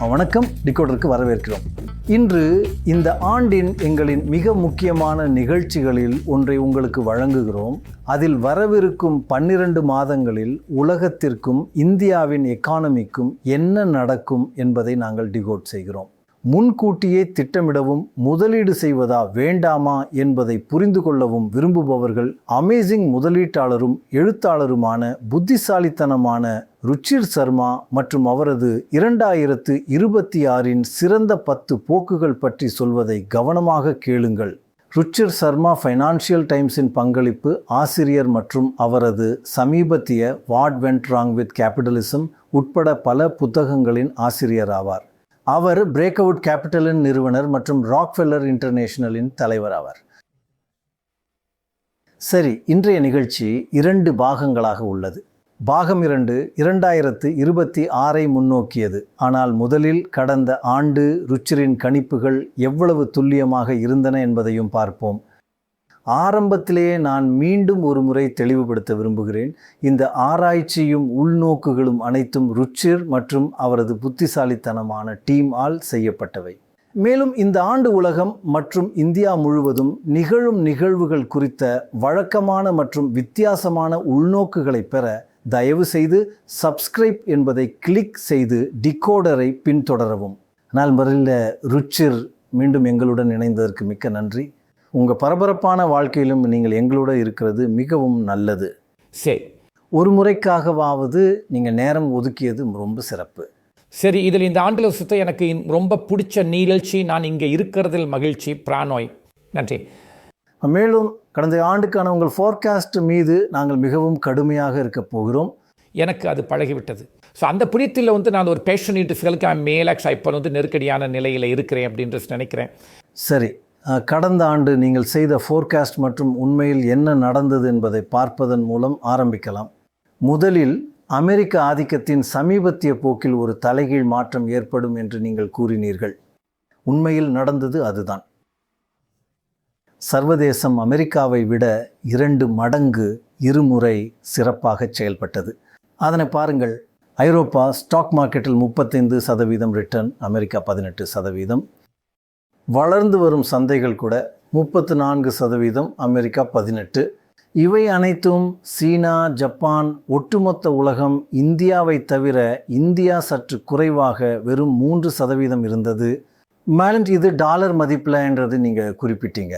வணக்கம், டிகோடருக்கு வரவேற்கிறோம். இன்று இந்த ஆண்டின் எங்களின் மிக முக்கியமான நிகழ்ச்சிகளில் ஒன்றை உங்களுக்கு வழங்குகிறோம். அதில் வரவிருக்கும் 12 மாதங்களில் உலகத்திற்கும் இந்தியாவின் எக்கானமிக்கும் என்ன நடக்கும் என்பதை நாங்கள் டிகோட் செய்கிறோம். முன்கூட்டியே திட்டமிடவும் முதலீடு செய்வதா வேண்டாமா என்பதை புரிந்து கொள்ளவும் விரும்புபவர்கள் அமேசிங் முதலீட்டாளரும் எழுத்தாளருமான புத்திசாலித்தனமான ருச்சிர் சர்மா மற்றும் அவரது 2026 சிறந்த 10 போக்குகள் பற்றி சொல்வதை கவனமாக கேளுங்கள். ருச்சிர் சர்மா ஃபைனான்சியல் டைம்ஸின் பங்களிப்பு ஆசிரியர் மற்றும் அவரது சமீபத்திய what went wrong with capitalism உட்பட பல புத்தகங்களின் ஆசிரியர் ஆவார். அவர் பிரேக் அவுட் கேபிட்டலின் நிறுவனர் மற்றும் ராக்ஃபெல்லர் இன்டர்நேஷனலின் தலைவர் ஆவார். சரி, இன்றைய நிகழ்ச்சி 2 பாகங்களாக உள்ளது. பாகம் 2 2026 முன்னோக்கியது. ஆனால் முதலில் கடந்த ஆண்டு ருச்சிரின் கணிப்புகள் எவ்வளவு துல்லியமாக இருந்தன என்பதையும் பார்ப்போம். ஆரம்பத்திலேயே நான் மீண்டும் ஒரு முறை தெளிவுபடுத்த விரும்புகிறேன். இந்த ஆராய்ச்சியும் உள்நோக்குகளும் அனைத்தும் ருச்சிர் மற்றும் அவரது புத்திசாலித்தனமான டீம் ஆல் செய்யப்பட்டவை. மேலும் இந்த ஆண்டு உலகம் மற்றும் இந்தியா முழுவதும் நிகழும் நிகழ்வுகள் குறித்த வழக்கமான மற்றும் வித்தியாசமான உள்நோக்குகளை பெற தயவு செய்து சப்ஸ்கிரைப் என்பதை கிளிக் செய்து டிகோடரை பின்தொடரவும். ஆனால் முதல்ல ருச்சிர் மீண்டும் எங்களுடன் இணைந்ததற்கு மிக்க நன்றி. உங்கள் பரபரப்பான வாழ்க்கையிலும் நீங்கள் எங்களோட இருக்கிறது மிகவும் நல்லது. சரி, ஒரு முறைக்காகவாவது நீங்கள் நேரம் ஒதுக்கியது ரொம்ப சிறப்பு. சரி, இதில் இந்த ஆண்டில் சுத்த எனக்கு ரொம்ப பிடிச்ச நிகழ்ச்சி, நான் இங்கே இருக்கிறதில் மகிழ்ச்சி, பிரானோய். நன்றி. மேலும் கடந்த ஆண்டுக்கான உங்கள் ஃபோர்காஸ்ட் மீது நாங்கள் மிகவும் கடுமையாக இருக்க போகிறோம். எனக்கு அது பழகிவிட்டது. ஸோ அந்த பிடித்தில் நான் ஒரு பேஷனேட் ஃபிகலுக்கு மேலாக்ஸ் இப்போ நெருக்கடியான நிலையில் இருக்கிறேன் அப்படின்ட்டு நினைக்கிறேன். சரி, கடந்த ஆண்டு நீங்கள் செய்த ஃபோர்காஸ்ட் மற்றும் உண்மையில் என்ன நடந்தது என்பதை பார்ப்பதன் மூலம் ஆரம்பிக்கலாம். முதலில் அமெரிக்க ஆதிக்கத்தின் சமீபத்திய போக்கில் ஒரு தலைகீழ் மாற்றம் ஏற்படும் என்று நீங்கள் கூறினீர்கள். உண்மையில் நடந்தது அதுதான். சர்வதேசம் அமெரிக்காவை விட 2 மடங்கு இருமுறை சிறப்பாக செயல்பட்டது. அதனை பாருங்கள். ஐரோப்பா ஸ்டாக் மார்க்கெட்டில் 35% ரிட்டர்ன், அமெரிக்கா 18%. வளர்ந்து வரும் சந்தைகள் கூட 34%, அமெரிக்கா 18%. இவை அனைத்தும் சீனா, ஜப்பான், ஒட்டுமொத்த உலகம் இந்தியாவை தவிர இந்தியா சற்று குறைவாக வெறும் 3% இருந்தது. மேலும் இது டாலர் மதிப்பில் என்றது நீங்கள் குறிப்பிட்டீங்க.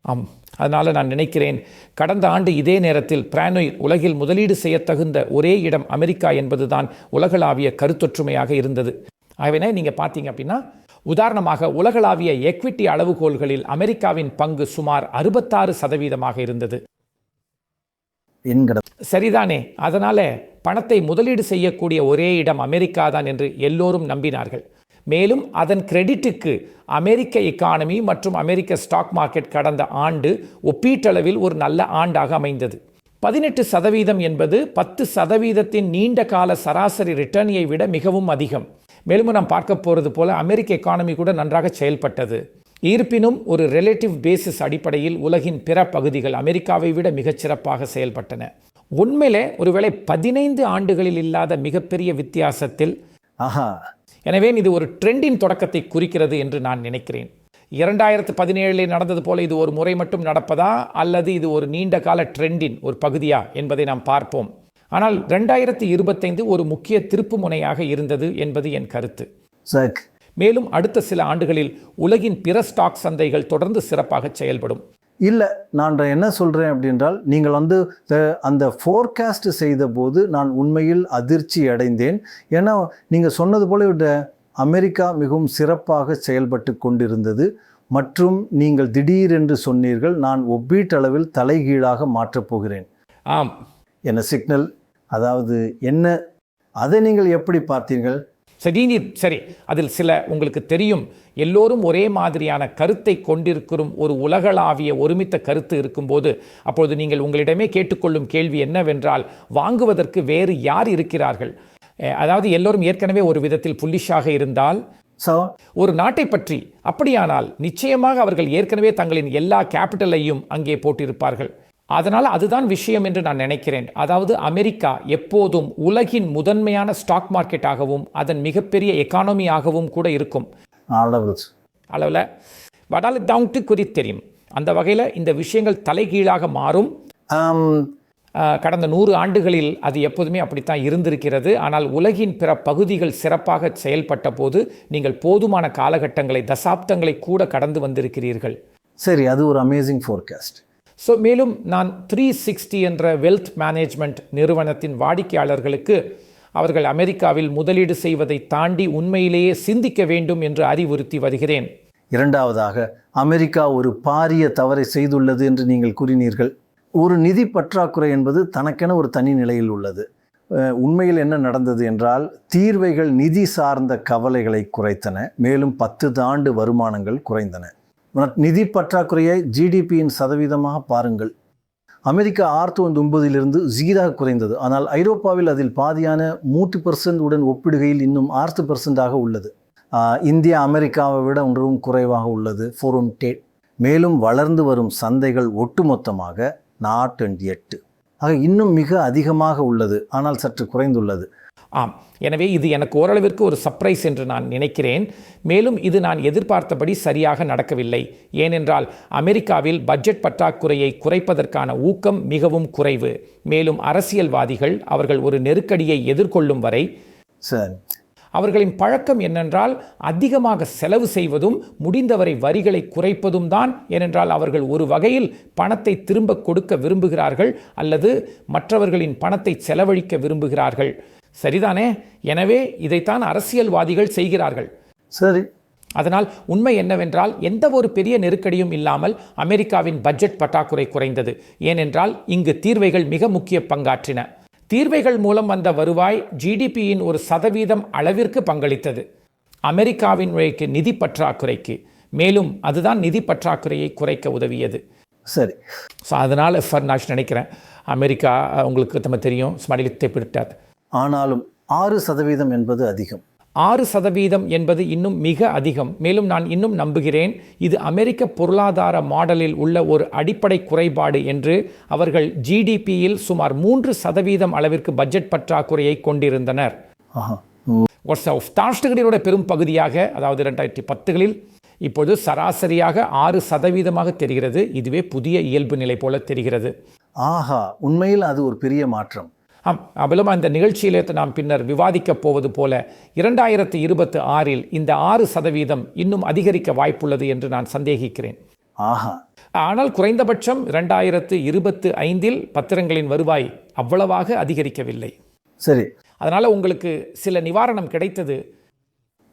ஆம், அதனால் நான் நினைக்கிறேன் கடந்த ஆண்டு இதே நேரத்தில் பிரானோய் உலகில் முதலீடு செய்யத்தகுந்த ஒரே இடம் அமெரிக்கா என்பதுதான் உலகளாவிய கருத்தொற்றுமையாக இருந்தது. ஆகவே நீங்கள் பார்த்தீங்க அப்படின்னா, உதாரணமாக உலகளாவிய எக்விட்டி அளவுகோல்களில் அமெரிக்காவின் பங்கு சுமார் 66% இருந்தது. சரிதானே? அதனால பணத்தை முதலீடு செய்யக்கூடிய ஒரே இடம் அமெரிக்கா தான் என்று எல்லோரும் நம்பினார்கள். மேலும் அதன் கிரெடிட்டுக்கு அமெரிக்க எக்கானமி மற்றும் அமெரிக்க ஸ்டாக் மார்க்கெட் கடந்த ஆண்டு ஒப்பீட்டளவில் ஒரு நல்ல ஆண்டாக அமைந்தது. 18% என்பது 10% நீண்ட கால சராசரி ரிட்டர்னியை விட மிகவும் அதிகம். மேலும் நாம் பார்க்க போகிறது போல அமெரிக்க எக்கானமி கூட நன்றாக செயல்பட்டது. இருப்பினும் ஒரு ரிலேட்டிவ் பேசிஸ் அடிப்படையில் உலகின் பிற பகுதிகள் அமெரிக்காவை விட மிகச்சிறப்பாக செயல்பட்டன. உண்மையிலே ஒருவேளை 15 ஆண்டுகளில் இல்லாத மிகப்பெரிய வித்தியாசத்தில். எனவே இது ஒரு ட்ரெண்டின் தொடக்கத்தை குறிக்கிறது என்று நான் நினைக்கிறேன். 2017 நடந்தது போல இது ஒரு முறை மட்டும் நடப்பதா அல்லது இது ஒரு நீண்ட கால ட்ரெண்டின் ஒரு பகுதியா என்பதை நாம் பார்ப்போம். ஆனால் 2025 ஒரு முக்கிய திருப்பு முனையாக இருந்தது என்பது என் கருத்து. மேலும் அடுத்த சில ஆண்டுகளில் உலகின் பிற ஸ்டாக் சந்தைகள் தொடர்ந்து சிறப்பாக செயல்படும். இல்லை, நான் என்ன சொல்கிறேன் அப்படின்றால், நீங்கள் அந்த ஃபோர்காஸ்ட் செய்த போது நான் உண்மையில் அதிர்ச்சி அடைந்தேன். ஏன்னா நீங்கள் சொன்னது போல அமெரிக்கா மிகவும் சிறப்பாக செயல்பட்டு கொண்டிருந்தது மற்றும் நீங்கள் திடீரென்று சொன்னீர்கள், நான் ஒப்பீட்டளவில் தலைகீழாக மாற்றப் போகிறேன். ஆம், என்ன சிக்னல்? அதாவது என்ன? அதை நீங்கள் எப்படி பார்த்தீர்கள்? சரி, அதில் சில உங்களுக்கு தெரியும். எல்லோரும் ஒரே மாதிரியான கருத்தை கொண்டிருக்கும் ஒரு உலகளாவிய ஒருமித்த கருத்து இருக்கும்போது அப்பொழுது நீங்கள் உங்களிடமே கேட்டுக்கொள்ளும் கேள்வி என்னவென்றால், வாங்குவதற்கு வேறு யார் இருக்கிறார்கள்? அதாவது எல்லோரும் ஏற்கனவே ஒரு விதத்தில் புல்லிஷாக இருந்தால் ஒரு நாட்டை பற்றி, அப்படியானால் நிச்சயமாக அவர்கள் ஏற்கனவே தங்களின் எல்லா கேபிட்டலையும் அங்கே போட்டிருப்பார்கள். அதனால் அதுதான் விஷயம் என்று நான் நினைக்கிறேன். அதாவது அமெரிக்கா எப்போதும் உலகின் முதன்மையான ஸ்டாக் மார்க்கெட்டாகவும் அதன் மிகப்பெரிய எக்கானமியாகவும் கூட இருக்கும் அளவில் வடாலிட்டு குறித்து தெரியும். அந்த வகையில் இந்த விஷயங்கள் தலைகீழாக மாறும். கடந்த 100 ஆண்டுகளில் அது எப்போதுமே அப்படித்தான் இருந்திருக்கிறது. ஆனால் உலகின் பிற பகுதிகள் சிறப்பாக செயல்பட்ட போது நீங்கள் போதுமான காலகட்டங்களை, தசாப்தங்களை கூட கடந்து வந்திருக்கிறீர்கள். சரி, அது ஒரு அமேசிங் ஃபோர்காஸ்ட். ஸோ மேலும் நான் 360 என்ற வெல்த் மேனேஜ்மெண்ட் நிறுவனத்தின் வாடிக்கையாளர்களுக்கு அவர்கள் அமெரிக்காவில் முதலீடு செய்வதை தாண்டி உண்மையிலேயே சிந்திக்க வேண்டும் என்று அறிவுறுத்தி வருகிறேன். இரண்டாவதாக, அமெரிக்கா ஒரு பாரிய தவறை செய்துள்ளது என்று நீங்கள் கூறினீர்கள். ஒரு நிதி பற்றாக்குறை என்பது தனக்கென ஒரு தனி நிலையில் உள்ளது. உண்மையில் என்ன நடந்தது என்றால், தீர்வைகள் நிதி சார்ந்த கவலைகளை குறைத்தன, மேலும் 10 ஆண்டு வருமானங்கள் குறைந்தன. நிதி பற்றாக்குறையை ஜிடிபியின் சதவீதமாக பாருங்கள். அமெரிக்கா 69 0 குறைந்தது. ஆனால் ஐரோப்பாவில் அதில் பாதியான 3% உடன் ஒப்பிடுகையில் இன்னும் 6% உள்ளது. இந்தியா அமெரிக்காவை விட ஒன்றும் குறைவாக உள்ளது. மேலும் வளர்ந்து வரும் சந்தைகள் ஒட்டுமொத்தமாக 48. ஆக இன்னும் மிக அதிகமாக உள்ளது, ஆனால் சற்று குறைந்துள்ளது. ஆம், எனவே இது எனக்கு ஓரளவிற்கு ஒரு சர்ப்ரைஸ் என்று நான் நினைக்கிறேன். மேலும் இது நான் எதிர்பார்த்தபடி சரியாக நடக்கவில்லை. ஏனென்றால் அமெரிக்காவில் பட்ஜெட் பற்றாக்குறையை குறைப்பதற்கான ஊக்கம் மிகவும் குறைவு. மேலும் அரசியல்வாதிகள் அவர்கள் ஒரு நெருக்கடியை எதிர்கொள்ளும் வரை அவர்களின் பழக்கம் என்னென்றால் அதிகமாக செலவு செய்வதும் முடிந்தவரை வரிகளை குறைப்பதும் தான். ஏனென்றால் அவர்கள் ஒரு வகையில் பணத்தை திரும்ப கொடுக்க விரும்புகிறார்கள் அல்லது மற்றவர்களின் பணத்தை செலவழிக்க விரும்புகிறார்கள். சரிதானே? எனவே இதைத்தான் அரசியல்வாதிகள் செய்கிறார்கள். சரி. அதனால் உண்மை என்னவென்றால் எந்த ஒரு பெரிய நெருக்கடியும் இல்லாமல் அமெரிக்காவின் பட்ஜெட் பற்றாக்குறை குறைந்தது. ஏனென்றால் இங்கு தீர்வைகள் மிக முக்கிய பங்காற்றின. தீர்வைகள் மூலம் வந்த வருவாய் ஜிடிபியின் 1% அளவிற்கு பங்களித்தது அமெரிக்காவின் நிதி பற்றாக்குறைக்கு. மேலும் அதுதான் நிதி பற்றாக்குறையை குறைக்க உதவியது. சரி. ஸோ அதனால் நான் நினைக்கிறேன் அமெரிக்கா உங்களுக்கு நம்ம தெரியும் ஸ்மடிலித்தை பிடித்தாது. ஆனாலும் 6% என்பது அதிகம். 6% என்பது இன்னும் மிக அதிகம். மேலும் நான் இன்னும் நம்புகிறேன் இது அமெரிக்க பொருளாதார மாடலில் உள்ள ஒரு அடிப்படை குறைபாடு என்று. அவர்கள் ஜிடிபியில் சுமார் 3% அளவிற்கு பட்ஜெட் பற்றாக்குறையை கொண்டிருந்தனர். தாஷ்டுகளினோட பெரும் பகுதியாக, அதாவது 2010களில், இப்போது சராசரியாக 6% தெரிகிறது. இதுவே புதிய இயல்பு நிலை போல தெரிகிறது. ஆஹா, உண்மையில் அது ஒரு பெரிய மாற்றம். அவ்வளவு இந்த நிகழ்ச்சியிலே நாம் பின்னர் விவாதிக்கப் போவது போல 2026இல் இந்த 6% இன்னும் அதிகரிக்க வாய்ப்புள்ளது என்று நான் சந்தேகிக்கிறேன். ஆனால் குறைந்தபட்சம் 2025இல் பத்திரங்களின் வருவாய் அவ்வளவாக அதிகரிக்கவில்லை. சரி. அதனால் உங்களுக்கு சில நிவாரணம் கிடைத்தது.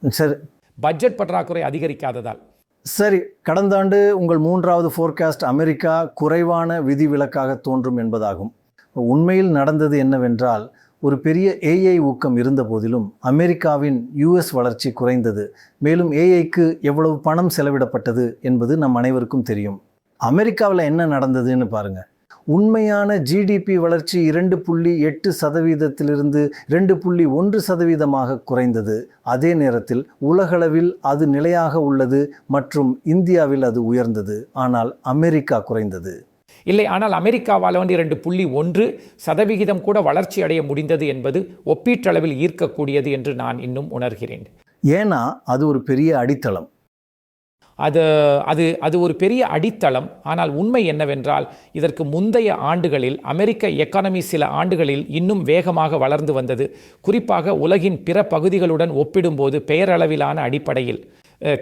சரி, பட்ஜெட் பற்றாக்குறை அதிகரிக்காததால். சரி, கடந்த ஆண்டு உங்கள் 3வது ஃபோர்காஸ்ட் அமெரிக்கா குறைவான விதிவிலக்காக தோன்றும் என்பதாகும். உண்மையில் நடந்தது என்னவென்றால், ஒரு பெரிய ஏஐ ஊக்கம் இருந்த போதிலும் அமெரிக்காவின் யூஎஸ் வளர்ச்சி குறைந்தது. மேலும் ஏஐக்கு எவ்வளவு பணம் செலவிடப்பட்டது என்பது நம் அனைவருக்கும் தெரியும். அமெரிக்காவில் என்ன நடந்ததுன்னு பாருங்கள். உண்மையான ஜிடிபி வளர்ச்சி 2.8%லிருந்து 2.1% குறைந்தது. அதே நேரத்தில் உலகளவில் அது நிலையாக உள்ளது மற்றும் இந்தியாவில் அது உயர்ந்தது. ஆனால் அமெரிக்கா குறைந்தது. இல்லை, ஆனால் அமெரிக்காவால் 2.1% கூட வளர்ச்சி அடைய முடிந்தது என்பது ஒப்பீட்டளவில் ஈர்க்கக்கூடியது என்று நான் இன்னும் உணர்கிறேன். ஏன்னா அது ஒரு பெரிய அடித்தளம். அது ஒரு பெரிய அடித்தளம். ஆனால் உண்மை என்னவென்றால் இதற்கு முந்தைய ஆண்டுகளில் அமெரிக்க எக்கானமி சில ஆண்டுகளில் இன்னும் வேகமாக வளர்ந்து வந்தது. குறிப்பாக உலகின் பிற பகுதிகளுடன் ஒப்பிடும்போது பெயரளவிலான அடிப்படையில்.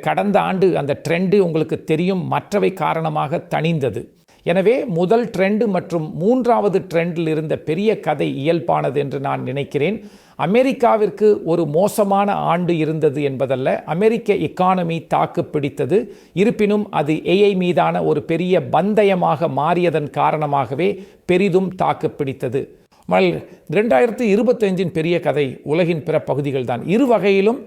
கடந்த ஆண்டு அந்த ட்ரெண்டு உங்களுக்கு தெரியும், மற்றவை காரணமாக தணிந்தது. எனவே முதல் ட்ரெண்டு மற்றும் 3வது ட்ரெண்டில் இருந்த பெரிய கதை இயல்பானது என்று நான் நினைக்கிறேன். அமெரிக்காவிற்கு ஒரு மோசமான ஆண்டு இருந்தது என்பதல்ல, அமெரிக்க எக்கானமி தாக்கு பிடித்தது. இருப்பினும் அது ஏஐ மீதான ஒரு பெரிய பந்தயமாக மாறியதன் காரணமாகவே பெரிதும் தாக்கு பிடித்தது. 2025இன் பெரிய கதை உலகின் பிற பகுதிகள் தான். இரு வகையிலும்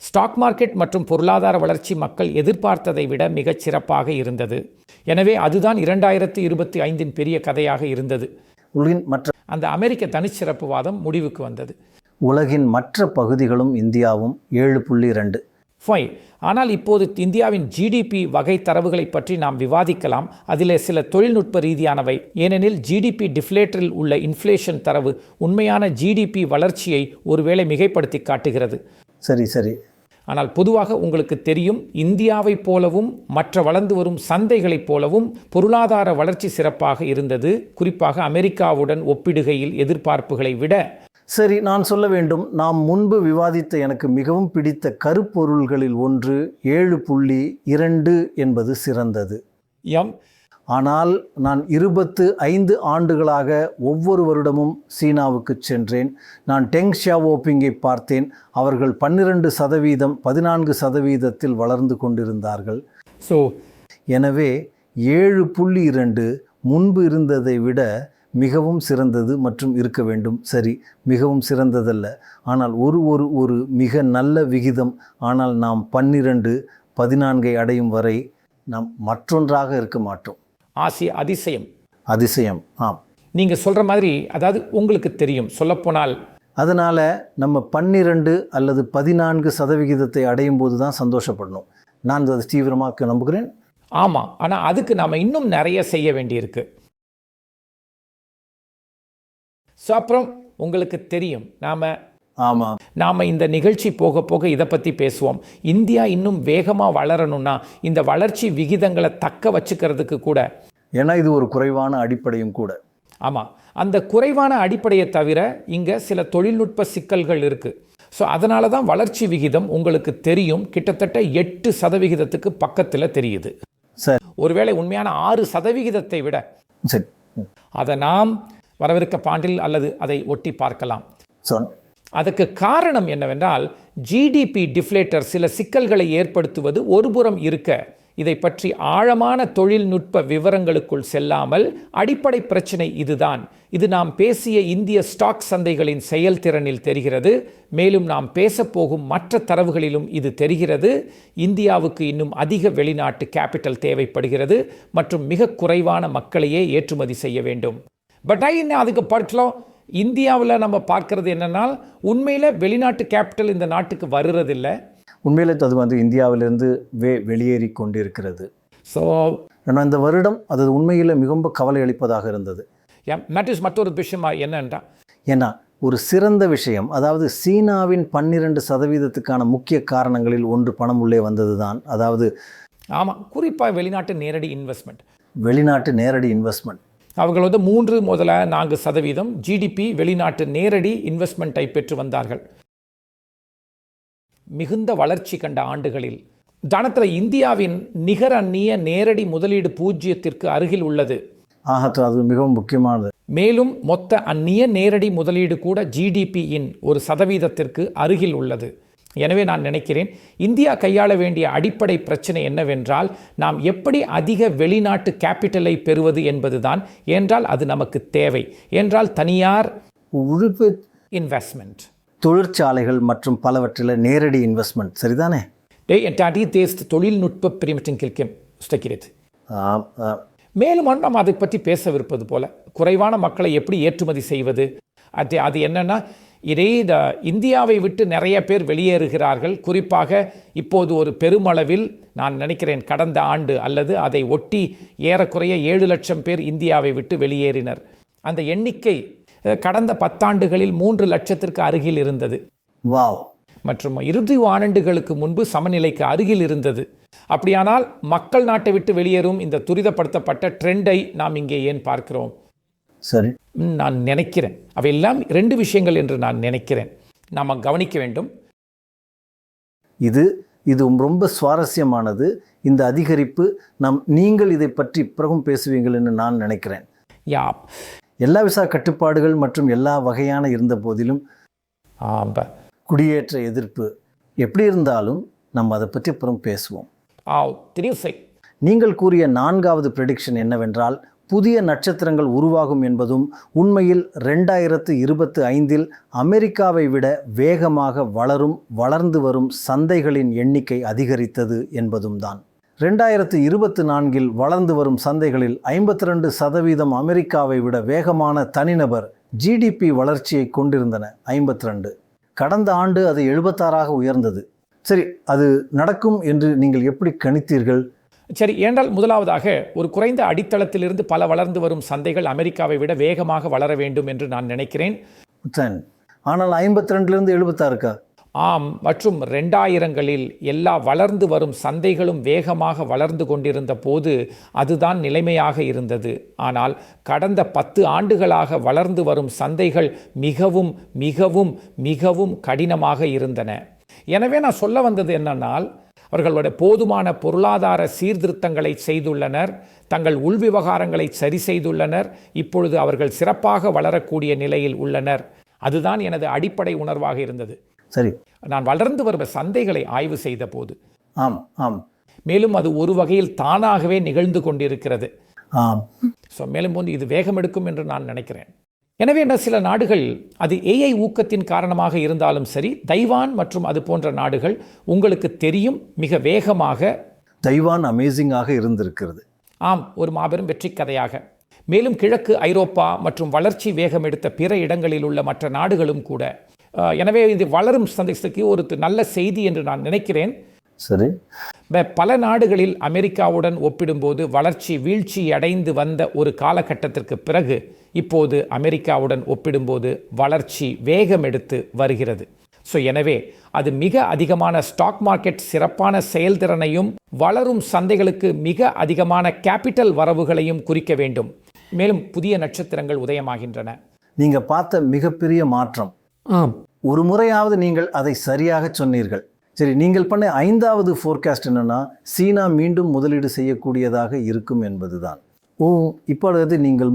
ஸ்டாக் மார்க்கெட் மற்றும் பொருளாதார வளர்ச்சி மக்கள் எதிர்பார்த்ததை விட மிகச் சிறப்பாக இருந்தது. எனவே அதுதான் 2025இன் பெரிய கதையாக இருந்தது. அந்த அமெரிக்க தனிச்சிறப்புவாதம் முடிவுக்கு வந்தது. உலகின் மற்ற பகுதிகளும் இந்தியாவும் 7.2. ஃபைன். ஆனால் இப்போது இந்தியாவின் ஜிடிபி வகை தரவுகளை பற்றி நாம் விவாதிக்கலாம். அதில் சில தொழில்நுட்ப ரீதியானவை. ஏனெனில் ஜிடிபி டிஃப்ளேட்டரில் உள்ள இன்ஃப்ளேஷன் தரவு உண்மையான ஜிடிபி வளர்ச்சியை ஒருவேளை மிகைப்படுத்தி காட்டுகிறது. சரி சரி. ஆனால் பொதுவாக உங்களுக்கு தெரியும், இந்தியாவைப் போலவும் மற்ற வளர்ந்து வரும் சந்தைகளைப் போலவும் பொருளாதார வளர்ச்சி சிறப்பாக இருந்தது. குறிப்பாக அமெரிக்காவுடன் ஒப்பிடுகையில் எதிர்பார்ப்புகளை விட. சரி, நான் சொல்ல வேண்டும், நாம் முன்பு விவாதித்த எனக்கு மிகவும் பிடித்த கருப்பொருள்களில் ஒன்று 7.2 என்பது சிறந்தது. ஆனால் நான் 25 ஆண்டுகளாக ஒவ்வொரு வருடமும் சீனாவுக்கு சென்றேன். நான் டெங் ஷியாவோபிங்கை பார்த்தேன். அவர்கள் 12%, 14% வளர்ந்து கொண்டிருந்தார்கள். எனவே 7.2 முன்பு இருந்ததை விட மிகவும் சிறந்தது மற்றும் இருக்க வேண்டும். சரி, மிகவும் சிறந்ததல்ல, ஆனால் ஒரு மிக நல்ல விகிதம். ஆனால் நாம் 12, 14 அடையும் வரை நாம் மற்றொன்றாக இருக்க மாட்டோம். அதிசயம். ஆம், நீங்கள் சொல்கிற மாதிரி. அதாவது உங்களுக்கு தெரியும், சொல்லப்போனால் அதனால் நம்ம 12 அல்லது 14% அடையும் போது தான் சந்தோஷப்படணும். நான் அதை தீவிரமாக நம்புகிறேன். ஆமாம், ஆனால் அதுக்கு நாம் இன்னும் நிறைய செய்ய வேண்டியிருக்கு. அப்புறம் உங்களுக்கு தெரியும், நாம் இந்த நிகழ்ச்சி போக போக இதை பற்றி பேசுவோம். இந்தியா இன்னும் வேகமாக வளரணும்னா இந்த வளர்ச்சி விகிதங்களை தக்க வச்சுக்கிறதுக்கு கூட, ஏன்னா இது ஒரு குறைவான அடிப்படையும் கூட. ஆமாம், அந்த குறைவான அடிப்படையை தவிர இங்கே சில தொழில்நுட்ப சிக்கல்கள் இருக்குது. அதனால தான் வளர்ச்சி விகிதம் உங்களுக்கு தெரியும் கிட்டத்தட்ட 8% பக்கத்தில் தெரியுது. சரி, ஒருவேளை உண்மையான 6% விட. சரி, அதை நாம் வரவிருக்க பாண்டில் அல்லது அதை ஒட்டி பார்க்கலாம். அதுக்கு காரணம் என்னவென்றால், ஜிடிபி டிஃப்ளேட்டர் சில சிக்கல்களை ஏற்படுத்துவது ஒருபுறம் இருக்க, இதை பற்றி ஆழமான தொழில்நுட்ப விவரங்களுக்குள் செல்லாமல் அடிப்படை பிரச்சனை இதுதான். இது நாம் பேசிய இந்திய ஸ்டாக் சந்தைகளின் செயல்திறனில் தெரிகிறது. மேலும் நாம் பேசப்போகும் மற்ற தரவுகளிலும் இது தெரிகிறது. இந்தியாவுக்கு இன்னும் அதிக வெளிநாட்டு கேபிட்டல் தேவைப்படுகிறது மற்றும் மிக குறைவான மக்களையே ஏற்றுமதி செய்ய வேண்டும். பட் அதுக்கு பட்சம் இந்தியாவில் நம்ம பார்க்கறது என்னன்னா, உண்மையில் வெளிநாட்டு கேபிட்டல் இந்த நாட்டுக்கு வருறதில்லை. உண்மையிலே அது இந்தியாவிலிருந்து வெளியேறி கொண்டிருக்கிறது. இந்த வருடம் அது உண்மையில் மிகவும் கவலை அளிப்பதாக இருந்தது. மற்றொரு விஷயமா ஏன்னா ஒரு சிறந்த விஷயம், அதாவது சீனாவின் 12%க்கான முக்கிய காரணங்களில் ஒன்று பணம் உள்ளே வந்தது தான். அதாவது ஆமாம், குறிப்பாக வெளிநாட்டு நேரடி இன்வெஸ்ட்மெண்ட். அவர்கள் 3 முதல் 4% ஜிடிபி வெளிநாட்டு நேரடி இன்வெஸ்ட்மெண்ட்டை பெற்று வந்தார்கள். மிகுந்த வளர்ச்சி கண்ட ஆண்டுகளில் தனத்தில் இந்தியாவின் நிகர அந்நிய நேரடி முதலீடு 0க்கு அருகில் உள்ளது. அது மிகவும் முக்கியமானது. மேலும் மொத்த அந்நிய நேரடி முதலீடு கூட ஜிடிபியின் 1% அருகில் உள்ளது. எனவே நான் நினைக்கிறேன், இந்தியா கையாள வேண்டிய அடிப்படை பிரச்சனை என்னவென்றால், நாம் எப்படி அதிக வெளிநாட்டு கேபிட்டலை பெறுவது என்பதுதான். என்றால் அது நமக்கு தேவை. என்றால் தனியார் இன்வெஸ்ட்மெண்ட், தொழிற்சாலைகள் மற்றும் பலவற்றில் நேரடி இன்வெஸ்ட்மெண்ட். சரிதானே? தொழில்நுட்ப பிரிமத்தின் கிடைக்கிறது. மேலும் நாம் அதை பற்றி பேசவிருப்பது போல, குறைவான மக்களை எப்படி ஏற்றுமதி செய்வது. அது என்னன்னா, இந்தியாவை விட்டு நிறைய பேர் வெளியேறுகிறார்கள். குறிப்பாக இப்போது ஒரு பெருமளவில், நான் நினைக்கிறேன் கடந்த ஆண்டு அல்லது அதை ஒட்டி ஏறக்குறைய 7 லட்சம் பேர் இந்தியாவை விட்டு வெளியேறினர். அந்த எண்ணிக்கை கடந்த 10 ஆண்டுகளில் 3 லட்சத்திற்கு அருகில் இருந்தது. மற்றும் 20 ஆண்டுகளுக்கு முன்பு சமநிலைக்கு அருகில் இருந்தது. அப்படியானால் மக்கள் நாட்டை விட்டு வெளியேறும் இந்த துரிதப்படுத்தப்பட்ட ட்ரெண்டை நாம் இங்கே ஏன் பார்க்கிறோம்? சரி, நான் நினைக்கிறேன் அவையெல்லாம் 2 விஷயங்கள் என்று நான் நினைக்கிறேன் நாம் கவனிக்க வேண்டும். இது ரொம்ப சுவாரஸ்யமானது. இந்த அதிகரிப்பு நீங்கள் இதை பற்றி பிறகும் பேசுவீங்கள் என்று நான் நினைக்கிறேன். எல்லா விசா கட்டுப்பாடுகள் மற்றும் எல்லா வகையான இருந்த போதிலும் குடியேற்ற எதிர்ப்பு எப்படி இருந்தாலும் நம்ம அதை பற்றி அப்புறம் பேசுவோம். நீங்கள் கூறிய 4வது ப்ரெடிக்ஷன் என்னவென்றால், புதிய நட்சத்திரங்கள் உருவாகும் என்பதும் உண்மையில் 2025இல் அமெரிக்காவை விட வேகமாக வளர்ந்து வரும் சந்தைகளின் எண்ணிக்கை அதிகரித்தது என்பதும் தான். 2024இல் வளர்ந்து வரும் சந்தைகளில் 52% அமெரிக்காவை விட வேகமான தனிநபர் ஜிடிபி வளர்ச்சியை கொண்டிருந்தன. 52. கடந்த ஆண்டு அது 76ஆக உயர்ந்தது. சரி, அது நடக்கும் என்று நீங்கள் எப்படி கணித்தீர்கள்? சரி, ஏனென்றால் முதலாவதாக ஒரு குறைந்த அடித்தளத்திலிருந்து பல வளர்ந்து வரும் சந்தைகள் அமெரிக்காவை விட வேகமாக வளர வேண்டும் என்று நான் நினைக்கிறேன். ஆனால் 52லிருந்து 76க்கா? ஆம், மற்றும் 2000களில் எல்லா வளர்ந்து வரும் சந்தைகளும் வேகமாக வளர்ந்து கொண்டிருந்த போது அதுதான் நிலைமையாக இருந்தது. ஆனால் கடந்த 10 ஆண்டுகளாக வளர்ந்து வரும் சந்தைகள் மிகவும் மிகவும் மிகவும் கடினமாக இருந்தன. எனவே நான் சொல்ல வந்தது என்னன்னால், அவர்களுடைய போதுமான பொருளாதார சீர்திருத்தங்களை செய்துள்ளனர், தங்கள் உள்விவகாரங்களை சரி செய்துள்ளனர், இப்பொழுது அவர்கள் சிறப்பாக வளரக்கூடிய நிலையில் உள்ளனர். அதுதான் எனது அடிப்படை உணர்வாக இருந்தது. சரி, நான் வளர்ந்து வரும் சந்தைகளை ஆய்வு செய்த போது. ஆம் ஆம். மேலும் அது ஒரு வகையில் தானாகவே நிகழ்ந்து கொண்டிருக்கிறது. ஆம். மேலும் வந்து இது வேகம் எடுக்கும் என்று நான் நினைக்கிறேன். எனவே சில நாடுகள் அது ஏஐ ஊக்கத்தின் காரணமாக இருந்தாலும் சரி, தைவான் மற்றும் அது போன்ற நாடுகள் உங்களுக்கு தெரியும் மிக வேகமாக. தைவான் அமேசிங்காக இருந்திருக்கிறது. ஆம், ஒரு மாபெரும் வெற்றி கதையாக. மேலும் கிழக்கு ஐரோப்பா மற்றும் வளர்ச்சி வேகம் எடுத்த பிற இடங்களில் உள்ள மற்ற நாடுகளும் கூட. எனவே இது வளரும் சந்தைக்கு ஒரு நல்ல செய்தி என்று நான் நினைக்கிறேன். சரி, பல நாடுகளில் அமெரிக்காவுடன் ஒப்பிடும்போது வளர்ச்சி வீழ்ச்சி அடைந்து வந்த ஒரு காலகட்டத்திற்கு பிறகு இப்போது அமெரிக்காவுடன் ஒப்பிடும்போது வளர்ச்சி வேகம் எடுத்து வருகிறது. எனவே அது மிக அதிகமான ஸ்டாக் மார்க்கெட் சிறப்பான செயல்திறனையும் வளரும் சந்தைகளுக்கு மிக அதிகமான கேபிட்டல் வரவுகளையும் குறிக்க வேண்டும். மேலும் புதிய நட்சத்திரங்கள் உதயமாகின்றன. நீங்க பார்த்த மிகப்பெரிய மாற்றம். ஆம், ஒரு முறையாவது நீங்கள் அதை சரியாக சொன்னீர்கள். சரி, நீங்கள் பண்ண 5வது ஃபோர்காஸ்ட் என்னன்னா, சீனா மீண்டும் முதலீடு செய்யக்கூடியதாக இருக்கும் என்பதுதான். இப்பொழுது நீங்கள்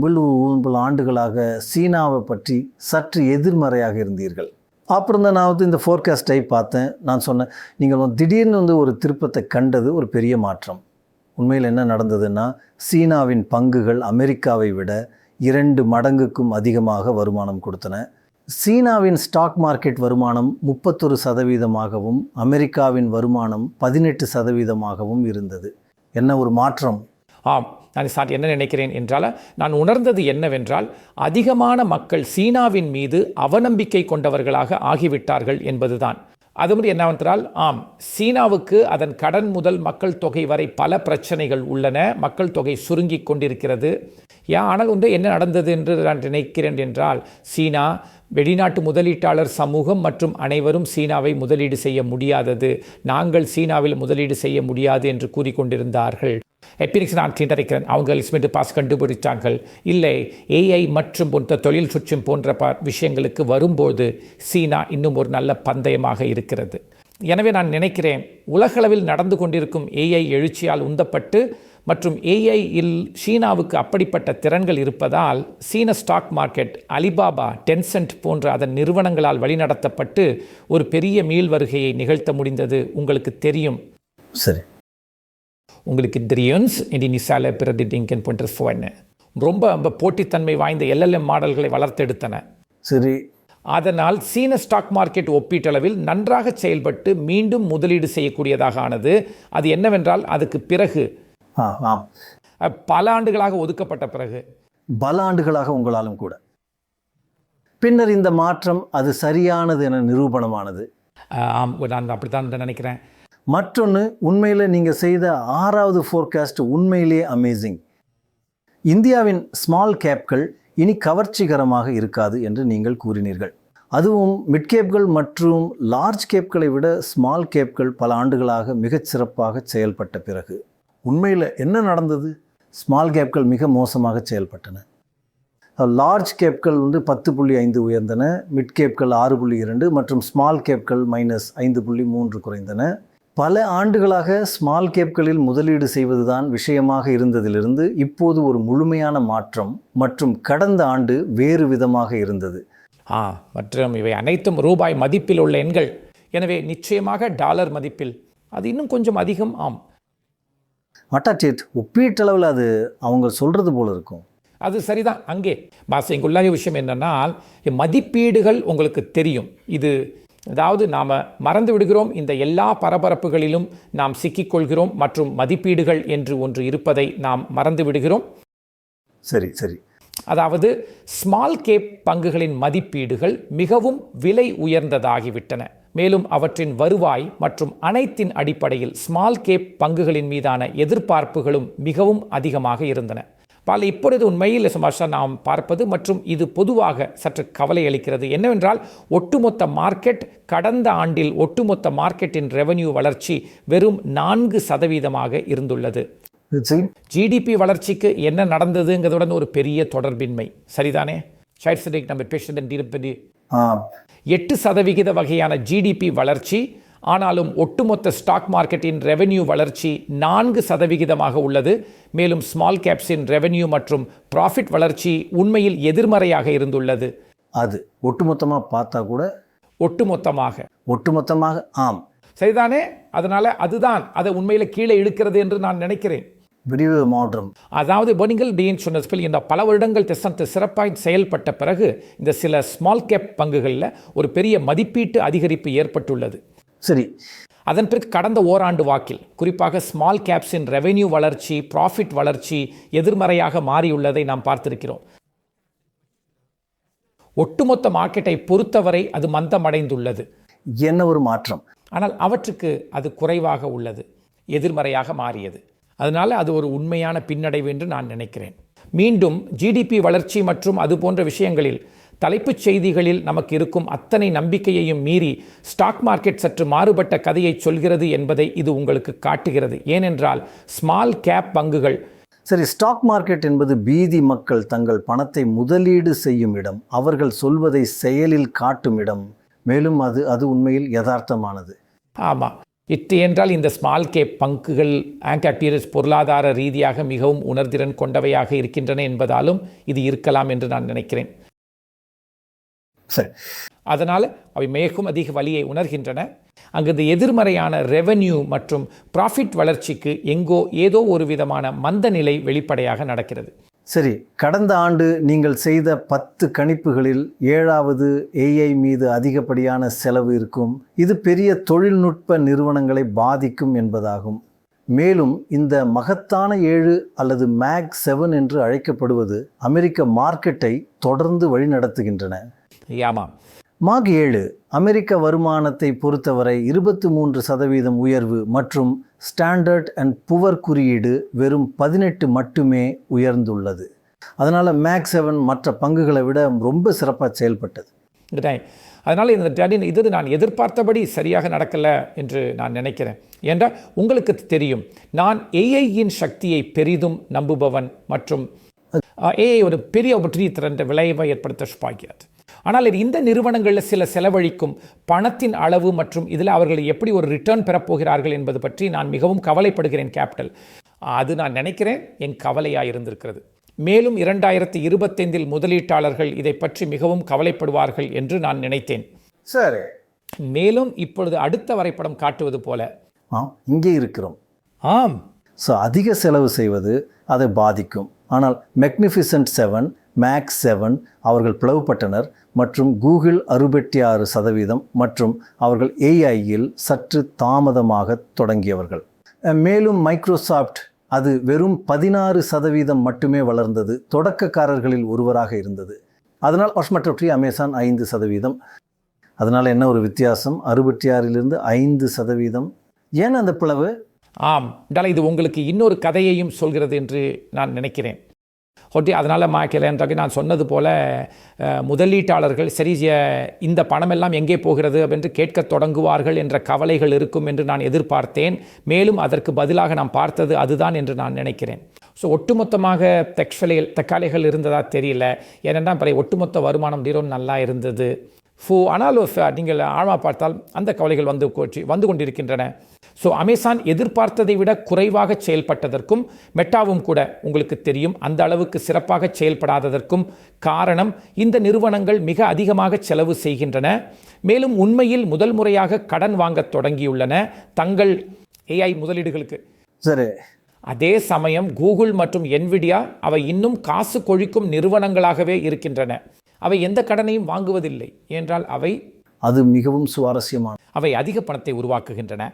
பல ஆண்டுகளாக சீனாவை பற்றி சற்று எதிர்மறையாக இருந்தீர்கள். அப்புறம் தான் நான் இந்த ஃபோர்காஸ்ட்டை பார்த்தேன். நான் சொன்னேன், நீங்கள் திடீர்னு ஒரு திருப்பத்தை கண்டது ஒரு பெரிய மாற்றம். உண்மையில் என்ன நடந்ததுன்னா, சீனாவின் பங்குகள் அமெரிக்காவை விட 2 மடங்குக்கும் அதிகமாக வருமானம் கொடுத்தன. சீனாவின் ஸ்டாக் மார்க்கெட் வருமானம் 31%, அமெரிக்காவின் வருமானம் 18% இருந்தது. என்ன ஒரு மாற்றம்! ஆம், நான் என்ன நினைக்கிறேன் என்றால், நான் உணர்ந்தது என்னவென்றால், அதிகமான மக்கள் சீனாவின் மீது அவநம்பிக்கை கொண்டவர்களாக ஆகிவிட்டார்கள் என்பதுதான். அதுபடி என்னவென்றால், ஆம், சீனாவுக்கு அதன் கடன் முதல் மக்கள் தொகை வரை பல பிரச்சனைகள் உள்ளன. மக்கள் தொகை சுருங்கி கொண்டிருக்கிறது. ஆனால் என்ன நடந்தது என்று நான் நினைக்கிறேன் என்றால், சீனா வெளிநாட்டு முதலீட்டாளர் சமூகம் மற்றும் அனைவரும் சீனாவை முதலீடு செய்ய முடியாதது, நாங்கள் சீனாவில் முதலீடு செய்ய முடியாது என்று கூறிக்கொண்டிருந்தார்கள். எப்பினிக்ஸ் நான் நினைக்கிறேன், அவங்க லிஸ்மெண்ட் பாஸ் கண்டுபிடித்தார்கள். இல்லை, ஏஐ மற்றும் போன்ற தொழில் சுற்றும் போன்ற விஷயங்களுக்கு வரும்போது சீனா இன்னும் ஒரு நல்ல பந்தயமாக இருக்கிறது. எனவே நான் நினைக்கிறேன், உலகளவில் நடந்து கொண்டிருக்கும் ஏஐ எழுச்சியால் உந்தப்பட்டு மற்றும் ஏஐயில் சீனாவுக்கு அப்படிப்பட்ட திறன்கள் இருப்பதால் சீன ஸ்டாக் மார்க்கெட் அலிபாபா, டென்சென்ட் போன்ற அதன் நிறுவனங்களால் வழிநடத்தப்பட்டு ஒரு பெரிய மீள் வருகையை நிகழ்த்த முடிந்தது. உங்களுக்கு தெரியும். சரி, உங்களுக்கு தெரியும். நிசால பிரதிடிங்கன் போன்ற ரொம்ப போட்டித்தன்மை வாய்ந்த LLM மாடல்களை வளர்த்தெடுத்தன. சரி, அதனால் சீன ஸ்டாக் மார்க்கெட் ஒப்பீட்டளவில் நன்றாக செயல்பட்டு மீண்டும் முதலீடு செய்யக்கூடியதாக ஆனது. அது என்னவென்றால், அதுக்கு பிறகு பல ஆண்டுகளாக ஒதுக்கப்பட்ட பிறகு, பல ஆண்டுகளாக உங்களாலும் கூட பின்னர் இந்த மாற்றம் அது சரியானது என நிரூபணமானது. ஆம், நான் அப்படித்தான் நினைக்கிறேன். மற்றொன்று, உண்மையில் நீங்கள் செய்த 6வது ஃபோர்காஸ்ட் உண்மையிலே அமேசிங். இந்தியாவின் ஸ்மால் கேப்கள் இனி கவர்ச்சிகரமாக இருக்காது என்று நீங்கள் கூறினீர்கள். அதுவும் மிட் கேப்கள் மற்றும் லார்ஜ் கேப்களை விட ஸ்மால் கேப்கள் பல ஆண்டுகளாக மிகச் சிறப்பாக செயல்பட்ட பிறகு உண்மையில் என்ன நடந்தது? ஸ்மால் கேப்கள் மிக மோசமாக செயல்பட்டன. லார்ஜ் கேப்கள் 10.5 உயர்ந்தன, மிட் கேப்கள் 6.2 மற்றும் ஸ்மால் கேப்கள் -5.3 குறைந்தன. பல ஆண்டுகளாக ஸ்மால் கேப்களில் முதலீடு செய்வதுதான் விஷயமாக இருந்ததிலிருந்து இப்போது ஒரு முழுமையான மாற்றம் மற்றும் கடந்த ஆண்டு வேறு விதமாக இருந்தது. மற்றும் இவை அனைத்தும் ரூபாய் மதிப்பில் உள்ள எண்கள். எனவே நிச்சயமாக டாலர் மதிப்பில் அது இன்னும் கொஞ்சம் அதிகம். ஆம், மட்டாச்சேத் ஒப்பீட்டளவில் அது அவங்க சொல்கிறது போல இருக்கும். அது சரிதான். அங்கே இங்குள்ள விஷயம் என்னன்னா, மதிப்பீடுகள் உங்களுக்கு தெரியும். இது அதாவது நாம் மறந்து விடுகிறோம், இந்த எல்லா பரபரப்புகளிலும் நாம் சிக்கிக்கொள்கிறோம் மற்றும் மதிப்பீடுகள் என்று ஒன்று இருப்பதை நாம் மறந்து விடுகிறோம். சரி சரி, அதாவது ஸ்மால் கேப் பங்குகளின் மதிப்பீடுகள் மிகவும் விலை உயர்ந்ததாகிவிட்டன. மேலும் அவற்றின் வருவாய் மற்றும் அனைத்தின் அடிப்படையில் ஸ்மால் கேப் பங்குகளின் மீதான எதிர்பார்ப்புகளும் மிகவும் அதிகமாக இருந்தன. இப்பொழுது உண்மையில் சுமாஷா நாம் பார்ப்பது மற்றும் இது பொதுவாக சற்று கவலை அளிக்கிறது என்னவென்றால், ஒட்டுமொத்த மார்க்கெட் கடந்த ஆண்டில் ஒட்டுமொத்த மார்க்கெட்டின் ரெவென்யூ வளர்ச்சி வெறும் 4% இருந்துள்ளது. ஜிடிபி வளர்ச்சிக்கு என்ன நடந்ததுங்கிறதுடன் ஒரு பெரிய தொடர்பின்மை, சரிதானே? 8% வகையான ஜிடிபி வளர்ச்சி, ஆனாலும் ஒட்டுமொத்த ஸ்டாக் மார்க்கெட்டின் ரெவென்யூ வளர்ச்சி 4% உள்ளது. மேலும் ஸ்மால் கேப்ஸின் ரெவென்யூ மற்றும் ப்ராஃபிட் வளர்ச்சி உண்மையில் எதிர்மறையாக இருந்துள்ளது. அது ஒட்டுமொத்தமாக பார்த்தா கூட ஒட்டுமொத்தமாக ஆம், சரிதானே? அதனால அதுதான் அதை உண்மையில் கீழே இழுக்கிறது என்று நான் நினைக்கிறேன். விரிவு மாற்றம், அதாவது நீங்கள் டீன் சொன்ன இந்த பல வருடங்கள் சிறப்பாக செயல்பட்ட பிறகு இந்த சில ஸ்மால் கேப் பங்குகளில் ஒரு பெரிய மதிப்பீட்டு அதிகரிப்பு ஏற்பட்டுள்ளது. சரி, அதன் பிறகு கடந்த ஓராண்டு வாக்கில் குறிப்பாக ஸ்மால் கேப்ஸின் ரெவென்யூ வளர்ச்சி, ப்ராஃபிட் வளர்ச்சி எதிர்மறையாக மாறியுள்ளதை நாம் பார்த்திருக்கிறோம். ஒட்டுமொத்த மார்க்கெட்டை பொறுத்தவரை அது மந்தமடைந்துள்ளது. என்ன ஒரு மாற்றம்! ஆனால் அவற்றுக்கு அது குறைவாக உள்ளது, எதிர்மறையாக மாறியது. அதனால் அது ஒரு உண்மையான பின்னடைவு என்று நான் நினைக்கிறேன். மீண்டும் ஜிடிபி வளர்ச்சி மற்றும் அது போன்ற விஷயங்களில் தலைப்புச் செய்திகளில் நமக்கு இருக்கும் அத்தனை நம்பிக்கையையும் மீறி ஸ்டாக் மார்க்கெட் சற்று மாறுபட்ட கதையை சொல்கிறது என்பதை இது உங்களுக்கு காட்டுகிறது. ஏனென்றால் ஸ்மால் கேப் பங்குகள், சரி, ஸ்டாக் மார்க்கெட் என்பது பீதி மக்கள் தங்கள் பணத்தை முதலீடு செய்யும் இடம், அவர்கள் சொல்வதை செயலில் காட்டும் இடம். மேலும் அது உண்மையில் யதார்த்தமானது. ஆமாம், என்றால் இந்த ஸ்மால் கேப் பங்குகள் ஆங்கபீரியஸ் பொருளாதார ரீதியாக மிகவும் உணர்திறன் கொண்டவையாக இருக்கின்றன என்பதாலும் இது இருக்கலாம் என்று நான் நினைக்கிறேன். சரி, அதனால் அவை மிகவும் அதிக வலியை உணர்கின்றன. அங்கு இந்த எதிர்மறையான ரெவென்யூ மற்றும் ப்ராஃபிட் வளர்ச்சிக்கு எங்கோ ஏதோ ஒரு விதமான மந்த நிலை வெளிப்படையாக நடக்கிறது. சரி, கடந்த ஆண்டு நீங்கள் செய்த 10 கணிப்புகளில் 7வது AI மீது அதிகப்படியான செலவு இருக்கும். இது பெரிய தொழில்நுட்ப நிறுவனங்களை பாதிக்கும் என்பதாகும். மேலும் இந்த மகத்தான 7 அல்லது மேக் 7 என்று அழைக்கப்படுவது அமெரிக்க மார்க்கெட்டை தொடர்ந்து வழிநடத்துகின்றன. ஆமாம், மாக் 7 அமெரிக்க வருமானத்தை பொறுத்தவரை 23% உயர்வு மற்றும் ஸ்டாண்டர்ட் அண்ட் புவர் குறியீடு வெறும் 18 மட்டுமே உயர்ந்துள்ளது. அதனால் மேக் 7 மற்ற பங்குகளை விட ரொம்ப சிறப்பாக செயல்பட்டது. அதனால் இது நான் எதிர்பார்த்தபடி சரியாக நடக்கலை என்று நான் நினைக்கிறேன். ஏன்றால் உங்களுக்கு தெரியும், நான் ஏஐயின் சக்தியை பெரிதும் நம்புபவன் மற்றும் ஏஐ ஒரு பெரிய திறந்த விளைவை ஏற்படுத்த பாய்கிறது. ஆனால் இந்த நிறுவனங்களில் சில செலவழிக்கும் பணத்தின் அளவு மற்றும் இதில் அவர்கள் எப்படி ஒரு ரிட்டர்ன் பெறப்போகிறார்கள் என்பது பற்றி நான் மிகவும் கவலைப்படுகிறேன். கேபிட்டல் அது நான் நினைக்கிறேன் என் கவலையாக இருந்திருக்கிறது. மேலும் 2025 முதலீட்டாளர்கள் இதை பற்றி மிகவும் கவலைப்படுவார்கள் என்று நான் நினைத்தேன். சரி, மேலும் இப்பொழுது அடுத்த வரைபடம் காட்டுவது போல இங்கே இருக்கிறோம். ஆம், அதிக செலவு செய்வது அதை பாதிக்கும். ஆனால் மெக்னிஃபிசன்ட் 7, மேக் 7 அவர்கள் பிளவுபட்டனர் மற்றும் கூகுள் 66% மற்றும் அவர்கள் ஏஐயில் சற்று தாமதமாக தொடங்கியவர்கள். மேலும் மைக்ரோசாஃப்ட் அது வெறும் 16% மட்டுமே வளர்ந்தது, தொடக்கக்காரர்களில் ஒருவராக இருந்தது. அதனால் மற்றவற்றி அமேசான் 5%. அதனால் என்ன ஒரு வித்தியாசம், 66 5%. ஏன் அந்த பிளவு? ஆம், இது உங்களுக்கு இன்னொரு கதையையும் சொல்கிறது என்று நான் நினைக்கிறேன். அதனால் என்றாக நான் சொன்னது போல முதலீட்டாளர்கள் சரி இந்த பணமெல்லாம் எங்கே போகிறது என்று கேட்க தொடங்குவார்கள் என்ற கவலைகள் இருக்கும் என்று நான் எதிர்பார்த்தேன். மேலும் அதற்கு பதிலாக நாம் பார்த்தது அதுதான் என்று நான் நினைக்கிறேன். ஒட்டுமொத்தமாக தக்காளிகள் இருந்ததா தெரியல. ஏனென்றால் ஒட்டுமொத்த வருமானம் நல்லா இருந்தது. ஆனால் நீங்கள் ஆழமாக பார்த்தால் அந்த கவலைகள் வந்து கொண்டிருக்கின்றன. அமேசான் எதிர்பார்த்ததை விட குறைவாக செயல்பட்டதற்கும் மெட்டாவும் கூட உங்களுக்கு தெரியும் அந்த அளவுக்கு சிறப்பாக செயல்படாததற்கும் காரணம் இந்த நிறுவனங்கள் மிக அதிகமாக செலவு செய்கின்றன. மேலும் உண்மையில் முதல் முறையாக கடன் வாங்க தொடங்கியுள்ளன தங்கள் ஏஐ முதலீடுகளுக்கு. சரி, அதே சமயம் கூகுள் மற்றும் என்விடியா அவை இன்னும் காசு கொழிக்கும் நிறுவனங்களாகவே இருக்கின்றன. அவை எந்த கடனையும் வாங்குவதில்லை என்றால் அது மிகவும் சுவாரஸ்யமான அவை அதிக பணத்தை உருவாக்குகின்றன.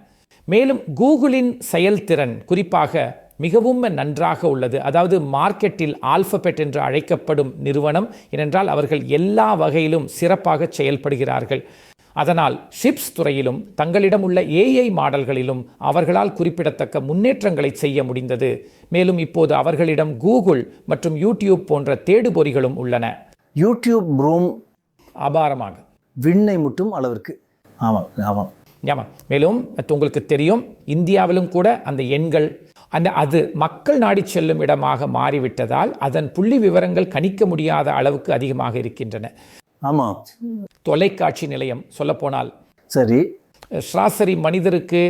மேலும் கூகுளின் செயல்திறன் குறிப்பாக மிகவும் நன்றாக உள்ளது. அதாவது மார்க்கெட்டில் ஆல்பபெட் என்று அழைக்கப்படும் நிறுவனம். ஏனென்றால் அவர்கள் எல்லா வகையிலும் சிறப்பாக செயல்படுகிறார்கள். அதனால் ஷிப்ஸ் துறையிலும் தங்களிடம் உள்ள ஏஐ மாடல்களிலும் அவர்களால் குறிப்பிடத்தக்க முன்னேற்றங்களை செய்ய முடிந்தது. மேலும் இப்போது அவர்களிடம் கூகுள் மற்றும் யூடியூப் போன்ற தேடுபொறிகளும் உள்ளன. யூடியூப் ப்ரூம் அபாரமாக விண்ணை முட்டும் அளவிற்கு. ஆமாம் ஆமாம் ஆமாம். மேலும் உங்களுக்கு தெரியும், இந்தியாவிலும் கூட அந்த எண்கள் அது மக்கள் நாடி செல்லும் இடமாக மாறிவிட்டதால் அதன் புள்ளி விவரங்கள் கணிக்க முடியாத அளவுக்கு அதிகமாக இருக்கின்றன. ஆமாம். தொலைக்காட்சி நிலையம் சொல்லப்போனால் சரி, சராசரி மனிதருக்கு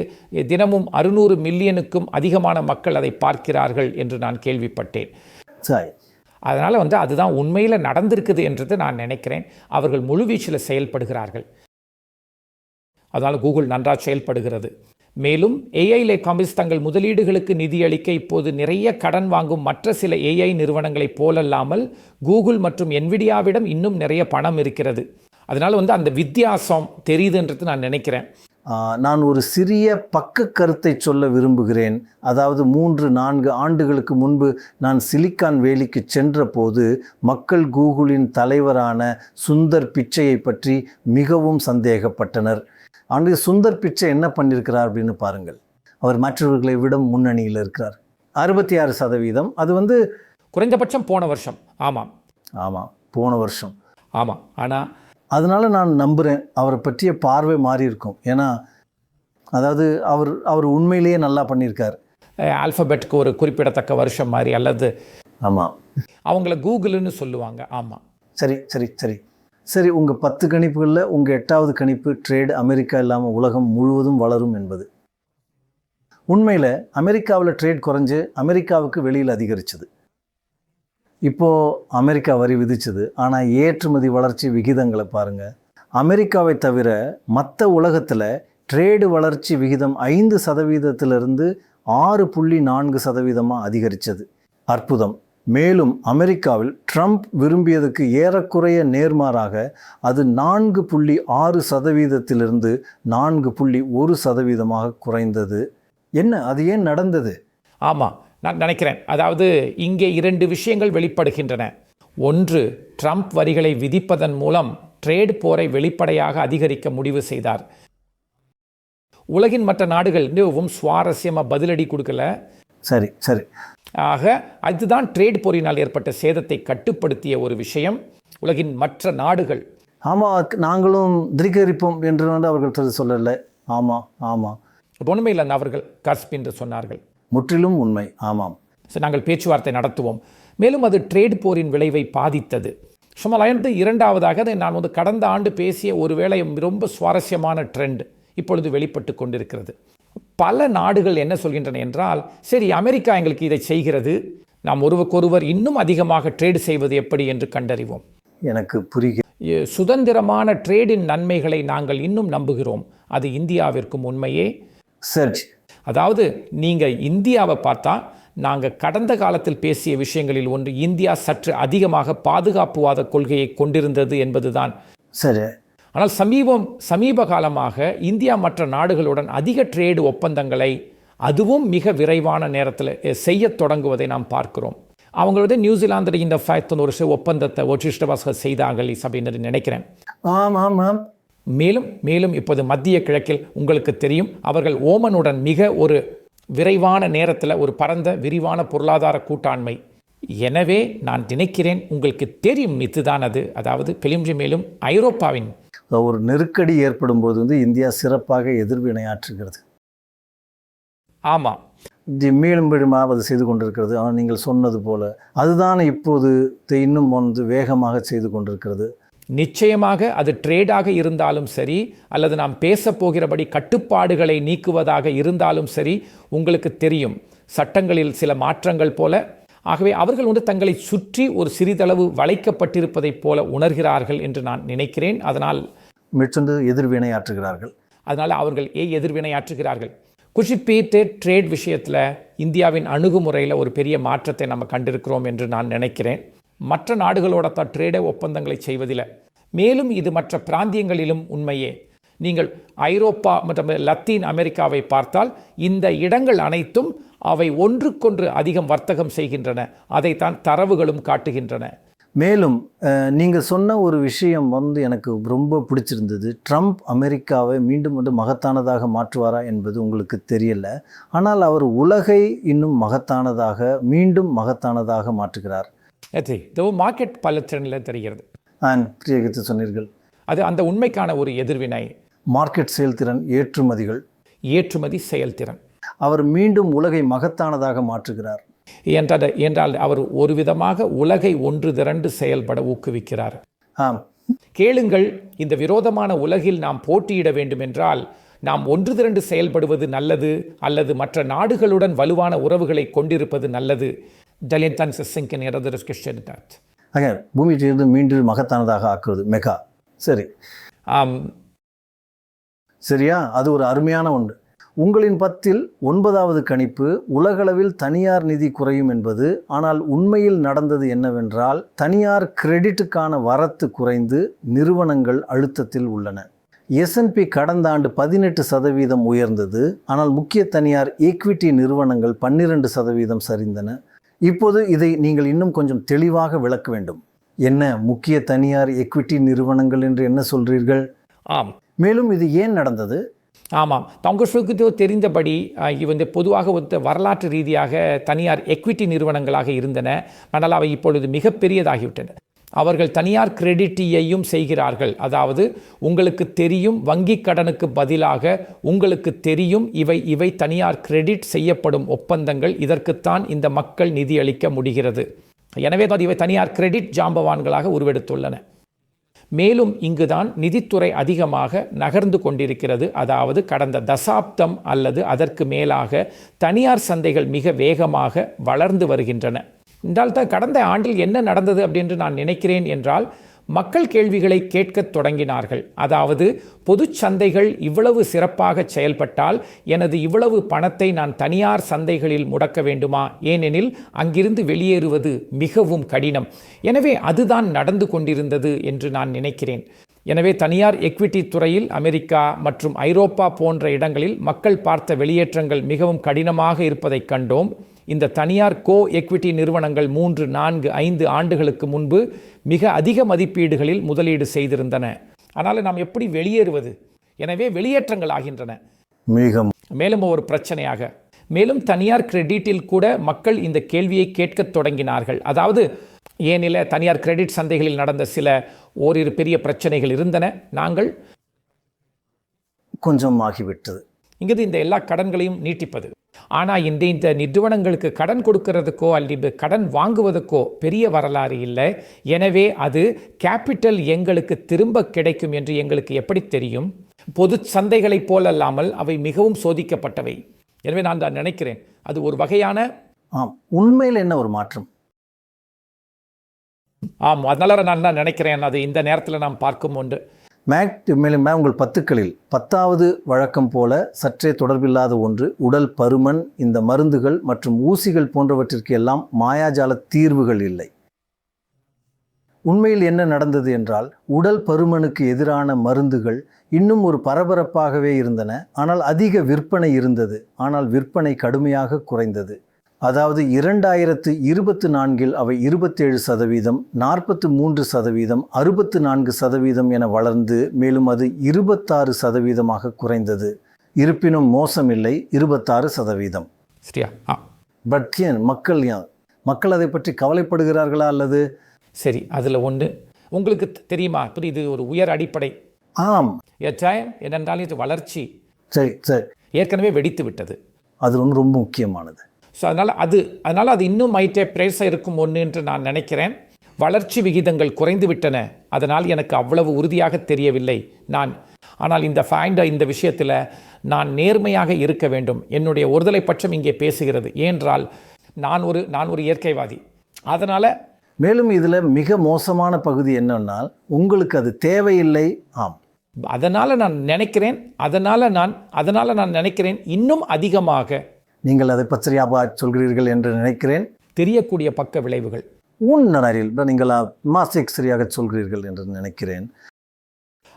தினமும் 600 மில்லியனுக்கும் அதிகமான மக்கள் அதை பார்க்கிறார்கள் என்று நான் கேள்விப்பட்டேன். சரி, அதனால் அதுதான் உண்மையில் நடந்திருக்குது என்றது நான் நினைக்கிறேன். அவர்கள் முழுவீச்சில் செயல்படுகிறார்கள். அதனால் கூகுள் நன்றாக செயல்படுகிறது. மேலும் ஏஐ லேகாமிஸ் தங்கள் முதலீடுகளுக்கு நிதியளிக்க இப்போது நிறைய கடன் வாங்கும் மற்ற சில ஏஐ நிறுவனங்களைப் போலல்லாமல் கூகுள் மற்றும் என்விடியாவிடம் இன்னும் நிறைய பணம் இருக்கிறது. அதனால் அந்த வித்தியாசம் தெரியுதுன்றது நான் நினைக்கிறேன். நான் ஒரு சிறிய பக்க கருத்தை சொல்ல விரும்புகிறேன். அதாவது 3-4 ஆண்டுகளுக்கு முன்பு நான் சிலிக்கான் வேலிக்கு சென்ற போது மக்கள் கூகுளின் தலைவரான சுந்தர் பிச்சையை பற்றி மிகவும் சந்தேகப்பட்டனர். அன்று சுந்தர் பிச்சை என்ன பண்ணியிருக்கிறார் அப்படின்னு பாருங்கள். அவர் மற்றவர்களை விட முன்னணியில் இருக்கிறார். 66%. அது குறைந்தபட்சம் போன வருஷம். ஆமாம் ஆமாம், போன வருஷம். ஆமாம். ஆனால் அதனால் நான் நம்புகிறேன் அவரை பற்றிய பார்வை மாறி இருக்கும். ஏன்னா அதாவது அவர் உண்மையிலேயே நல்லா பண்ணியிருக்கார். ஆல்ஃபபெட்டுக்கு ஒரு குறிப்பிடத்தக்க வருஷம் மாதிரி, அல்லது ஆமாம், அவங்கள கூகுள்னு சொல்லுவாங்க. ஆமாம். சரி சரி சரி சரி உங்கள் 10 கணிப்புகளில் உங்கள் 8வது கணிப்பு ட்ரேடு அமெரிக்கா இல்லாமல் உலகம் முழுவதும் வளரும் என்பது. உண்மையில் அமெரிக்காவில் ட்ரேட் குறைஞ்சு அமெரிக்காவுக்கு வெளியில் அதிகரிச்சது. இப்போது அமெரிக்கா வரி விதிச்சது. ஆனால் ஏற்றுமதி வளர்ச்சி விகிதங்களை பாருங்கள். அமெரிக்காவை தவிர மற்ற உலகத்தில் ட்ரேடு வளர்ச்சி விகிதம் 5%இருந்து 6.4% அதிகரித்தது. அற்புதம். மேலும் அமெரிக்காவில் ட்ரம்ப் விரும்பியதுக்கு ஏறக்குறைய நேர்மாறாக அது 4.6%இருந்து 4.1% குறைந்தது. என்ன, அது ஏன் நடந்தது? ஆமாம், நான் நினைக்கிறேன். அதாவது இங்கே 2 விஷயங்கள் வெளிப்படுகின்றன. ஒன்று, ட்ரம்ப் வரிகளை விதிப்பதன் மூலம் ட்ரேட் போரை வெளிப்படையாக அதிகரிக்க முடிவு செய்தார். உலகின் மற்ற நாடுகள் இன்னும் சுவாரஸ்யமாக பதிலடி கொடுக்கல. சரி சரி ஆக அதுதான் ட்ரேட் போரினால் ஏற்பட்ட சேதத்தை கட்டுப்படுத்திய ஒரு விஷயம். உலகின் மற்ற நாடுகள் ஆமாம் நாங்களும் திரிகரிப்போம் என்று அவர்கள் சொல்லலை. ஆமாம் ஆமாம், உண்மையில் அவர்கள் கஸ்ப் என்று சொன்னார்கள். முற்றிலும் உண்மை. ஆமாம், நாங்கள் பேச்சுவார்த்தை நடத்துவோம். மேலும் அது ட்ரேட் போரின் விளைவை பாதித்தது. சுமார் 2வது அதை நான் கடந்த ஆண்டு பேசிய ஒருவேளை ரொம்ப சுவாரஸ்யமான ட்ரெண்ட் இப்பொழுது வெளிப்பட்டு கொண்டிருக்கிறது. பல நாடுகள் என்ன சொல்கின்றன என்றால், சரி அமெரிக்கா எங்களுக்கு இதை செய்கிறது, நாம் ஒருவருக்கொருவர் இன்னும் அதிகமாக ட்ரேடு செய்வது எப்படி என்று கண்டறிவோம். எனக்கு புரிகிறது. சுதந்திரமான ட்ரேடின் நன்மைகளை நாங்கள் இன்னும் நம்புகிறோம். அது இந்தியாவிற்கும் உண்மையே. சரி, அதாவது நீங்கள் இந்தியாவை பார்த்தா நாங்கள் கடந்த காலத்தில் பேசிய விஷயங்களில் ஒன்று, இந்தியா சற்று அதிகமாக பாதுகாப்புவாத கொள்கையை கொண்டிருந்தது என்பதுதான். சரி. ஆனால் சமீப காலமாக இந்தியா மற்ற நாடுகளுடன் அதிக ட்ரேடு ஒப்பந்தங்களை அதுவும் மிக விரைவான நேரத்தில் செய்ய தொடங்குவதை நாம் பார்க்கிறோம். அவங்களோட நியூசிலாந்து இந்த ஒரு ஒப்பந்தத்தை ஒற்றிஷ்டவாசக செய்தார்கள் அப்படின்னு நினைக்கிறேன். ஆமாம். மேலும் இப்போது மத்திய கிழக்கில் உங்களுக்கு தெரியும், அவர்கள் ஓமனுடன் மிக ஒரு விரைவான நேரத்தில் ஒரு பரந்த விரிவான பொருளாதார கூட்டாண்மை. எனவே நான் நினைக்கிறேன் உங்களுக்கு தெரியும் இதுதான் அது. அதாவது பிலிம்ஜி மேலும் ஐரோப்பாவின் ஒரு நெருக்கடி ஏற்படும் போது இந்தியா சிறப்பாக எதிர்வினையாற்றுகிறது. ஆமாம், மேலும் மீளுமாக அது செய்து கொண்டிருக்கிறது. ஆனால் நீங்கள் சொன்னது போல அதுதான் இப்போது இன்னும் வேகமாக செய்து கொண்டிருக்கிறது. நிச்சயமாக அது ட்ரேடாக இருந்தாலும் சரி, அல்லது நாம் பேசப் போகிறபடி கட்டுப்பாடுகளை நீக்குவதாக இருந்தாலும் சரி, உங்களுக்கு தெரியும் சட்டங்களில் சில மாற்றங்கள் போல. ஆகவே அவர்கள் தங்களை சுற்றி ஒரு சிறிதளவு வளைக்கப்பட்டிருப்பதைப் போல உணர்கிறார்கள் என்று நான் நினைக்கிறேன். அதனால் எதிர்வினையாற்றுகிறார்கள். அதனால் அவர்கள் எதிர்வினையாற்றுகிறார்கள். குஷிப்பீட்டு ட்ரேட் விஷயத்தில் இந்தியாவின் அணுகுமுறையில் ஒரு பெரிய மாற்றத்தை நம்ம கண்டிருக்கிறோம் என்று நான் நினைக்கிறேன். மற்ற நாடுகளோட ட்ரேட ஒப்பந்தங்களை செய்வதில், மேலும் இது மற்ற பிராந்தியங்களிலும் உண்மையே. நீங்கள் ஐரோப்பா மற்றும் லத்தீன் அமெரிக்காவை பார்த்தால் இந்த இடங்கள் அனைத்தும் அவை ஒன்றுக்கொன்று அதிகம் வர்த்தகம் செய்கின்றன. அதைத்தான் தரவுகளும் காட்டுகின்றன. மேலும் நீங்கள் சொன்ன ஒரு விஷயம் எனக்கு ரொம்ப பிடிச்சிருந்தது. ட்ரம்ப் அமெரிக்காவை மீண்டும் மகத்தானதாக மாற்றுவாரா என்பது உங்களுக்கு தெரியல. ஆனால் அவர் உலகை இன்னும் மீண்டும் மகத்தானதாக மாற்றுகிறார். மார்க்கெட் பலத்தினில் தெரிகிறது. பிரியகத்து சொன்னீர்கள், அது அந்த உண்மைக்கான ஒரு எதிர்வினை. மார்க்கெட் செயல்திறன், ஏற்றுமதி செயல்திறன். அவர் மீண்டும் உலகை மகத்தானதாக மாற்றுகிறார் என்றால் அவர் ஒரு விதமாக உலகை ஒன்று திரண்டு செயல்பட ஊக்குவிக்கிறார். கேளுங்கள், இந்த விரோதமான உலகில் நாம் போட்டியிட வேண்டும் என்றால் நாம் ஒன்று திரண்டு செயல்படுவது நல்லது, அல்லது மற்ற நாடுகளுடன் வலுவான உறவுகளை கொண்டிருப்பது நல்லது. பூமியிலிருந்து மீண்டும் மகத்தானதாக ஆக்குவது மெகா. சரி, சரியா? அது ஒரு அருமையான ஒன்று. உங்களின் 10ல் 9வது கணிப்பு உலகளவில் தனியார் நிதி குறையும் என்பது. ஆனால் உண்மையில் நடந்தது என்னவென்றால், தனியார் கிரெடிட்டுக்கான வரத்து குறைந்து நிறுவனங்கள் அழுத்தத்தில் உள்ளன. S&P கடந்த ஆண்டு 18% உயர்ந்தது. ஆனால் முக்கிய தனியார் ஈக்விட்டி நிறுவனங்கள் 12% சரிந்தன. இப்போது இதை நீங்கள் இன்னும் கொஞ்சம் தெளிவாக விளக்க வேண்டும். என்ன முக்கிய தனியார் எக்விட்டி நிறுவனங்கள் என்று என்ன சொல்றீர்கள்? மேலும் இது ஏன் நடந்தது? ஆமாம், உங்களுக்கு தெரிந்தபடி பொதுவாக வரலாற்று ரீதியாக தனியார் எக்விட்டி நிறுவனங்களாக இருந்தன. ஆனால் அவை இப்பொழுது மிகப்பெரியதாகிவிட்டன. அவர்கள் தனியார் கிரெடிட்டையும் செய்கிறார்கள். அதாவது உங்களுக்கு தெரியும், வங்கி கடனுக்கு பதிலாக உங்களுக்கு தெரியும் இவை தனியார் கிரெடிட் செய்யப்படும் ஒப்பந்தங்கள். இதற்குத்தான் இந்த மக்கள் நிதியளிக்க முடிகிறது. எனவே தான் இவை தனியார் கிரெடிட் ஜாம்பவான்களாக உருவெடுத்துள்ளன. மேலும் இங்குதான் நிதித்துறை அதிகமாக நகர்ந்து கொண்டிருக்கிறது. அதாவது கடந்த தசாப்தம் அல்லது அதற்கு மேலாக தனியார் சந்தைகள் மிக வேகமாக வளர்ந்து வருகின்றன. என்றால் தான் கடந்த ஆண்டில் என்ன நடந்தது அப்படின்னு நான் நினைக்கிறேன் என்றால், மக்கள் கேள்விகளை கேட்கத் தொடங்கினார்கள். அதாவது பொது சந்தைகள் இவ்வளவு சிறப்பாக செயல்பட்டால் எனது இவ்வளவு பணத்தை நான் தனியார் சந்தைகளில் முடக்க வேண்டுமா? ஏனெனில் அங்கிருந்து வெளியேறுவது மிகவும் கடினம். எனவே அதுதான் நடந்து கொண்டிருந்தது என்று நான் நினைக்கிறேன். எனவே தனியார் எக்விட்டி துறையில் அமெரிக்கா மற்றும் ஐரோப்பா போன்ற இடங்களில் மக்கள் பார்த்த வெளியேற்றங்கள் மிகவும் கடினமாக இருப்பதை கண்டோம். இந்த தனியார் கோ எக்விட்டி நிறுவனங்கள் 3, 4, 5 ஆண்டுகளுக்கு முன்பு மிக அதிக மதிப்பீடுகளில் முதலீடு செய்திருந்தன. ஆனால் நாம் எப்படி வெளியேறுவது? எனவே வெளியேற்றங்கள் ஆகின்றன. மேலும் ஒரு பிரச்சனையாக, மேலும் தனியார் கிரெடிட்டில் கூட மக்கள் இந்த கேள்வியை கேட்கத் தொடங்கினார்கள். அதாவது ஏனில தனியார் கிரெடிட் சந்தைகளில் நடந்த சில ஓரிரு பெரிய பிரச்சனைகள் இருந்தன. நாங்கள் கொஞ்சம் ஆகிவிட்டது. இங்கு இந்த எல்லா கடன்களையும் நீட்டிப்பது. ஆனால் இந்த நிறுவனங்களுக்கு கடன் கொடுக்கறதுக்கோ அல்லது கடன் வாங்குவதற்கோ பெரிய வரலாறு இல்லை. எனவே அது கேபிட்டல் எங்களுக்கு திரும்ப கிடைக்கும் என்று எங்களுக்கு எப்படி தெரியும்? பொது சந்தைகளைப் போலல்லாமல் அவை மிகவும் சோதிக்கப்பட்டவை. எனவே நான் தான் நினைக்கிறேன் அது ஒரு வகையான உண்மையில் என்ன ஒரு மாற்றம். அதனால நான் தான் நினைக்கிறேன் அது இந்த நேரத்தில் நாம் பார்க்கும் ஒன்று. மேலும் உங்கள் 10களில் 10வது வழக்கம் போல சற்றே தொடர்பில்லாத ஒன்று, உடல் பருமன். இந்த மருந்துகள் மற்றும் ஊசிகள் போன்றவற்றிற்கு எல்லாம் மாயாஜால தீர்வுகள் இல்லை. உண்மையில் என்ன நடந்தது என்றால், உடல் பருமனுக்கு எதிரான மருந்துகள் இன்னும் ஒரு பரபரப்பாகவே இருந்தன. ஆனால் அதிக விற்பனை இருந்தது. ஆனால் விற்பனை கடுமையாக குறைந்தது. அதாவது 2024 அவை 27%, 43%, 64% என வளர்ந்து மேலும் அது 26% குறைந்தது. இருப்பினும் மோசமில்லை, 26%. சரியா? பட் ஏன் மக்கள் அதை பற்றி கவலைப்படுகிறார்களா? அல்லது சரி, அதில் ஒன்று உங்களுக்கு தெரியுமா? இது ஒரு உயர் அடிப்படை. என்னென்றால் இது வளர்ச்சி சரி ஏற்கனவே வெடித்து விட்டது. அது ரொம்ப முக்கியமானது. ஸோ அதனால் அது இன்னும் பிரேஸாக இருக்கும் ஒன்று என்று நான் நினைக்கிறேன். வளர்ச்சி விகிதங்கள் குறைந்து விட்டன. அதனால் எனக்கு அவ்வளவு உறுதியாக தெரியவில்லை ஆனால் இந்த விஷயத்தில் நான் நேர்மையாக இருக்க வேண்டும். என்னுடைய ஒருதலை பட்சம் இங்கே பேசுகிறது. ஏனென்றால் நான் ஒரு இயற்கைவாதி. அதனால் மேலும் இதில் மிக மோசமான பகுதி என்னென்னால், உங்களுக்கு அது தேவையில்லை. அதனால் நான் நினைக்கிறேன் இன்னும் அதிகமாக நீங்கள் அதை பச்சரியாக சொல்கிறீர்கள் என்று நினைக்கிறேன். தெரியக்கூடிய பக்க விளைவுகள் உன்னரில் நீங்கள் மாஸ்டேக் சரியாக சொல்கிறீர்கள் என்று நினைக்கிறேன்.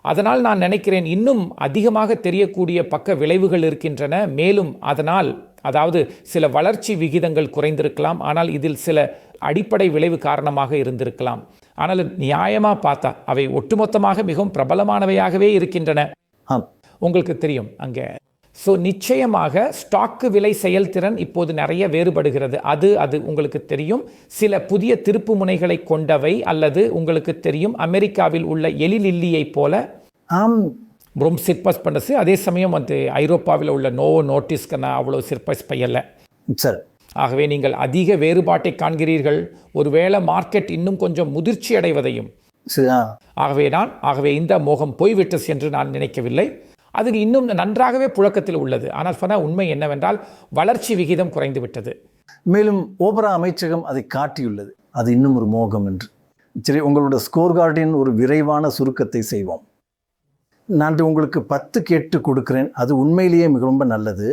அதனால் நான் நினைக்கிறேன் இன்னும் அதிகமாக தெரியக்கூடிய பக்க விளைவுகள் இருக்கின்றன. மேலும் அதனால் அதாவது சில வளர்ச்சி விகிதங்கள் குறைந்திருக்கலாம், ஆனால் இதில் சில அடிப்படை விளைவு காரணமாக இருந்திருக்கலாம். ஆனால் நியாயமாக பார்த்தா அவை ஒட்டுமொத்தமாக மிகவும் பிரபலமானவையாகவே இருக்கின்றன. உங்களுக்கு தெரியும் அங்கே. ஸோ நிச்சயமாக ஸ்டாக்கு விலை செயல்திறன் இப்போது நிறைய வேறுபடுகிறது. அது உங்களுக்கு தெரியும். சில புதிய திருப்பு முனைகளை கொண்டவை, அல்லது உங்களுக்கு தெரியும் அமெரிக்காவில் உள்ள எலிலில்லியை போல ரொம்ப சிற்பஸ் பண்ணது. அதே சமயம் ஐரோப்பாவில் உள்ள நோவோ நோட்டிஸ்க்கு நான் அவ்வளோ சிற்பஸ் பையல்ல சார். ஆகவே நீங்கள் அதிக வேறுபாட்டை காண்கிறீர்கள். ஒருவேளை மார்க்கெட் இன்னும் கொஞ்சம் முதிர்ச்சி அடைவதையும். ஆகவே இந்த மோகம் போய்விட்டது என்று நான் நினைக்கவில்லை. அது இன்னும் நன்றாகவே புழக்கத்தில் உள்ளது. ஆனால் சொன்ன உண்மை என்னவென்றால் வளர்ச்சி விகிதம் குறைந்து விட்டது. மேலும் ஓபரா அமைச்சகம் அதை காட்டியுள்ளது, அது இன்னும் ஒரு மோகம் என்று. சரி, உங்களோட ஸ்கோர் கார்டின் ஒரு விரைவான சுருக்கத்தை செய்வோம். நான் உங்களுக்கு 10க்கு 8 கொடுக்கிறேன். அது உண்மையிலேயே மிக ரொம்ப நல்லது.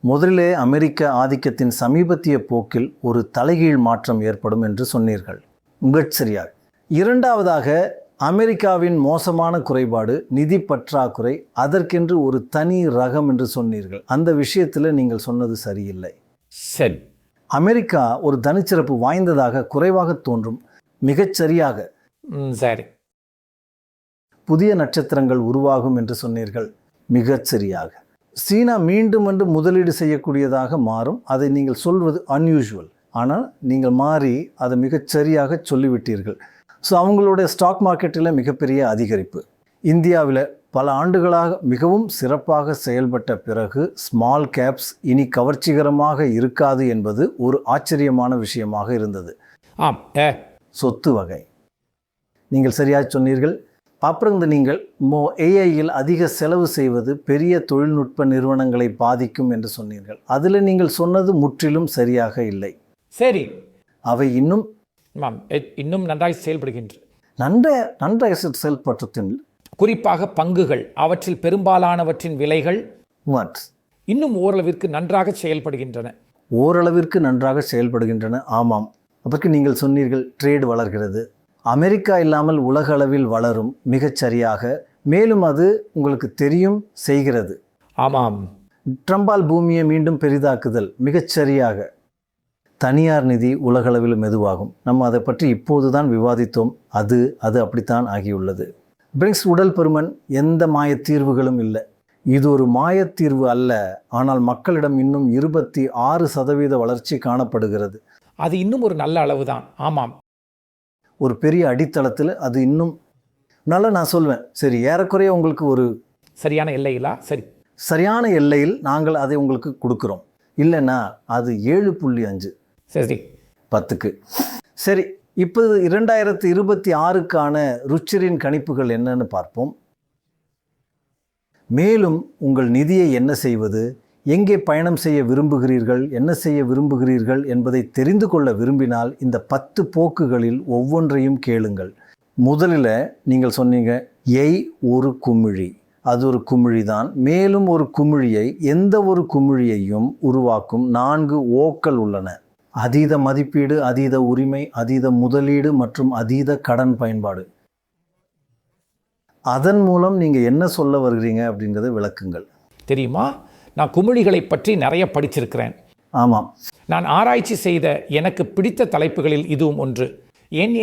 முதலிலே அமெரிக்க ஆதிக்கத்தின் சமீபத்திய போக்கில் ஒரு தலைகீழ் மாற்றம் ஏற்படும் என்று சொன்னீர்கள். மிகச் சரியாக. இரண்டாவதாக, அமெரிக்காவின் மோசமான குறைபாடு நிதி பற்றாக்குறை, அதற்கென்று ஒரு தனி ரகம் என்று சொன்னீர்கள். அந்த விஷயத்தில் நீங்கள் சொன்னது சரியில்லை. சரி, அமெரிக்கா ஒரு தனிச்சிறப்பு வாய்ந்ததாக குறைவாக தோன்றும். மிகச்சரியாக. சரி, புதிய நட்சத்திரங்கள் உருவாகும் என்று சொன்னீர்கள். மிகச்சரியாக. சீனா மீண்டும் என்று முதலீடு செய்யக்கூடியதாக மாறும். அதை நீங்கள் சொல்வது அன்யூஷுவல், ஆனால் நீங்கள் மாறி அதை மிகச்சரியாக சொல்லிவிட்டீர்கள். ஸோ அவங்களுடைய ஸ்டாக் மார்க்கெட்டில் மிகப்பெரிய அதிகரிப்பு. இந்தியாவில் பல ஆண்டுகளாக மிகவும் சிறப்பாக செயல்பட்ட பிறகு ஸ்மால் கேப்ஸ் இனி கவர்ச்சிகரமாக இருக்காது என்பது ஒரு ஆச்சரியமான விஷயமாக இருந்தது. சொத்து வகை நீங்கள் சரியாக சொன்னீர்கள். அப்புறம் நீங்கள் ஏஐயில் அதிக செலவு செய்வது பெரிய தொழில்நுட்ப நிறுவனங்களை பாதிக்கும் என்று சொன்னீர்கள். அதில் நீங்கள் சொன்னது முற்றிலும் சரியாக இல்லை. சரி, அவை இன்னும் நன்றாக செயல்படுகின்றன. நன்றாக செயல்படுத்தின் குறிப்பாக பங்குகள், அவற்றில் பெரும்பாலானவற்றின் விலைகள் இன்னும் ஓரளவிற்கு நன்றாக செயல்படுகின்றன. ஆமாம், அதற்கு நீங்கள் சொன்னீர்கள் ட்ரேட் வளர்கிறது. அமெரிக்கா இல்லாமல் உலக அளவில் வளரும். மிகச்சரியாக. மேலும் அது உங்களுக்கு தெரியும் செய்கிறது. ஆமாம். ட்ரம்பால் பூமியை மீண்டும் பெரிதாக்குதல். மிகச்சரியாக. தனியார் நிதி உலகளவில் மெதுவாகும். நம்ம அதை பற்றி இப்போது தான் விவாதித்தோம். அது அப்படித்தான் ஆகியுள்ளது. பிரிங்ஸ் உடல் பருமன் எந்த மாயத்தீர்வுகளும் இல்லை. இது ஒரு மாயத்தீர்வு அல்ல, ஆனால் மக்களிடம் இன்னும் 26% வளர்ச்சி காணப்படுகிறது. அது இன்னும் ஒரு நல்ல அளவு தான். ஆமாம், ஒரு பெரிய அடித்தளத்தில் அது இன்னும் நல்ல. நான் சொல்வேன், சரி, ஏறக்குறைய உங்களுக்கு ஒரு சரியான எல்லையிலா? சரியான எல்லையில் நாங்கள் அதை உங்களுக்கு கொடுக்குறோம். இல்லைன்னா அது 7.5. சரி, 10க்கு. சரி, இப்போது 2026க்கான ருச்சிரின் கணிப்புகள் என்னன்னு பார்ப்போம். மேலும் உங்கள் நிதியை என்ன செய்வது, எங்கே பயணம் செய்ய விரும்புகிறீர்கள், என்ன செய்ய விரும்புகிறீர்கள் என்பதை தெரிந்து கொள்ள விரும்பினால் இந்த 10 போக்குகளில் ஒவ்வொன்றையும் கேளுங்கள். முதலில் நீங்கள் சொன்னீங்க ஒரு குமிழி. அது ஒரு குமிழி தான். மேலும் ஒரு குமிழியை, எந்த ஒரு குமிழியையும் உருவாக்கும் 4 ஓக்கள் உள்ளன. அதீத மதிப்பீடு, அதீத உரிமை, அதீத முதலீடு மற்றும் அதீத கடன் பயன்பாடு. அதன் மூலம் நீங்கள் என்ன சொல்ல வருகிறீங்க அப்படிங்கிறத விளக்குங்கள். தெரியுமா, நான் குமிழிகளை பற்றி நிறைய படிச்சிருக்கிறேன். ஆமாம், நான் ஆராய்ச்சி செய்த எனக்கு பிடித்த தலைப்புகளில் இதுவும் ஒன்று.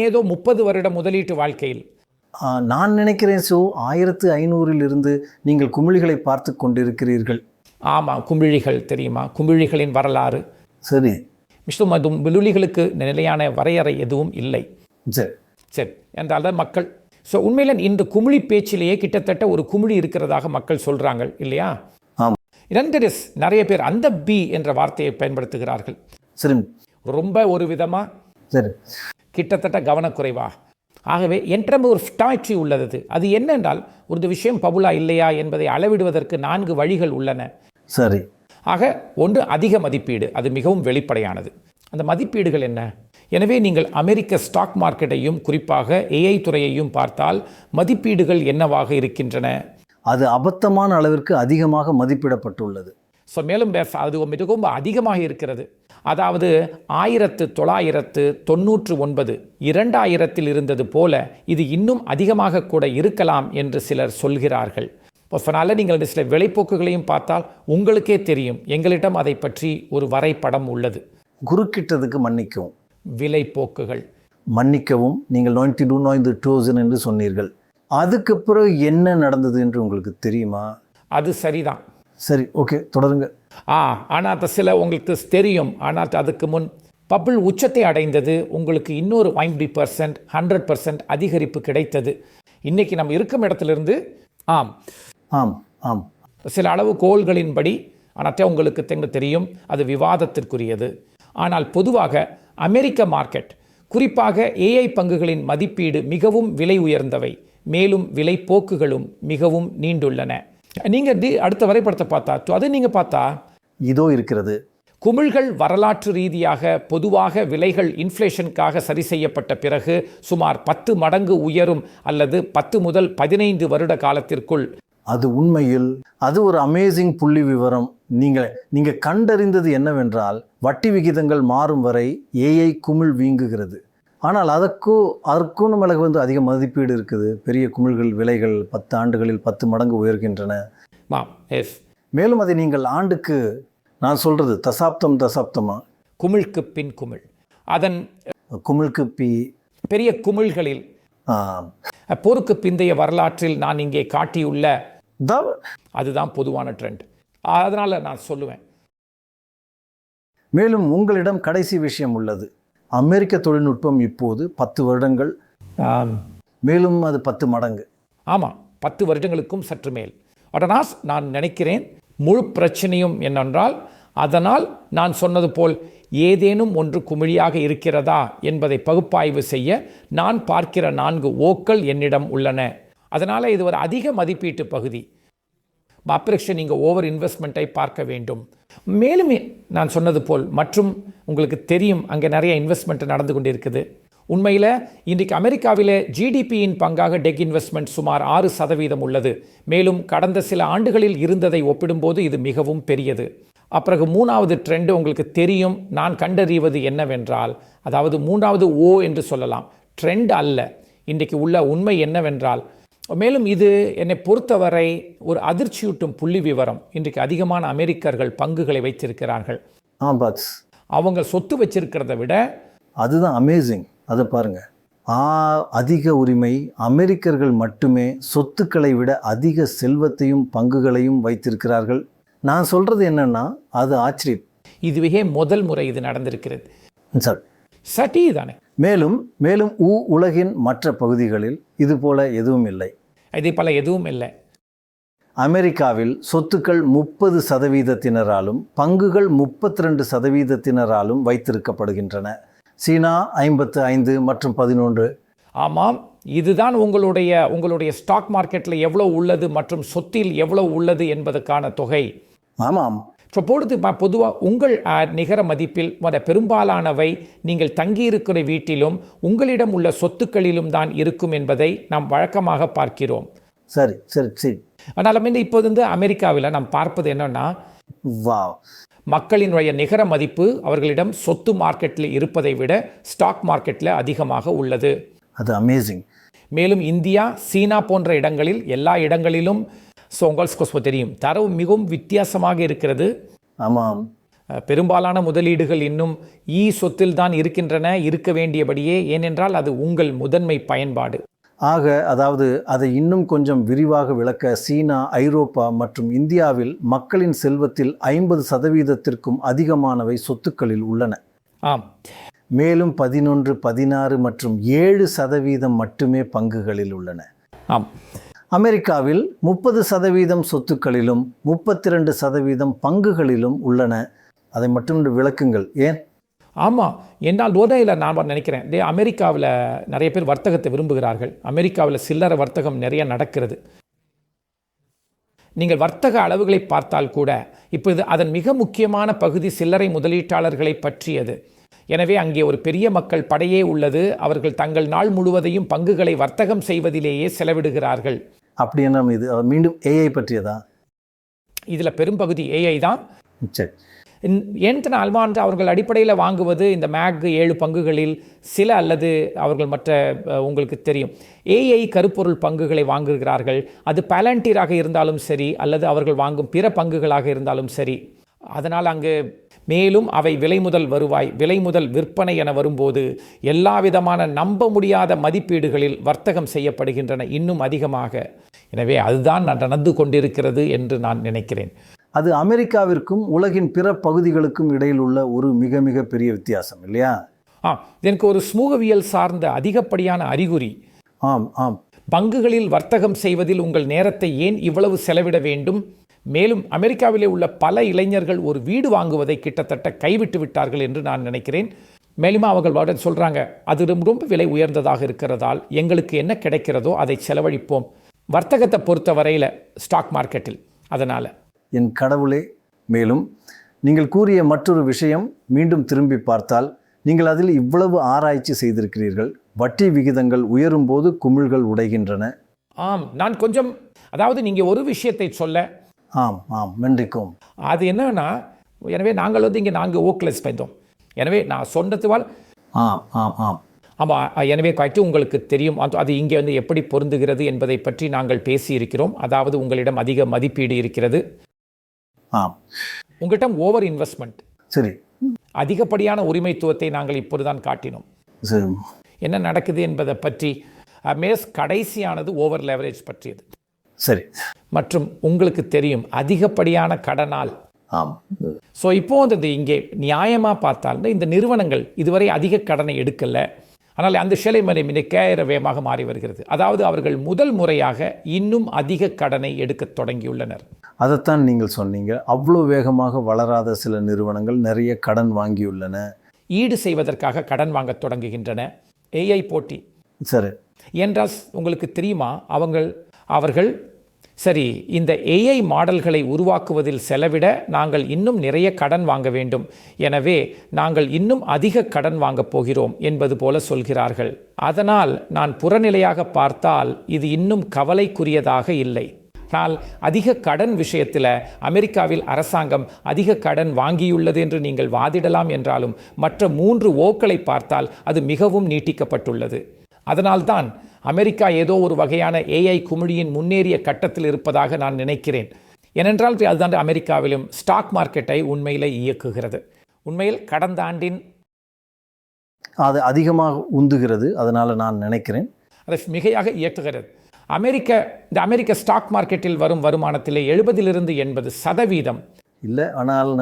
ஏதோ 30 வருட முதலீட்டு வாழ்க்கையில் நான் நினைக்கிறேன் 1500 நீங்கள் குமிழிகளை பார்த்து கொண்டிருக்கிறீர்கள். ஆமாம், குமிழிகள் தெரியுமா, குமிழிகளின் வரலாறு. சரி, விழுலிகளுக்கு நிலையான வரையறை எதுவும் இல்லை. சரி என்றால் மக்கள் உண்மையில் இந்த குமிழி பேச்சிலேயே கிட்டத்தட்ட ஒரு குமிழி இருக்கிறதாக மக்கள் சொல்றாங்க இல்லையா? நிறைய பேர் அந்த பி என்ற வார்த்தையை பயன்படுத்துகிறார்கள். சரி, ரொம்ப ஒரு விதமா கிட்டத்தட்ட கவனக்குறைவா. ஆகவே என்ற ஒரு ஸ்டாட்சி உள்ளது. அது என்னென்றால் ஒரு விஷயம் பபுலா இல்லையா என்பதை அளவிடுவதற்கு 4 வழிகள் உள்ளன. சரி, ஆக ஒன்று அதிக மதிப்பீடு. அது மிகவும் வெளிப்படையானது. அந்த மதிப்பீடுகள் என்ன? எனவே நீங்கள் அமெரிக்க ஸ்டாக் மார்க்கெட்டையும் குறிப்பாக ஏஐ துறையையும் பார்த்தால் மதிப்பீடுகள் என்னவாக இருக்கின்றன? அது அபத்தமான அளவிற்கு அதிகமாக மதிப்பிடப்பட்டுள்ளது. மேலும் அது மிகவும் அதிகமாக இருக்கிறது. அதாவது 1999 2000 இருந்தது போல இது இன்னும் அதிகமாக கூட இருக்கலாம் என்று சிலர் சொல்கிறார்கள். அதனால் நீங்கள் சில விலைப்போக்குகளையும் பார்த்தால் உங்களுக்கே தெரியும், எங்களிடம் அதை பற்றி ஒரு வரைபடம் உள்ளது. குறுக்கிட்டதுக்கு மன்னிக்கவும். விலைப்போக்குகள் மன்னிக்கவும், நீங்கள் 92,000 என்று சொன்னீர்கள். அதுக்கு பிறகு என்ன நடந்தது என்று உங்களுக்கு தெரியுமா? அது சரிதான். சரி, ஓகே, தொடருங்க. ஆனால் அது சில உங்களுக்கு தெரியும். ஆனால் அதுக்கு முன் பபிள் உச்சத்தை அடைந்தது. உங்களுக்கு இன்னொரு 50% 100% அதிகரிப்பு கிடைத்தது. இன்றைக்கி நம்ம இருக்கும் இடத்துலேருந்து ஆம் ஆம் ஆம் சில அளவு கோள்களின்படி, ஆனால் உங்களுக்கு தெரியும் அது விவாதத்திற்குரியது. ஆனால் பொதுவாக அமெரிக்க மார்க்கெட், குறிப்பாக ஏஐ பங்குகளின் மதிப்பீடு மிகவும் விலை உயர்ந்தவை. மேலும் விலை போக்குகளும் மிகவும் நீண்டுள்ளன. நீங்கள் அடுத்த வரைபடத்தை பார்த்தா அது நீங்கள் பார்த்தா இதோ இருக்கிறது. குமிழ்கள் வரலாற்று ரீதியாக பொதுவாக விலைகள் இன்ஃப்ளேஷனுக்காக சரி செய்யப்பட்ட பிறகு சுமார் 10 மடங்கு உயரும் அல்லது 10 முதல் 15 வருட காலத்திற்குள். அது உண்மையில் அது ஒரு அமேசிங் புள்ளி விவரம். நீங்க கண்டறிந்தது என்னவென்றால், வட்டி விகிதங்கள் மாறும் வரை ஏஐ குமிழ் வீங்குகிறது. ஆனால் அதற்கும் நம்மளுக்கு அதிக மதிப்பீடு இருக்குது. பெரிய குமிழ்கள் விலைகள் 10 ஆண்டுகளில் 10 மடங்கு உயர்கின்றன. மேலும் அதை நீங்கள் ஆண்டுக்கு, நான் சொல்றது தசாப்தமா, குமிழ்க்கு பின் குமிழ், அதன் குமிழ்க்கு பெரிய குமிழ்களில் போருக்கு பிந்தைய வரலாற்றில் நான் இங்கே காட்டியுள்ள அதுதான் பொதுவான ட்ரெண்ட். அதனால நான் சொல்லுவேன். மேலும் உங்களிடம் கடைசி விஷயம் உள்ளது. அமெரிக்க தொழில்நுட்பம் இப்போது 10 வருடங்கள், மேலும் அது 10 மடங்கு. ஆமாம், 10 வருடங்களுக்கும் சற்று மேல். அதனால் நான் நினைக்கிறேன் முழு பிரச்சனையும் என்னென்றால், அதனால் நான் சொன்னது போல் ஏதேனும் ஒன்று குமிழியாக இருக்கிறதா என்பதை பகுப்பாய்வு செய்ய நான் பார்க்கிற 4 ஓக்கள் என்னிடம் உள்ளன. அதனால் இது ஒரு அதிக மதிப்பீட்டு பகுதி. அப்ரேஷன் நீங்கள் ஓவர் இன்வெஸ்ட்மெண்ட்டை பார்க்க வேண்டும். மேலும் நான் சொன்னது போல் மற்றும் உங்களுக்கு தெரியும், அங்கே நிறைய இன்வெஸ்ட்மெண்ட் நடந்து கொண்டிருக்குது. உண்மையில் இன்றைக்கு அமெரிக்காவிலே ஜிடிபியின் பங்காக டெக் இன்வெஸ்ட்மெண்ட் சுமார் 6% உள்ளது. மேலும் கடந்த சில ஆண்டுகளில் இருந்ததை ஒப்பிடும்போது இது மிகவும் பெரியது. அப்புறம் 3வது ட்ரெண்டு உங்களுக்கு தெரியும், நான் கண்டறிவது என்னவென்றால், அதாவது 3வது ஓ என்று சொல்லலாம், ட்ரெண்ட் அல்ல, இன்றைக்கு உள்ள உண்மை என்னவென்றால், மேலும் இது என்னை பொறுத்தவரை ஒரு அதிர்ச்சியூட்டும் புள்ளி விவரம். இன்றைக்கு அதிகமான அமெரிக்கர்கள் பங்குகளை வைத்திருக்கிறார்கள். அவங்க சொத்து வச்சிருக்கிறத விட அதுதான் அமேசிங். அதை பாருங்க, அதிக உரிமை அமெரிக்கர்கள் மட்டுமே சொத்துக்களை விட அதிக செல்வத்தையும் பங்குகளையும் வைத்திருக்கிறார்கள். நான் சொல்றது என்னன்னா, அது ஆச்சரியம். இதுவே முதல் முறை இது நடந்திருக்கிறது. சரி தானே? மேலும் உலகின் மற்ற பகுதிகளில் இது போல எதுவும் இல்லை. இதே போல எதுவும் இல்லை. அமெரிக்காவில் சொத்துக்கள் 30%-த்தினராலும் பங்குகள் 32%-த்தினராலும் வைத்திருக்கப்படுகின்றன. சீனா 55 மற்றும் 11. ஆமாம், இதுதான் உங்களுடைய ஸ்டாக் மார்க்கெட்டில் எவ்வளோ உள்ளது மற்றும் சொத்தில் எவ்வளோ உள்ளது என்பதற்கான தொகை. ஆமாம். பொதுவாக உங்கள் நிகர மதிப்பில் பெரும்பாலானவை நீங்கள் தங்கியிருக்கிற வீட்டிலும் உங்களிடம் உள்ள சொத்துக்களிலும் தான் இருக்கும் என்பதை நாம் வழக்கமாக பார்க்கிறோம். சரி சரி சரி. அதனால இப்போது அமெரிக்காவில் நாம் பார்ப்பது என்னன்னா, மக்களினுடைய நிகர மதிப்பு அவர்களிடம் சொத்து மார்க்கெட்டில் இருப்பதை விட ஸ்டாக் மார்க்கெட்டில் அதிகமாக உள்ளது. அது அமேசிங். மேலும் இந்தியா, சீனா போன்ற இடங்களில் எல்லா இடங்களிலும் உங்களுக்கு தெரியும், தரவு மிகவும் வித்தியாசமாக இருக்கிறது. ஆமாம். பெரும்பாலான முதலீடுகள் இன்னும் சொத்தில் தான் இருக்கின்றன, இருக்க வேண்டியபடியே. ஏனென்றால் அது உங்கள் முதன்மை பயன்பாடு. அதாவது அதை இன்னும் கொஞ்சம் விரிவாக விளக்க, சீனா, ஐரோப்பா மற்றும் இந்தியாவில் மக்களின் செல்வத்தில் 50%-த்திற்கும் அதிகமானவை சொத்துக்களில் உள்ளன. ஆம். மேலும் 11, 16 மற்றும் 7% மட்டுமே பங்குகளில் உள்ளன. ஆம். அமெரிக்காவில் 30% சொத்துக்களிலும் 32% பங்குகளிலும் உள்ளன. அதை மட்டும் விளக்குங்கள். ஏன்? ஆமாம், என்னால் போதையில் நான் நினைக்கிறேன், அமெரிக்காவில் நிறைய பேர் வர்த்தகத்தை விரும்புகிறார்கள். அமெரிக்காவில் சில்லறை வர்த்தகம் நிறைய நடக்கிறது. நீங்கள் வர்த்தக அளவுகளை பார்த்தால் கூட இப்போது அதன் மிக முக்கியமான பகுதி சில்லறை முதலீட்டாளர்களை பற்றியது. எனவே அங்கே ஒரு பெரிய மக்கள் படையே உள்ளது. அவர்கள் தங்கள் நாள் முழுவதையும் பங்குகளை வர்த்தகம் செய்வதிலேயே செலவிடுகிறார்கள். அப்படி என்ன? இது மீண்டும் ஏஐ பற்றியதா? இதில் பெரும்பகுதி ஏஐ தான். சரி. ஏன்டன் அல்மாண்ட் அவர்கள் அடிப்படையில் வாங்குவது இந்த மேக் 7 பங்குகளில் சில அல்லது அவர்கள் மற்ற உங்களுக்கு தெரியும் ஏஐ கருப்பொருள் பங்குகளை வாங்குகிறார்கள். அது பாலண்டீராக இருந்தாலும் சரி அல்லது அவர்கள் வாங்கும் பிற பங்குகளாக இருந்தாலும் சரி. அதனால் அங்கு மேலும் அவை விலைமுதல் வருவாய் விலைமுதல் விற்பனை என வரும்போது எல்லா விதமான நம்ப முடியாத மதிப்பீடுகளில் வர்த்தகம் செய்யப்படுகின்றன இன்னும் அதிகமாக. எனவே அதுதான் நடந்து கொண்டிருக்கிறது என்று நான் நினைக்கிறேன். அது அமெரிக்காவிற்கும் உலகின் பிற பகுதிகளுக்கும் இடையில் உள்ள ஒரு மிக மிக பெரிய வித்தியாசம் இல்லையா? எனக்கு ஒரு சமூகவியல் சார்ந்த அதிகப்படியான அறிகுறி. ஆம் ஆம். பங்குகளில் வர்த்தகம் செய்வதில் உங்கள் நேரத்தை ஏன் இவ்வளவு செலவிட வேண்டும்? மேலும் அமெரிக்காவிலே உள்ள பல இளைஞர்கள் ஒரு வீடு வாங்குவதை கிட்டத்தட்ட கைவிட்டு விட்டார்கள் என்று நான் நினைக்கிறேன். மேலும் அவர்கள் சொல்கிறாங்க, அது ரொம்ப விலை உயர்ந்ததாக இருக்கிறதால் எங்களுக்கு என்ன கிடைக்கிறதோ அதை செலவழிப்போம் வர்த்தகத்தை பொறுத்த வரையில் ஸ்டாக் மார்க்கெட்டில். அதனால் என் கடவுளே. மேலும் நீங்கள் கூறிய மற்றொரு விஷயம் மீண்டும் திரும்பி பார்த்தால், நீங்கள் அதில் இவ்வளவு ஆராய்ச்சி செய்திருக்கிறீர்கள். வட்டி விகிதங்கள் உயரும் போது குமிழ்கள் உடைகின்றன. ஆம், நான் கொஞ்சம் அதாவது நீங்கள் ஒரு விஷயத்தை சொல்ல. ஆம் ஆம், நன்றிக்கும். அது என்னன்னா, எனவே நாங்கள் இங்கே 4 ஓக்லெஸ் பயந்தோம். எனவே நான் சொன்னதுவால் ஆம் ஆம் ஆம் ஆமாம். எனவே காய்ச்சி உங்களுக்கு தெரியும் அது இங்கே எப்படி பொருந்துகிறது என்பதை பற்றி நாங்கள் பேசியிருக்கிறோம். அதாவது உங்களிடம் அதிக மதிப்பீடு இருக்கிறது. ஆம். உங்களிடம் ஓவர் இன்வெஸ்ட்மெண்ட். சரி. அதிகப்படியான உரிமைத்துவத்தை நாங்கள் இப்போது தான் காட்டினோம். சரி. என்ன நடக்குது என்பதை பற்றி கடைசியானது ஓவர் லெவரேஜ் பற்றியது. சரி. மற்றும் உங்களுக்கு தெரியும் அதிகப்படியான கடனால். ஆம். ஸோ இப்போது இங்கே நியாயமாக பார்த்தால் இந்த நிறுவனங்கள் இதுவரை அதிக கடனை எடுக்கலை. ஆனால் அந்த சிலை மிக வேகமாக மாறி வருகிறது. அதாவது அவர்கள் முதல் முறையாக இன்னும் அதிக கடனை எடுக்க தொடங்கியுள்ளனர். அதைத்தான் நீங்கள் சொன்னீங்க. அவ்வளோ வேகமாக வளராத சில நிறுவனங்கள் நிறைய கடன் வாங்கியுள்ளன. ஈடு செய்வதற்காக கடன் வாங்க தொடங்குகின்றன. ஏஐ போட்டி. சரி. என்றால் உங்களுக்கு தெரியுமா, அவர்கள் சரி இந்த ஏஐ மாடல்களை உருவாக்குவதில் செலவிட நாங்கள் இன்னும் நிறைய கடன் வாங்க வேண்டும், எனவே நாங்கள் இன்னும் அதிக கடன் வாங்கப் போகிறோம் என்பது போல சொல்கிறார்கள். அதனால் நான் புறநிலையாக பார்த்தால் இது இன்னும் கவலைக்குரியதாக இல்லை. ஆனால் அதிக கடன் விஷயத்தில் அமெரிக்காவில் அரசாங்கம் அதிக கடன் வாங்கியுள்ளது என்று நீங்கள் வாதிடலாம் என்றாலும் மற்ற 3 ஓக்களை பார்த்தால் அது மிகவும் நீட்டிக்கப்பட்டுள்ளது. அதனால்தான் அமெரிக்கா ஏதோ ஒரு வகையான ஏஐ குமிழியின் முன்னேறிய கட்டத்தில் இருப்பதாக நான் நினைக்கிறேன். ஏனென்றால் அதுதான் அமெரிக்காவிலும் ஸ்டாக் மார்க்கெட்டை உண்மையில் இயக்குகிறது. உண்மையில் கடந்த ஆண்டின் அது அதிகமாக உந்துகிறது. அதனால் நான் நினைக்கிறேன் அதை மிகையாக இயக்குகிறது. இந்த அமெரிக்க ஸ்டாக் மார்க்கெட்டில் வரும் வருமானத்திலே 70-80% இல்லை. ஆனால்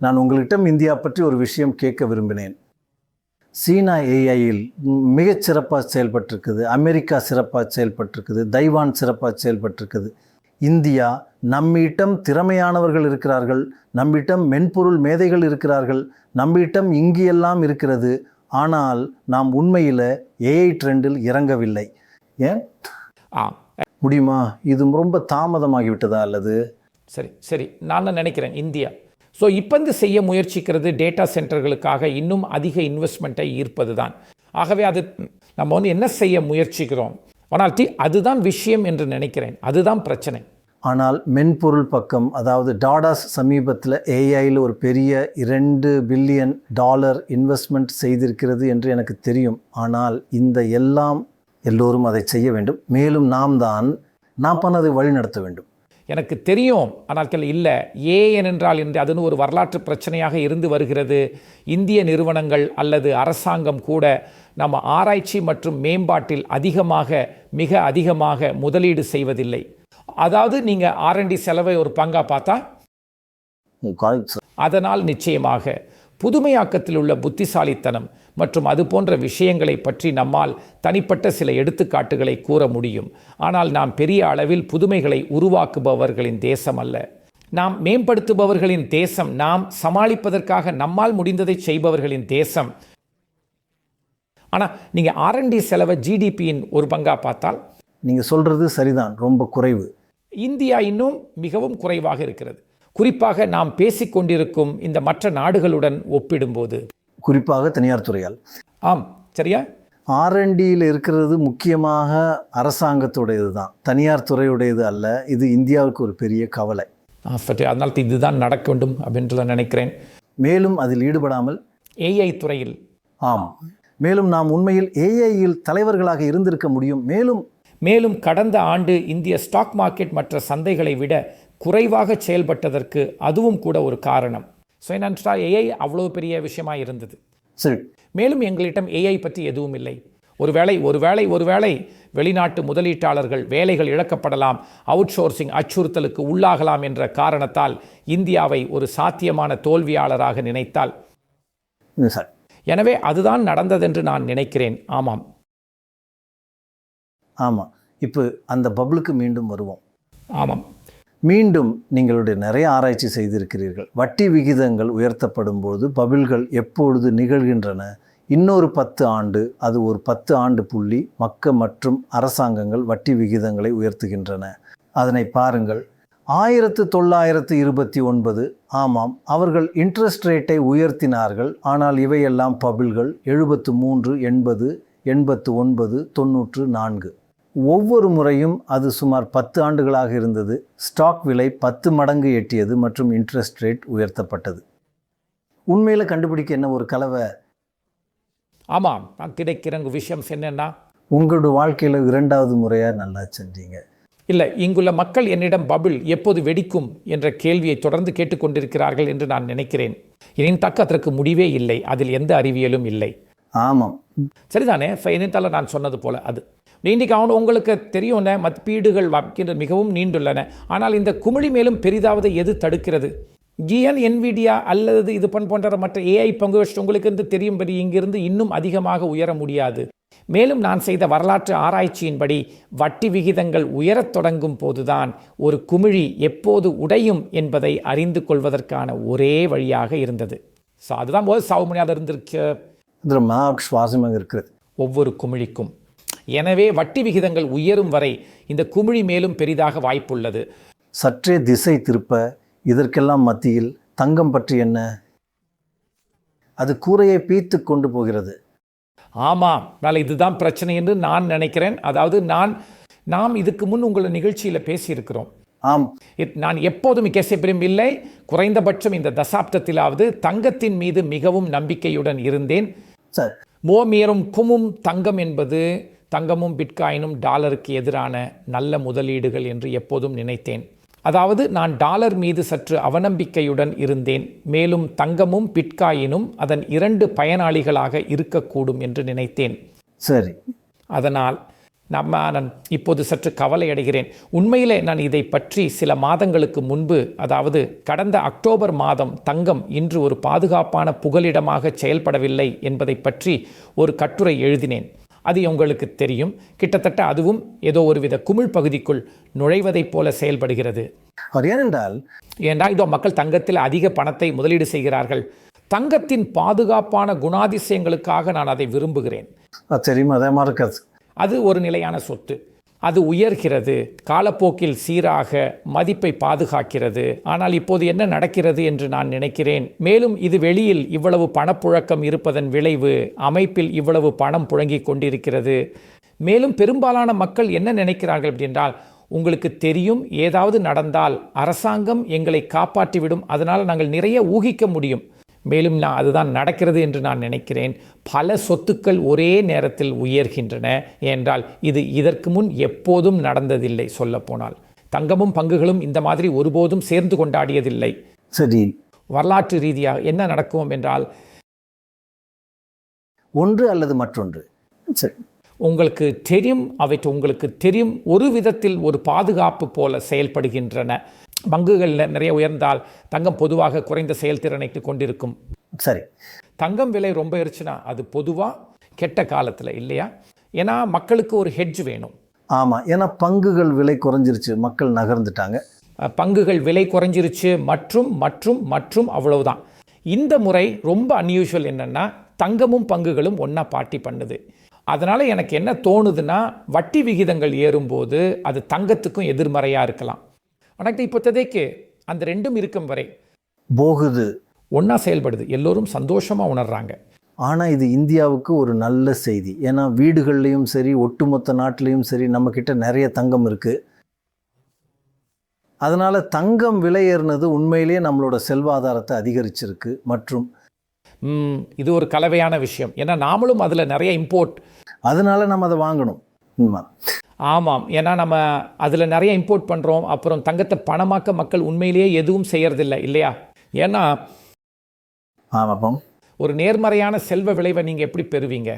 நான் உங்களிடம் இந்தியா பற்றி ஒரு விஷயம் கேட்க விரும்பினேன். சீனா ஏஐயில் மிகச் சிறப்பாக செயல்பட்டிருக்குது. அமெரிக்கா சிறப்பாக செயல்பட்டிருக்குது. தைவான் சிறப்பாக செயல்பட்டிருக்குது. இந்தியா நம்மிடம் திறமையானவர்கள் இருக்கிறார்கள், நம்மிடம் மென்பொருள் மேதைகள் இருக்கிறார்கள், நம்மிடம் இங்கெல்லாம் இருக்கிறது. ஆனால் நாம் உண்மையில் ஏஐ ட்ரெண்டில் இறங்கவில்லை. ஏன் முடியுமா? இது ரொம்ப தாமதமாகிவிட்டதா அல்லது? சரி நான் நினைக்கிறேன் இந்தியா இப்போ செய்ய முயற்சிக்கிறது டேட்டா சென்டர்களுக்காக இன்னும் அதிக இன்வெஸ்ட்மெண்ட்டை ஈர்ப்பது தான். ஆகவே அது நம்ம என்ன செய்ய முயற்சிக்கிறோம். ஆனால் அதுதான் விஷயம் என்று நினைக்கிறேன். அதுதான் பிரச்சனை. ஆனால் மென்பொருள் பக்கம், அதாவது டாடாஸ் சமீபத்தில் ஏஐயில் ஒரு பெரிய $2 பில்லியன் இன்வெஸ்ட்மெண்ட் செய்திருக்கிறது என்று எனக்கு தெரியும். ஆனால் இந்த எல்லோரும் அதை செய்ய வேண்டும். மேலும் நாம் பண்ணதை வழிநடத்த வேண்டும். எனக்கு தெரியும். ஆனால் இல்லை ஏனென்றால் என்று அதுன்னு ஒரு வரலாற்று பிரச்சனையாக இருந்து வருகிறது. இந்திய நிறுவனங்கள் அல்லது அரசாங்கம் கூட நம்ம ஆராய்ச்சி மற்றும் மேம்பாட்டில் மிக அதிகமாக முதலீடு செய்வதில்லை. அதாவது நீங்கள் R&D செலவை ஒரு பங்கா பார்த்தா அதனால் நிச்சயமாக புதுமையாக்கத்தில் உள்ள புத்திசாலித்தனம் மற்றும் அது போன்ற விஷயங்களை பற்றி நம்மால் தனிப்பட்ட சில எடுத்துக்காட்டுகளை கூற முடியும். ஆனால் நாம் பெரிய அளவில் புதுமைகளை உருவாக்குபவர்களின் தேசம் அல்ல, நாம் மேம்படுத்துபவர்களின் தேசம், நாம் சமாளிப்பதற்காக நம்மால் முடிந்ததை செய்பவர்களின் தேசம். ஆனால் நீங்கள் R&D செலவை GDPயின் ஒரு பங்கா பார்த்தால் நீங்கள் சொல்கிறது சரிதான், ரொம்ப குறைவு. இந்தியா இன்னும் மிகவும் குறைவாக இருக்கிறது. குறிப்பாக நாம் பேசிக்கொண்டிருக்கும் இந்த மற்ற நாடுகளுடன் ஒப்பிடும்போது, குறிப்பாக தனியார் துறையால். ஆம், சரியா. R&Dயில் இருக்கிறது முக்கியமாக அரசாங்கத்துடையது தான், தனியார் துறையுடையது அல்ல. இது இந்தியாவுக்கு ஒரு பெரிய கவலை. அதனால் இதுதான் நடக்க வேண்டும் அப்படின்ற நினைக்கிறேன். மேலும் அதில் ஈடுபடாமல் ஏஐ துறையில் ஆம், மேலும் நாம் உண்மையில் ஏஐயில் தலைவர்களாக இருந்திருக்க முடியும். மேலும் கடந்த ஆண்டு இந்திய ஸ்டாக் மார்க்கெட் மற்ற சந்தைகளை விட குறைவாக செயல்பட்டதற்கு அதுவும் கூட ஒரு காரணம். ஸோ என்னென்றால் ஏஐ அவ்வளோ பெரிய விஷயமாக இருந்தது. சரி, மேலும் எங்களிடம் ஏஐ பற்றி எதுவும் இல்லை. ஒருவேளை வெளிநாட்டு முதலீட்டாளர்கள் வேலைகள் இழக்கப்படலாம், அவுட் சோர்சிங் அச்சுறுத்தலுக்கு உள்ளாகலாம் என்ற காரணத்தால் இந்தியாவை ஒரு சாத்தியமான தோல்வியாளராக நினைத்தால், சார், எனவே அதுதான் நடந்ததென்று நான் நினைக்கிறேன். ஆமாம். இப்போ அந்த பபுளுக்கு மீண்டும் வருவோம். ஆமாம், மீண்டும் நீங்களுடைய நிறைய ஆராய்ச்சி செய்திருக்கிறீர்கள். வட்டி விகிதங்கள் உயர்த்தப்படும் போது பபிள்கள் எப்பொழுது நிகழ்கின்றன? இன்னொரு 10 ஆண்டு, அது ஒரு 10 ஆண்டு புள்ளி மற்றும் அரசாங்கங்கள் வட்டி விகிதங்களை உயர்த்துகின்றன. அதனை பாருங்கள். 1929, ஆமாம், அவர்கள் இன்ட்ரெஸ்ட் ரேட்டை உயர்த்தினார்கள். ஆனால் இவையெல்லாம் பபிள்கள். 73, 80, 89, 94. ஒவ்வொரு முறையும் அது சுமார் 10 ஆண்டுகளாக இருந்தது. ஸ்டாக் விலை 10 மடங்கு எட்டியது மற்றும் இன்ட்ரெஸ்ட் ரேட் உயர்த்தப்பட்டது. உண்மையில் கண்டுபிடிக்க என்ன ஒரு கலவை. ஆமாம், நான் கிடைக்கிற விஷயம் என்னன்னா, உங்களோட வாழ்க்கையில் 2வது முறையாக நல்லா செஞ்சீங்க. இல்லை, இங்குள்ள மக்கள் என்னிடம் பபிள் எப்போது வெடிக்கும் என்ற கேள்வியை தொடர்ந்து கேட்டுக்கொண்டிருக்கிறார்கள் என்று நான் நினைக்கிறேன். எனின் தக்க அதற்கு முடிவே இல்லை, அதில் எந்த அறிவியலும் இல்லை. ஆமாம், சரிதானே? இணைத்தால நான் சொன்னது போல அது இன்றைக்கு உங்களுக்கு தெரியும், மதிப்பீடுகள் வைக்கின்ற மிகவும் நீண்டுள்ளன. ஆனால் இந்த குமிழி மேலும் பெரிதாவது எது தடுக்கிறது? ஜிஎன், என்விடியா அல்லது இது போன்ற மற்ற ஏஐ பங்கு உங்களுக்கு இருந்து தெரியும்படி இங்கிருந்து இன்னும் அதிகமாக உயர முடியாது. மேலும் நான் செய்த வரலாற்று ஆராய்ச்சியின்படி வட்டி விகிதங்கள் உயரத் தொடங்கும் போதுதான் ஒரு குமிழி எப்போது உடையும் என்பதை அறிந்து கொள்வதற்கான ஒரே வழியாக இருந்தது. ஸோ அதுதான் போது சாவுமணியாக சுவாசமாக இருக்கிறது ஒவ்வொரு குமிழிக்கும். எனவே வட்டி விகிதங்கள் உயரும் வரை இந்த குமிழி மேலும் பெரிதாக வாய்ப்புள்ளது. சற்றே திசை திருப்ப, இதற்கெல்லாம் மத்தியில் தங்கம் பற்றி என்ன? அது கூரையை பீத்து கொண்டு போகிறது. ஆமாம், இதுதான் பிரச்சனை என்று நான் நினைக்கிறேன். அதாவது நாம் இதுக்கு முன் உங்கள் நிகழ்ச்சியில் பேசியிருக்கிறோம். ஆம், நான் எப்போதும் கேசப்பிலும் இல்லை, குறைந்தபட்சம் இந்த தசாப்தத்திலாவது தங்கத்தின் மீது மிகவும் நம்பிக்கையுடன் இருந்தேன். சார், மோமீரும் குமும் தங்கம் என்பது தங்கமும் பிட்காயினும் டாலருக்கு எதிரான நல்ல முதலீடுகள் என்று எப்போதும் நினைத்தேன். அதாவது நான் டாலர் மீது சற்று அவநம்பிக்கையுடன் இருந்தேன். மேலும் தங்கமும் பிட்காயினும் அதன் 2 பயனாளிகளாக இருக்கக்கூடும் என்று நினைத்தேன். சரி, அதனால் நான் இப்போது சற்று கவலை அடைகிறேன். உண்மையிலே நான் இதை பற்றி சில மாதங்களுக்கு முன்பு, அதாவது கடந்த அக்டோபர் மாதம், தங்கம் இன்று ஒரு பாதுகாப்பான புகலிடமாக செயல்படவில்லை என்பதை பற்றி ஒரு கட்டுரை எழுதினேன். அது உங்களுக்கு தெரியும். கிட்டத்தட்ட அதுவும் ஏதோ ஒருவித குமிழ் பகுதிக்குள் நுழைவதைப் போல செயல்படுகிறது. ஏனென்றால் இதோ மக்கள் தங்கத்தில் அதிக பணத்தை முதலீடு செய்கிறார்கள். தங்கத்தின் பாதுகாப்பான குணாதிசயங்களுக்காக நான் அதை விரும்புகிறேன். தெரியுமா, அதே மாதிரி இருக்காது. அது ஒரு நிலையான சொத்து. அது உயர்கிறது, காலப்போக்கில் சீராக மதிப்பை பாதுகாக்கிறது. ஆனால் இப்போது என்ன நடக்கிறது என்று நான் நினைக்கிறேன், மேலும் இது வெளியில் இவ்வளவு பணப்புழக்கம் இருப்பதன் விளைவு அமைப்பில் இவ்வளவு பணம் புழங்கிக் கொண்டிருக்கிறது. மேலும் பெரும்பாலான மக்கள் என்ன நினைக்கிறார்கள் என்றால், உங்களுக்கு தெரியும், ஏதாவது நடந்தால் அரசாங்கம் எங்களை காப்பாற்றிவிடும், அதனால் நாங்கள் நிறைய ஊகிக்க முடியும். மேலும் அதுதான் நடக்கிறது என்று நான் நினைக்கிறேன். பல சொத்துக்கள் ஒரே நேரத்தில் உயர்கின்றன என்றால் இது இதற்கு முன் எப்போதும் நடந்ததில்லை. சொல்லப்போனால் தங்கமும் பங்குகளும் இந்த மாதிரி ஒருபோதும் சேர்ந்து கொண்டாடியதில்லை. சரி, வரலாற்று ரீதியாக என்ன நடக்கும் என்றால் ஒன்று அல்லது மற்றொன்று. சரி, உங்களுக்கு தெரியும், உங்களுக்கு தெரியும், ஒரு விதத்தில் ஒரு பாதுகாப்பு போல செயல்படுகின்றன. பங்குகள் நிறைய உயர்ந்தால் தங்கம் பொதுவாக குறைந்த செயல்திறனை கொண்டிருக்கும். சரி, தங்கம் விலை ரொம்ப ஏறிச்சுன்னா அது பொதுவாக கெட்ட காலத்தில் இல்லையா? ஏன்னா மக்களுக்கு ஒரு ஹெட்ஜ் வேணும். ஆமாம், ஏன்னா பங்குகள் விலை குறைஞ்சிருச்சு, மக்கள் நகர்ந்துட்டாங்க. பங்குகள் விலை குறைஞ்சிருச்சு மற்றும் மற்றும் மற்றும் அவ்வளவுதான். இந்த முறை ரொம்ப அன்யூஷுவல் என்னென்னா, தங்கமும் பங்குகளும் ஒன்றா பார்ட்டி பண்ணுது. அதனால் எனக்கு என்ன தோணுதுன்னா, வட்டி விகிதங்கள் ஏறும்போது அது தங்கத்துக்கும் எதிர்மறையாக இருக்கலாம். ஆனால் இப்போதைக்கு அந்த ரெண்டும் இருக்கும் வரை போகுது, ஒன்றா செயல்படுது, எல்லோரும் சந்தோஷமாக உணர்றாங்க. ஆனால் இது இந்தியாவுக்கு ஒரு நல்ல செய்தி. ஏன்னா வீடுகள்லேயும் சரி, ஒட்டுமொத்த நாட்டிலையும் சரி, நம்மக்கிட்ட நிறைய தங்கம் இருக்குது. அதனால் தங்கம் விலை ஏறினது உண்மையிலேயே நம்மளோட செல்வாதாரத்தை அதிகரிச்சிருக்கு. மற்றும் இது ஒரு கலவையான விஷயம். ஏன்னா நாமளும் அதில் நிறைய இம்போர்ட், அதனால நம்ம அதை வாங்கணும். உண்மை. ஆமாம், ஏன்னா நம்ம அதில் நிறைய இம்போர்ட் பண்ணுறோம். அப்புறம் தங்கத்தை பணமாக்க மக்கள் உண்மையிலேயே எதுவும் செய்யறதில்லை இல்லையா? ஏன்னா ஆமாம், ஒரு நேர்மறையான செல்வ விளைவை நீங்கள் எப்படி பெறுவீங்க?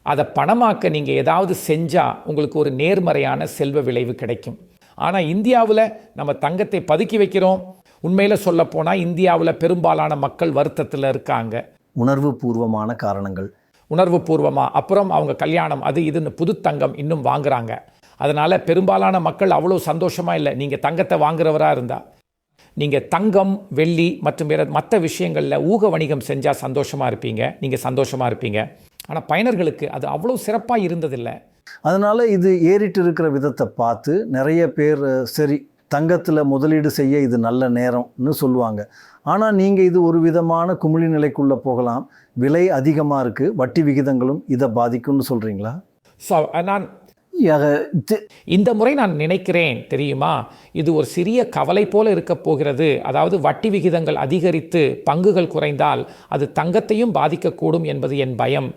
அதை பணமாக்க நீங்கள் ஏதாவது செஞ்சால் உங்களுக்கு ஒரு நேர்மறையான செல்வ விளைவு கிடைக்கும். ஆனால் இந்தியாவில் நம்ம தங்கத்தை பதுக்கி வைக்கிறோம். உண்மையில் சொல்லப்போனால் இந்தியாவில் பெரும்பாலான மக்கள் வருத்தத்தில் இருக்காங்க. உணர்வு பூர்வமான காரணங்கள். உணர்வு பூர்வமாக அப்புறம் அவங்க கல்யாணம் அது இதுன்னு புது தங்கம் இன்னும் வாங்குறாங்க. அதனால் பெரும்பாலான மக்கள் அவ்வளோ சந்தோஷமாக இல்லை. நீங்கள் தங்கத்தை வாங்குறவராக இருந்தால் நீங்கள் தங்கம், வெள்ளி மற்றும் வேறு மற்ற விஷயங்களில் ஊக வணிகம் செஞ்சால் சந்தோஷமாக இருப்பீங்க, நீங்கள் சந்தோஷமாக இருப்பீங்க. ஆனால் பயனர்களுக்கு அது அவ்வளோ சிறப்பாக இருந்ததில்லை. அதனால் இது ஏறிட்டு இருக்கிற விதத்தை பார்த்து நிறைய பேர் சரி தங்கத்தில் முதலீடு செய்ய இது நல்ல நேரம்னு சொல்லுவாங்க. ஆனால் நீங்கள் இது ஒரு விதமான குமிழி நிலைக்குள்ளே போகலாம், விலை அதிகமாக இருக்குது, வட்டி விகிதங்களும் இதை பாதிக்கும்னு சொல்கிறீங்களா? ஸோ நான் இந்த முறை நான் நினைக்கிறேன் தெரியுமா, இது ஒரு சிறிய கவலை போல இருக்க போகிறது. அதாவது வட்டி விகிதங்கள் அதிகரித்து பங்குகள் குறைந்தால் அது தங்கத்தையும் பாதிக்கக்கூடும் என்பது என் பயம்.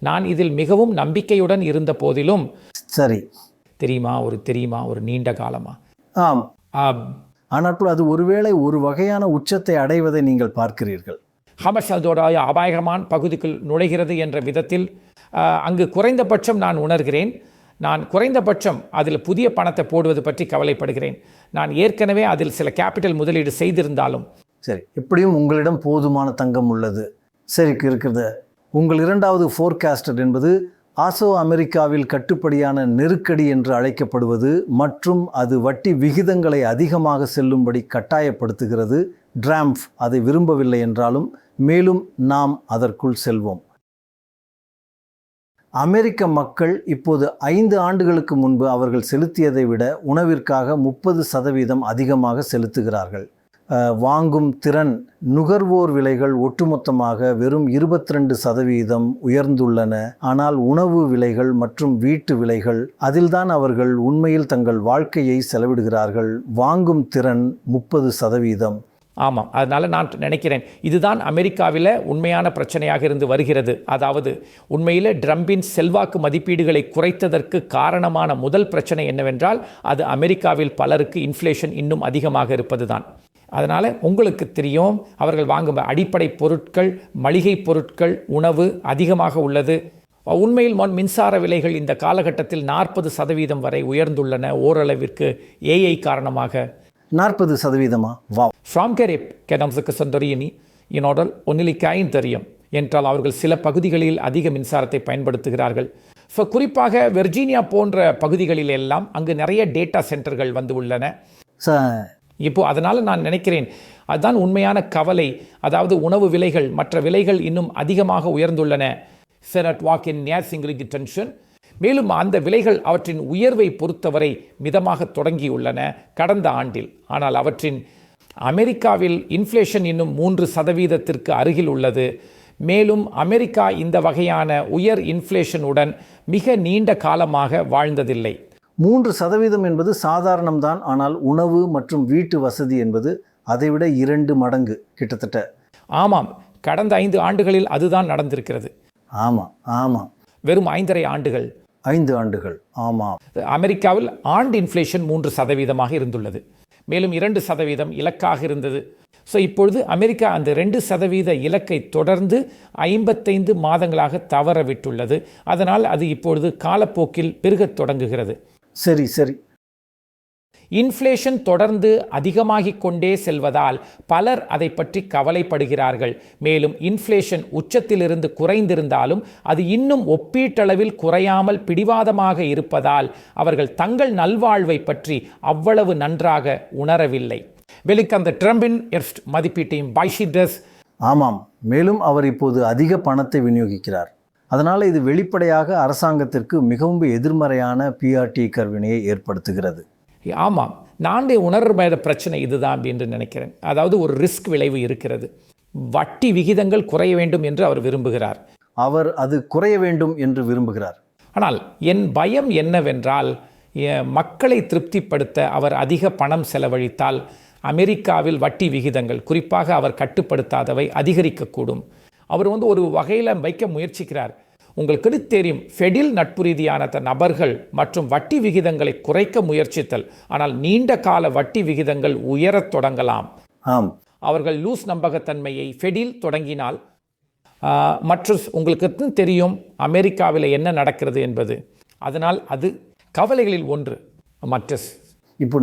நான் இதில் மிகவும் நம்பிக்கையுடன் இருந்த போதிலும் சரி தெரியுமா ஒரு நீண்ட காலமா ஆம் ஆனால் அது ஒருவேளை ஒரு வகையான உச்சத்தை அடைவதை நீங்கள் பார்க்கிறீர்கள். ஹமஸ் அதோட அபாயகமான பகுதிக்குள் நுழைகிறது என்ற விதத்தில் அங்கு குறைந்தபட்சம் நான் உணர்கிறேன். நான் குறைந்தபட்சம் அதில் புதிய பணத்தை போடுவது பற்றி கவலைப்படுகிறேன். நான் ஏற்கனவே அதில் சில கேபிட்டல் முதலீடு செய்திருந்தாலும். சரி, எப்படியும் உங்களிடம் போதுமான தங்கம் உள்ளது. சரி இருக்கிறது. உங்கள் இரண்டாவது ஃபோர்காஸ்டர் என்பது ஆசோ அமெரிக்காவில் கட்டுப்படியான நெருக்கடி என்று அழைக்கப்படுவது மற்றும் அது வட்டி விகிதங்களை அதிகமாக செல்லும்படி கட்டாயப்படுத்துகிறது. ட்ராம்ப் அதை விரும்பவில்லை என்றாலும் மேலும் நாம் அதற்குள் செல்வோம். அமெரிக்க மக்கள் இப்போது 5 ஆண்டுகளுக்கு முன்பு அவர்கள் செலுத்தியதை விட உணவிற்காக 30% அதிகமாக செலுத்துகிறார்கள். வாங்கும் திறன், நுகர்வோர் விலைகள் ஒட்டுமொத்தமாக வெறும் 22% உயர்ந்துள்ளன. ஆனால் உணவு விலைகள் மற்றும் வீட்டு விலைகள், அதில்தான் அவர்கள் உண்மையில் தங்கள் வாழ்க்கையை செலவிடுகிறார்கள். வாங்கும் திறன் 30%. ஆமாம், அதனால் நான் நினைக்கிறேன் இதுதான் அமெரிக்காவில் உண்மையான பிரச்சனையாக இருந்து வருகிறது. அதாவது உண்மையில் ட்ரம்பின் செல்வாக்கு மதிப்பீடுகளை குறைத்ததற்கு காரணமான முதல் பிரச்சனை என்னவென்றால் அது அமெரிக்காவில் பலருக்கு இன்ஃப்ளேஷன் இன்னும் அதிகமாக இருப்பது தான். அதனால் உங்களுக்கு தெரியும், அவர்கள் வாங்கும் அடிப்படை பொருட்கள், மளிகை பொருட்கள், உணவு அதிகமாக உள்ளது. உண்மையில் மின்சார விலைகள் இந்த காலகட்டத்தில் 40% வரை உயர்ந்துள்ளன. ஓரளவிற்கு ஏஐ காரணமாக. 40%? வா. ஃப்ராம்கெரேப் கெனம்ஸுக்கு சொந்தரியனி இனோடல் ஒன்னிலிக்காயின் தெரியும் என்றால் அவர்கள் சில பகுதிகளில் அதிக மின்சாரத்தை பயன்படுத்துகிறார்கள். ஸோ குறிப்பாக வெர்ஜீனியா போன்ற பகுதிகளில் எல்லாம் அங்கு நிறைய டேட்டா சென்டர்கள் வந்து உள்ளன இப்போ. அதனால் நான் நினைக்கிறேன் அதுதான் உண்மையான கவலை. அதாவது உணவு விலைகள், மற்ற விலைகள் இன்னும் அதிகமாக உயர்ந்துள்ளன. செனட் வாக் இன் நியாசிங்கிலிக்கு டென்ஷன். மேலும் அந்த விலைகள் அவற்றின் உயர்வை பொறுத்தவரை மிதமாக தொடங்கியுள்ளன கடந்த ஆண்டில். ஆனால் அவற்றின் அமெரிக்காவில் இன்ஃப்ளேஷன் இன்னும் 3% அருகில் உள்ளது. மேலும் அமெரிக்கா இந்த வகையான உயர் இன்ஃப்ளேஷனுடன் மிக நீண்ட காலமாக வாழ்ந்ததில்லை. 3% என்பது சாதாரணம்தான். ஆனால் உணவு மற்றும் வீட்டு வசதி என்பது அதைவிட 2 மடங்கு கிட்டத்தட்ட. ஆமாம், கடந்த 5 ஆண்டுகளில் அதுதான் நடந்திருக்கிறது. ஆமாம் ஆமாம், வெறும் 5.5 ஆண்டுகள். 5 ஆண்டுகள். ஆமாம். அமெரிக்காவில் ஆண்டு இன்ஃப்ளேஷன் 3% இருந்துள்ளது. மேலும் 2% இலக்காக இருந்தது. ஸோ இப்பொழுது அமெரிக்கா அந்த 2% இலக்கை தொடர்ந்து 55 மாதங்களாக தவற விட்டுள்ளது. அதனால் அது இப்பொழுது காலப்போக்கில் பெருகத் தொடங்குகிறது. சரி சரி. இன்ஃப்ளேஷன் தொடர்ந்து அதிகமாகிக் கொண்டே செல்வதால் பலர் அதை பற்றி கவலைப்படுகிறார்கள். மேலும் இன்ஃப்ளேஷன் உச்சத்திலிருந்து குறைந்திருந்தாலும் அது இன்னும் ஒப்பீட்டளவில் குறையாமல் பிடிவாதமாக இருப்பதால் அவர்கள் தங்கள் நல்வாழ்வை பற்றி அவ்வளவு நன்றாக உணரவில்லை. வெளிக்கு அந்த ட்ரம்பின் மதிப்பீட்டையும் பைஷிடஸ். ஆமாம், மேலும் அவர் இப்போது அதிக பணத்தை விநியோகிக்கிறார். அதனால் இது வெளிப்படையாக அரசாங்கத்திற்கு மிகவும் எதிர்மறையான பிஆர்டி கர்வினையை ஏற்படுத்துகிறது. ஆமாம், நான் உணர்ற பிரச்சனை இதுதான் என்று நினைக்கிறேன். அதாவது ஒரு ரிஸ்க் விளைவு இருக்கிறது. வட்டி விகிதங்கள் குறைய வேண்டும் என்று அவர் விரும்புகிறார். அவர் அது குறைய வேண்டும் என்று விரும்புகிறார். ஆனால் என் பயம் என்னவென்றால் மக்களை திருப்திப்படுத்த அவர் அதிக பணம் செலவழித்தால் அமெரிக்காவில் வட்டி விகிதங்கள், குறிப்பாக அவர் கட்டுப்படுத்தாதவை, அதிகரிக்கக்கூடும். அவர் ஒரு வகையில் வைக்க முயற்சிக்கிறார். உங்களுக்கு தெரியும், ஃபெடில் நட்பு ரீதியான நபர்கள் மற்றும் வட்டி விகிதங்களை குறைக்க முயற்சித்தல், ஆனால் நீண்ட கால வட்டி விகிதங்கள் உயரத் தொடங்கலாம். அவர்கள் லூஸ் நம்பகத்தன்மையை ஃபெடில் தொடங்கினால் மற்றும் உங்களுக்கு தெரியும் அமெரிக்காவில் என்ன நடக்கிறது என்பது. அதனால் அது கவலைகளில் ஒன்று. மற்ற இப்போ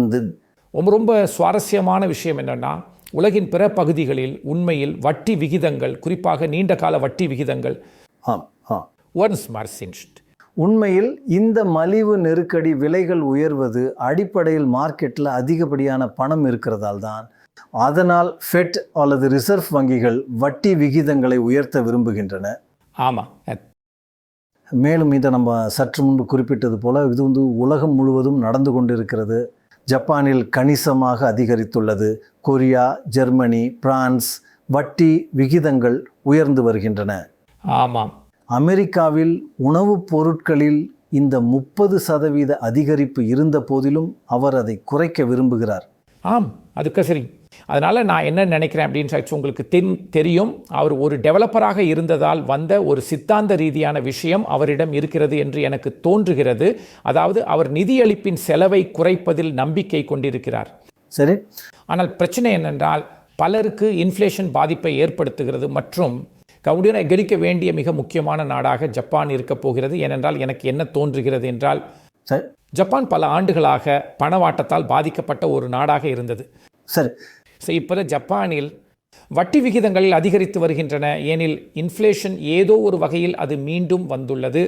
ரொம்ப சுவாரஸ்யமான விஷயம் என்னென்னா, உலகின் பிற பகுதிகளில் உண்மையில் வட்டி விகிதங்கள், குறிப்பாக நீண்ட கால வட்டி விகிதங்கள் உண்மையில் இந்த மலிவு நெருக்கடி விலைகள் உயர்வது அடிப்படையில் மார்க்கெட்டில் அதிகப்படியான பணம் இருக்கிறதால் தான். அதனால் ஃபெட் அல்லது ரிசர்வ் வங்கிகள் வட்டி விகிதங்களை உயர்த்த விரும்புகின்றன. ஆமாம். மேலும் இதை நம்ம சற்று முன்பு குறிப்பிட்டது போல இது உலகம் முழுவதும் நடந்து கொண்டிருக்கிறது. ஜப்பானில் கணிசமாக அதிகரித்துள்ளது. கொரியா, ஜெர்மனி, பிரான்ஸ் வட்டி விகிதங்கள் உயர்ந்து வருகின்றன. ஆமாம். அமெரிக்காவில் உணவுப் பொருட்களில் இந்த 30% அதிகரிப்பு இருந்த போதிலும் அவர் அதை குறைக்க விரும்புகிறார். அதுக்கு சரி. அதனால் நான் என்ன நினைக்கிறேன் அப்படின்னு உங்களுக்கு தெரியும், அவர் ஒரு டெவலப்பராக இருந்ததால் வந்த ஒரு சித்தாந்த ரீதியான விஷயம் அவரிடம் இருக்கிறது என்று எனக்கு தோன்றுகிறது. அதாவது அவர் நிதியளிப்பின் செலவை குறைப்பதில் நம்பிக்கை கொண்டிருக்கிறார். சரி. ஆனால் பிரச்சனை என்னென்றால் பலருக்கு இன்ஃப்ளேஷன் பாதிப்பை ஏற்படுத்துகிறது மற்றும் கவனிக்க வேண்டிய மிக முக்கியமான நாடாக ஜப்பான் இருக்கப் போகிறது. ஏனென்றால் எனக்கு என்ன தோன்றுகிறது என்றால், ஜப்பான் பல ஆண்டுகளாக பணவாட்டத்தால் பாதிக்கப்பட்ட ஒரு நாடாக இருந்தது. சரி. இப்போ ஜப்பானில் வட்டி விகிதங்கள் அதிகரித்து வருகின்றன. ஏனில் இன்ஃப்ளேஷன் ஏதோ ஒரு வகையில் அது மீண்டும் வந்துள்ளது.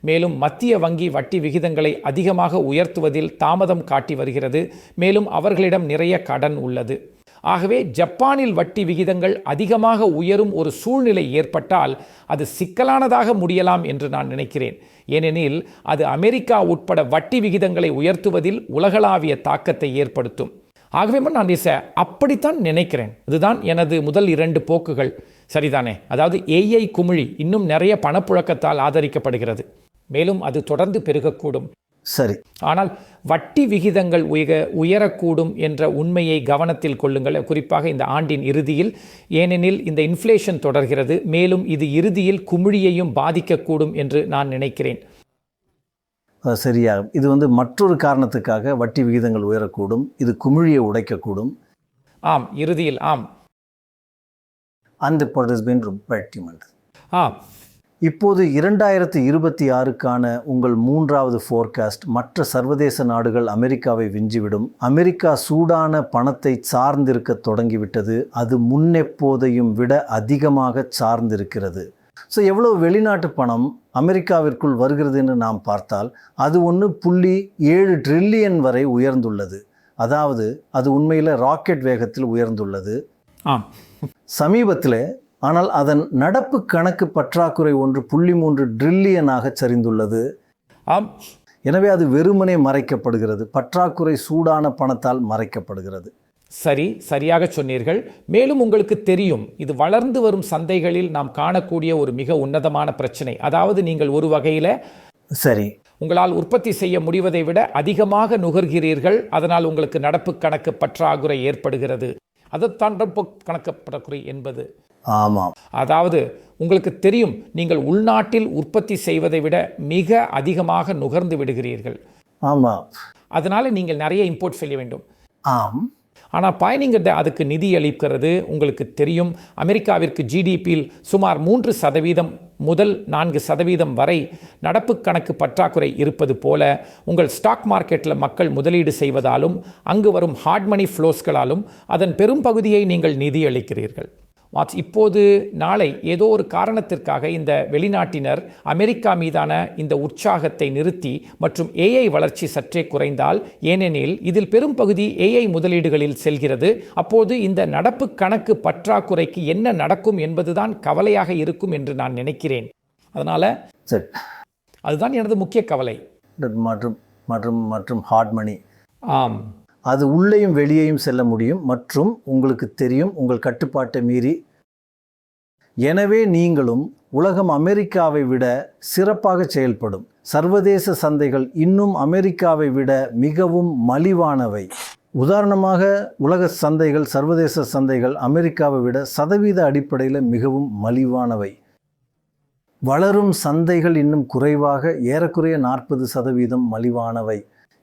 மேலும் மத்திய வங்கி வட்டி விகிதங்களை அதிகமாக உயர்த்துவதில் தாமதம் காட்டி வருகிறது. மேலும் அவர்களிடம் நிறைய கடன் உள்ளது. ஆகவே ஜப்பானில் வட்டி விகிதங்கள் அதிகமாக உயரும் ஒரு சூழ்நிலை ஏற்பட்டால் அது சிக்கலானதாக முடியலாம் என்று நான் நினைக்கிறேன். ஏனெனில் அது அமெரிக்கா உட்பட வட்டி விகிதங்களை உயர்த்துவதில் உலகளாவிய தாக்கத்தை ஏற்படுத்தும். ஆகவே நான் அப்படித்தான் நினைக்கிறேன். இதுதான் எனது முதல் 2 போக்குகள். சரிதானே? அதாவது ஏஐ குமிழி இன்னும் நிறைய பணப்புழக்கத்தால் ஆதரிக்கப்படுகிறது. மேலும் அது தொடர்ந்து பெருகக்கூடும். சரி. ஆனால் வட்டி விகிதங்கள் உயரக்கூடும் என்ற உண்மையை கவனத்தில் கொள்ளுங்கள், குறிப்பாக இந்த ஆண்டின் இறுதியில். ஏனெனில் இந்த இன்ஃப்ளேஷன் தொடர்கிறது. மேலும் இது இறுதியில் குமிழியையும் பாதிக்கக்கூடும் என்று நான் நினைக்கிறேன். சரியாகும். இது மற்றொரு காரணத்துக்காக வட்டி விகிதங்கள் உயரக்கூடும். இது குமிழியை உடைக்கக்கூடும். இறுதியில் அந்த இப்போது 2026க்கான உங்கள் 3வது ஃபோர்காஸ்ட். மற்ற சர்வதேச நாடுகள் அமெரிக்காவை விஞ்சிவிடும். அமெரிக்கா சூடான பணத்தை சார்ந்திருக்க தொடங்கிவிட்டது. அது முன்னெப்போதையும் விட அதிகமாக சார்ந்திருக்கிறது. எவ்வளவு வெளிநாட்டு பணம் அமெரிக்காவிற்குள் வருகிறது என்று நாம் பார்த்தால் அது 1.7 ட்ரில்லியன் வரை உயர்ந்துள்ளது. அதாவது அது உண்மையில் ராக்கெட் வேகத்தில் உயர்ந்துள்ளது சமீபத்தில். ஆனால் அதன் நடப்பு கணக்கு பற்றாக்குறை 1.3 ட்ரில்லியனாக சரிந்துள்ளது. எனவே அது வெறுமனே மறைக்கப்படுகிறது. பற்றாக்குறை சூடான பணத்தால் மறைக்கப்படுகிறது. சரியாக சொன்னீர்கள். மேலும் உங்களுக்கு தெரியும், இது வளர்ந்து வரும் சந்தைகளில் நாம் காணக்கூடிய ஒரு மிக உன்னதமான பிரச்சனை. அதாவது நீங்கள் ஒரு வகையில் உங்களால் உற்பத்தி செய்ய முடிவதை விட அதிகமாக நுகர்கிறீர்கள். அதனால் உங்களுக்கு நடப்பு கணக்கு பற்றாக்குறை ஏற்படுகிறது. அதைத்தான் நடப்பு கணக்கு பற்றாக்குறை என்பது. ஆமாம். அதாவது உங்களுக்கு தெரியும், நீங்கள் உள்நாட்டில் உற்பத்தி செய்வதை விட மிக அதிகமாக நுகர்ந்து விடுகிறீர்கள். ஆமாம். அதனால் நீங்கள் நிறைய இம்போர்ட் செய்ய வேண்டும். ஆனால் பயணிங்கிறது அதுக்கு நிதி அளிக்கிறது. உங்களுக்கு தெரியும், அமெரிக்காவிற்கு ஜிடிபியில் சுமார் 3% முதல் 4% வரை நடப்பு கணக்கு பற்றாக்குறை இருப்பது போல உங்கள் ஸ்டாக் மார்க்கெட்டில் மக்கள் முதலீடு செய்வதாலும் அங்கு வரும் ஹார்ட் மணி ஃப்ளோஸ்களாலும் அதன் பெரும் பகுதியை நீங்கள் நிதி அளிக்கிறீர்கள். இப்போது நாளை ஏதோ ஒரு காரணத்திற்காக இந்த வெளிநாட்டினர் அமெரிக்கா மீதான இந்த உற்சாகத்தை நிறுத்தி மற்றும் ஏஐ வளர்ச்சி சற்றே குறைந்தால், ஏனெனில் இதில் பெரும் பகுதி ஏஐ முதலீடுகளில் செல்கிறது, அப்போது இந்த நடப்பு கணக்கு பற்றாக்குறைக்கு என்ன நடக்கும் என்பதுதான் கவலையாக இருக்கும் என்று நான் நினைக்கிறேன். அதனால் அதுதான் எனது முக்கிய கவலை. மற்றும் ஹார்ட் மணி அது உள்ளேயும் வெளியேயும் செல்ல முடியும். மற்றும் உங்களுக்கு தெரியும், உங்கள் கட்டுப்பாட்டை மீறி எனவே நீங்களும் உலகம் அமெரிக்காவை விட சிறப்பாக செயல்படும். சர்வதேச சந்தைகள் இன்னும் அமெரிக்காவை விட மிகவும் மலிவானவை. உதாரணமாக உலக சந்தைகள், சர்வதேச சந்தைகள் அமெரிக்காவை விட சதவீத அடிப்படையில் மிகவும் மலிவானவை. வளரும் சந்தைகள் இன்னும் குறைவாக, ஏறக்குறைய 40% மலிவானவை.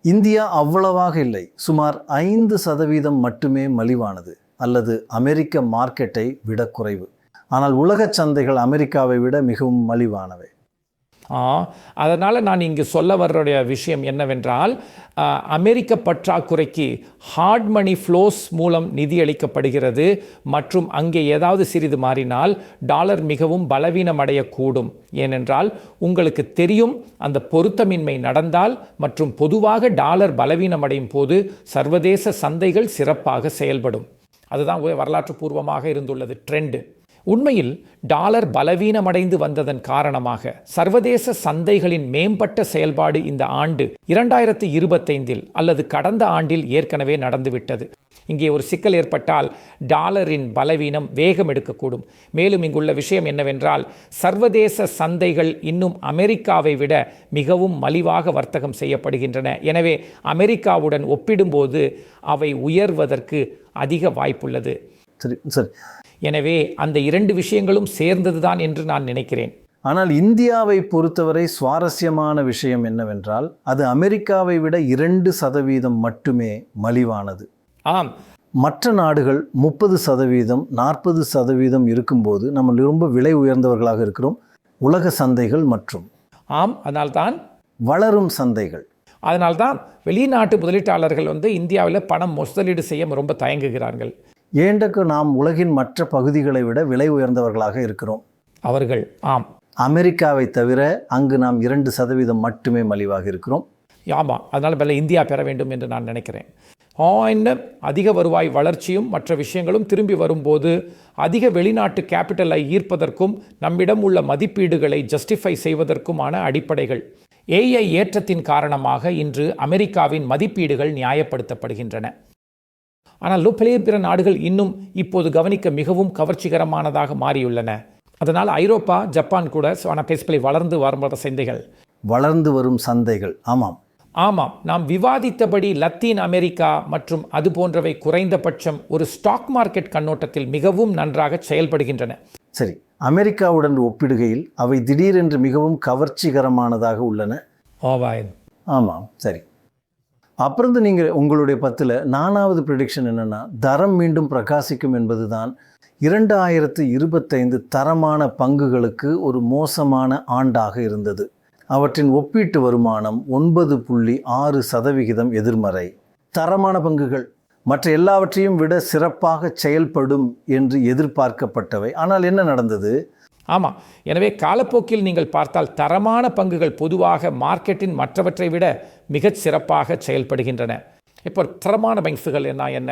இந்தியா அவ்வளவாக இல்லை, சுமார் 5% மட்டுமே மலிவானது அல்லது அமெரிக்க மார்க்கெட்டை விட குறைவு. ஆனால் உலக சந்தைகள் அமெரிக்காவை விட மிகவும் மலிவானவை. அதனால் நான் இங்கு சொல்ல வர்ற விஷயம் என்னவென்றால், அமெரிக்க பற்றாக்குறைக்கு ஹார்ட் மணி ஃப்ளோஸ் மூலம் நிதியளிக்கப்படுகிறது மற்றும் அங்கே ஏதாவது சிறிது மாறினால் டாலர் மிகவும் பலவீனமடையக்கூடும். ஏனென்றால் உங்களுக்கு தெரியும், அந்த பொருத்தமின்மை நடந்தால் மற்றும் பொதுவாக டாலர் பலவீனமடையும் போது சர்வதேச சந்தைகள் சிறப்பாக செயல்படும். அதுதான் வரலாற்று பூர்வமாக இருந்துள்ளது ட்ரெண்டு. உண்மையில் டாலர் பலவீனமடைந்து வந்ததன் காரணமாக சர்வதேச சந்தைகளின் மேம்பட்ட செயல்பாடு இந்த ஆண்டு 2025 அல்லது கடந்த ஆண்டில் ஏற்கனவே நடந்துவிட்டது. இங்கே ஒரு சிக்கல் ஏற்பட்டால் டாலரின் பலவீனம் வேகம் எடுக்கக்கூடும். மேலும் இங்குள்ள விஷயம் என்னவென்றால், சர்வதேச சந்தைகள் இன்னும் அமெரிக்காவை விட மிகவும் மலிவாக வர்த்தகம் செய்யப்படுகின்றன. எனவே அமெரிக்காவுடன் ஒப்பிடும்போது அவை உயர்வதற்கு அதிக வாய்ப்புள்ளது. சரி. எனவே அந்த 2 விஷயங்களும் சேர்ந்ததுதான் என்று நான் நினைக்கிறேன். ஆனால் இந்தியாவை பொறுத்தவரை சுவாரஸ்யமான விஷயம் என்னவென்றால், அது அமெரிக்காவை விட 2% மட்டுமே மலிவானது. ஆம், மற்ற நாடுகள் 30%, 40% இருக்கும்போது நம்ம ரொம்ப விலை உயர்ந்தவர்களாக இருக்கிறோம். உலக சந்தைகள் மற்றும் அதனால்தான் வளரும் சந்தைகள். அதனால்தான் வெளிநாட்டு முதலீட்டாளர்கள் இந்தியாவில் பணம் முதலீடு செய்ய ரொம்ப தயங்குகிறார்கள். ஏண்டக்கு நாம் உலகின் மற்ற பகுதிகளை விட விலை உயர்ந்தவர்களாக இருக்கிறோம். அவர்கள் அமெரிக்காவை தவிர அங்கு நாம் 2% மட்டுமே மலிவாக இருக்கிறோம். ஆமாம், அதனால் இந்தியா பெற வேண்டும் என்று நான் நினைக்கிறேன். அதிக வருவாய் வளர்ச்சியும் மற்ற விஷயங்களும் திரும்பி வரும்போது அதிக வெளிநாட்டு கேபிட்டலை ஈர்ப்பதற்கும் நம்மிடம் உள்ள மதிப்பீடுகளை ஜஸ்டிஃபை செய்வதற்குமான அடிப்படைகள். ஏஐ ஏற்றத்தின் காரணமாக இன்று அமெரிக்காவின் மதிப்பீடுகள் நியாயப்படுத்தப்படுகின்றன. ஆனால் பிற நாடுகள் இன்னும் இப்போது கவனிக்க மிகவும் கவர்ச்சிகரமானதாக மாறியுள்ளன. அதனால் ஐரோப்பா, ஜப்பான் கூட வளர்ந்து வரும் சந்தைகள். ஆமாம், நாம் விவாதித்தபடி லத்தீன் அமெரிக்கா மற்றும் அது போன்றவை குறைந்தபட்சம் ஒரு ஸ்டாக் மார்க்கெட் கண்ணோட்டத்தில் மிகவும் நன்றாக செயல்படுகின்றன. சரி, அமெரிக்காவுடன் ஒப்பிடுகையில் அவை திடீரென்று மிகவும் கவர்ச்சிகரமானதாக உள்ளன. ஆமாம், சரி. அப்புறம் நீங்கள் உங்களுடைய 10ல் 4வது ப்ரெடிக்ஷன் என்னென்னா, தரம் மீண்டும் பிரகாசிக்கும் என்பது தான். 2025 தரமான பங்குகளுக்கு ஒரு மோசமான ஆண்டாக இருந்தது. அவற்றின் ஒப்பீட்டு வருமானம் 9.6% எதிர்மறை. தரமான பங்குகள் மற்ற எல்லாவற்றையும் விட சிறப்பாக செயல்படும் என்று எதிர்பார்க்கப்பட்டவை. ஆனால் என்ன நடந்தது? ஆமாம், எனவே காலப்போக்கில் நீங்கள் பார்த்தால் தரமான பங்குகள் பொதுவாக மார்க்கெட்டின் மற்றவற்றை விட மிகச் சிறப்பாக செயல்படுகின்றன. இப்போ தரமான பங்குகள் என்ன?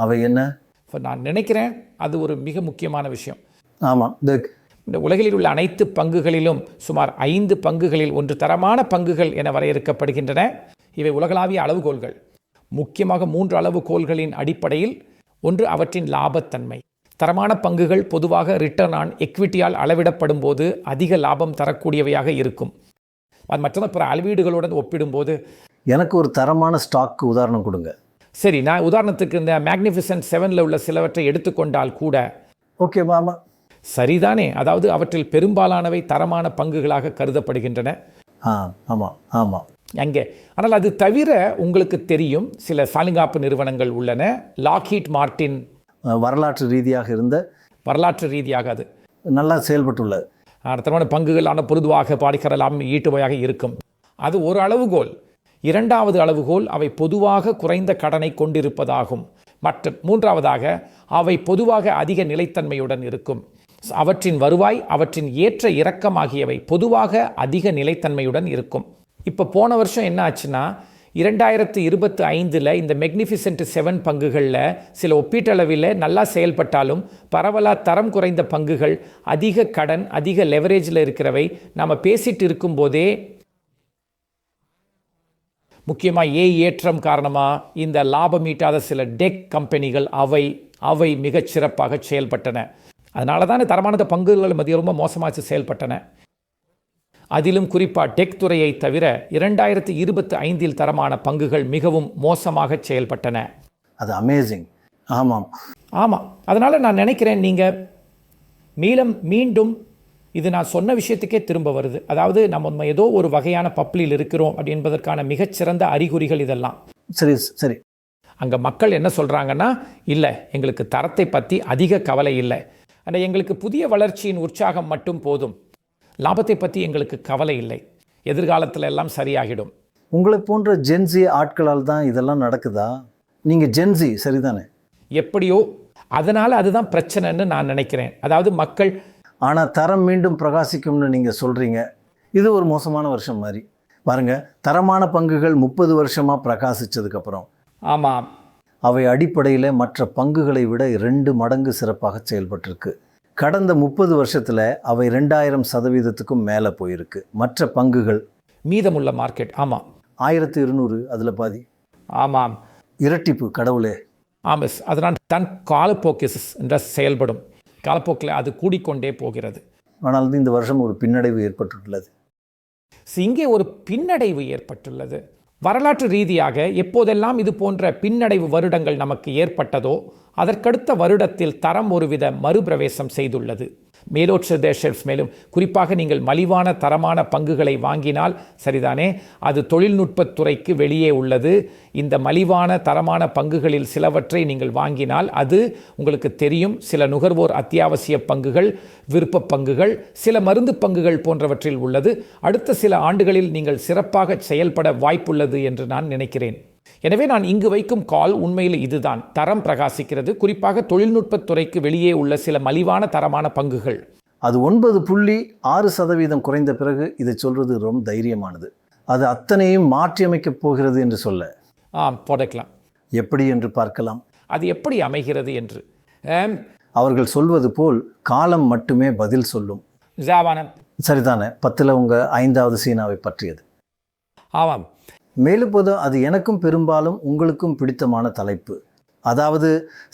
அவை என்ன? இப்போ நான் நினைக்கிறேன் அது ஒரு மிக முக்கியமான விஷயம். ஆமாம், இந்த உலகில் உள்ள அனைத்து பங்குகளிலும் சுமார் 5 பங்குகளில் ஒன்று தரமான பங்குகள் என வரையறுக்கப்படுகின்றன. இவை உலகளாவிய அளவுகோல்கள். முக்கியமாக 3 அளவுகோல்களின் அடிப்படையில். ஒன்று, அவற்றின் லாபத்தன்மை. தரமான பங்குகள் பொதுவாக ரிட்டர்ன் ஆன் எக்விட்டியால் அளவிடப்படும் போது அதிக லாபம் தரக்கூடியவையாக இருக்கும். அது மற்றொரு பிற அளவீடுகளுடன் ஒப்பிடும்போது. எனக்கு ஒரு தரமான ஸ்டாக்கு உதாரணம் கொடுங்க. சரி, நான் உதாரணத்துக்கு இந்த மேக்னிஃபிசன்ட் 7ல் உள்ள சிலவற்றை எடுத்துக்கொண்டால் கூட. ஓகே மாமா, சரிதானே? அதாவது அவற்றில் பெரும்பாலானவை தரமான பங்குகளாக கருதப்படுகின்றன. ஆமாம். அங்கே ஆனால் அது தவிர உங்களுக்கு தெரியும் சில பாதுகாப்பு நிறுவனங்கள் உள்ளன. லாக்ஹீட் மார்ட்டின் வரலாற்று ரீதியாக அது நல்லா செயல்பட்டுள்ளது. தரமான பங்குகளான பொதுவாக பாதிக்கலாம் ஈட்டுவையாக இருக்கும். அது ஒரு அளவுகோல். 2வது அளவுகோல் அவை பொதுவாக குறைந்த கடனை கொண்டிருப்பதாகும். மற்றும் 3வதாக அவை பொதுவாக அதிக நிலைத்தன்மையுடன் இருக்கும். அவற்றின் வருவாய், அவற்றின் ஏற்ற இறக்கம் ஆகியவை பொதுவாக அதிக நிலைத்தன்மையுடன் இருக்கும். இப்போ போன வருஷம் என்ன ஆச்சுன்னா, 2025 இந்த மேக்னிஃபிசன்ட் 7 பங்குகளில் சில ஒப்பீட்டளவில் நல்லா செயல்பட்டாலும் பரவலாக தரம் குறைந்த பங்குகள், அதிக கடன், அதிக லெவரேஜில் இருக்கிறவை நாம் பேசிட்டு இருக்கும்போதே, முக்கியமாக ஏற்றம் காரணமாக இந்த லாபம் ஈட்டாத சில டெக் கம்பெனிகள் அவை மிகச் சிறப்பாக செயல்பட்டன. அதனால தானே தரமான பங்குகள் மத்திய ரொம்ப மோசமாச்சு செயல்பட்டன. அதிலும் குறிப்பாக டெக் துறையை தவிர 2025 தரமான பங்குகள் மிகவும் மோசமாக செயல்பட்டன. அது அமேசிங். ஆமாம் ஆமாம். அதனால் நான் நினைக்கிறேன் நீங்கள் மீண்டும் இது நான் சொன்ன விஷயத்துக்கே திரும்ப வருது. அதாவது நம்ம ஏதோ ஒரு வகையான பப்ளியில் இருக்கிறோம் அப்படி என்பதற்கான மிகச்சிறந்த அறிகுறிகள் இதெல்லாம். சரி சரி. அங்கே மக்கள் என்ன சொல்கிறாங்கன்னா, இல்லை எங்களுக்கு தரத்தை பற்றி அதிக கவலை இல்லை, ஆனால் எங்களுக்கு புதிய வளர்ச்சியின் உற்சாகம் மட்டும் போதும், லாபத்தை பற்றி எங்களுக்கு கவலை இல்லை, எதிர்காலத்தில் எல்லாம் சரியாகிடும். உங்களை போன்ற ஜென்சி ஆட்களால் தான் இதெல்லாம் நடக்குதா? நீங்கள் ஜென்சி சரிதானே? எப்படியோ அதனால் அதுதான் பிரச்சனைன்னு நான் நினைக்கிறேன். அதாவது மக்கள் ஆனால் தரம் மீண்டும் பிரகாசிக்கும்னு நீங்கள் சொல்கிறீங்க. இது ஒரு மோசமான வருஷம் மாதிரி பாருங்க. தரமான பங்குகள் 30 வருஷமாக பிரகாசித்ததுக்கப்புறம் ஆமாம், அவை அடிப்படையில் மற்ற பங்குகளை விட 2 மடங்கு சிறப்பாக செயல்பட்டிருக்கு. கடந்த 30 வருஷத்தில் அவை 2000% மேலே போயிருக்கு. மற்ற பங்குகள் மீதமுள்ள மார்க்கெட். ஆமாம், 1200, அதில் பாதி. ஆமாம், இரட்டிப்பு. கடவுளே. ஆமாம். அதனால் தன் காலப்போக்கு என்ற செயல்படும். காலப்போக்கில் அது கூடிக்கொண்டே போகிறது. ஆனால் இந்த வருஷம் ஒரு பின்னடைவு ஏற்பட்டுள்ளது. இங்கே ஒரு பின்னடைவு ஏற்பட்டுள்ளது. வரலாற்று ரீதியாக எப்போதெல்லாம் இது போன்ற பின்னடைவு வருடங்கள் நமக்கு ஏற்பட்டதோ அதற்கடுத்த வருடத்தில் தரம் ஒருவித மறுபிரவேசம் செய்துள்ளது. மேலும் குறிப்பாக நீங்கள் மலிவான தரமான பங்குகளை வாங்கினால் சரிதானே, அது தொழில்நுட்பத்துறைக்கு வெளியே உள்ளது. இந்த மலிவான தரமான பங்குகளில் சிலவற்றை நீங்கள் வாங்கினால் அது உங்களுக்கு தெரியும், சில நுகர்வோர் அத்தியாவசிய பங்குகள், விருப்ப பங்குகள், சில மருந்து பங்குகள் போன்றவற்றில் உள்ளது. அடுத்த சில ஆண்டுகளில் நீங்கள் சிறப்பாக செயல்பட வாய்ப்புள்ளது என்று நான் நினைக்கிறேன். எனவே நான் இங்கு வைக்கும் கால் உண்மையில் இதுதான். தரம் பிரகாசிக்கிறது, குறிப்பாக தொழில்நுட்பத்துறைக்கு வெளியே உள்ள சில மலிவான தரமான பங்குகள். அது 9.6% குறைந்த பிறகு இதை சொல்வது ரொம்ப தைரியமானது. அது அத்தனையும் மாற்றியமைக்கப் போகிறது என்று சொல்ல போடக்கலாம். எப்படி என்று பார்க்கலாம். அது எப்படி அமைகிறது என்று அவர்கள் சொல்வது போல் காலம் மட்டுமே பதில் சொல்லும். சரிதானே? 10ல் உங்கள் 5வது சீனாவை பற்றியது. ஆமாம். மேலும் போது அது எனக்கும் பெரும்பாலும் உங்களுக்கும் பிடித்தமான தலைப்பு. அதாவது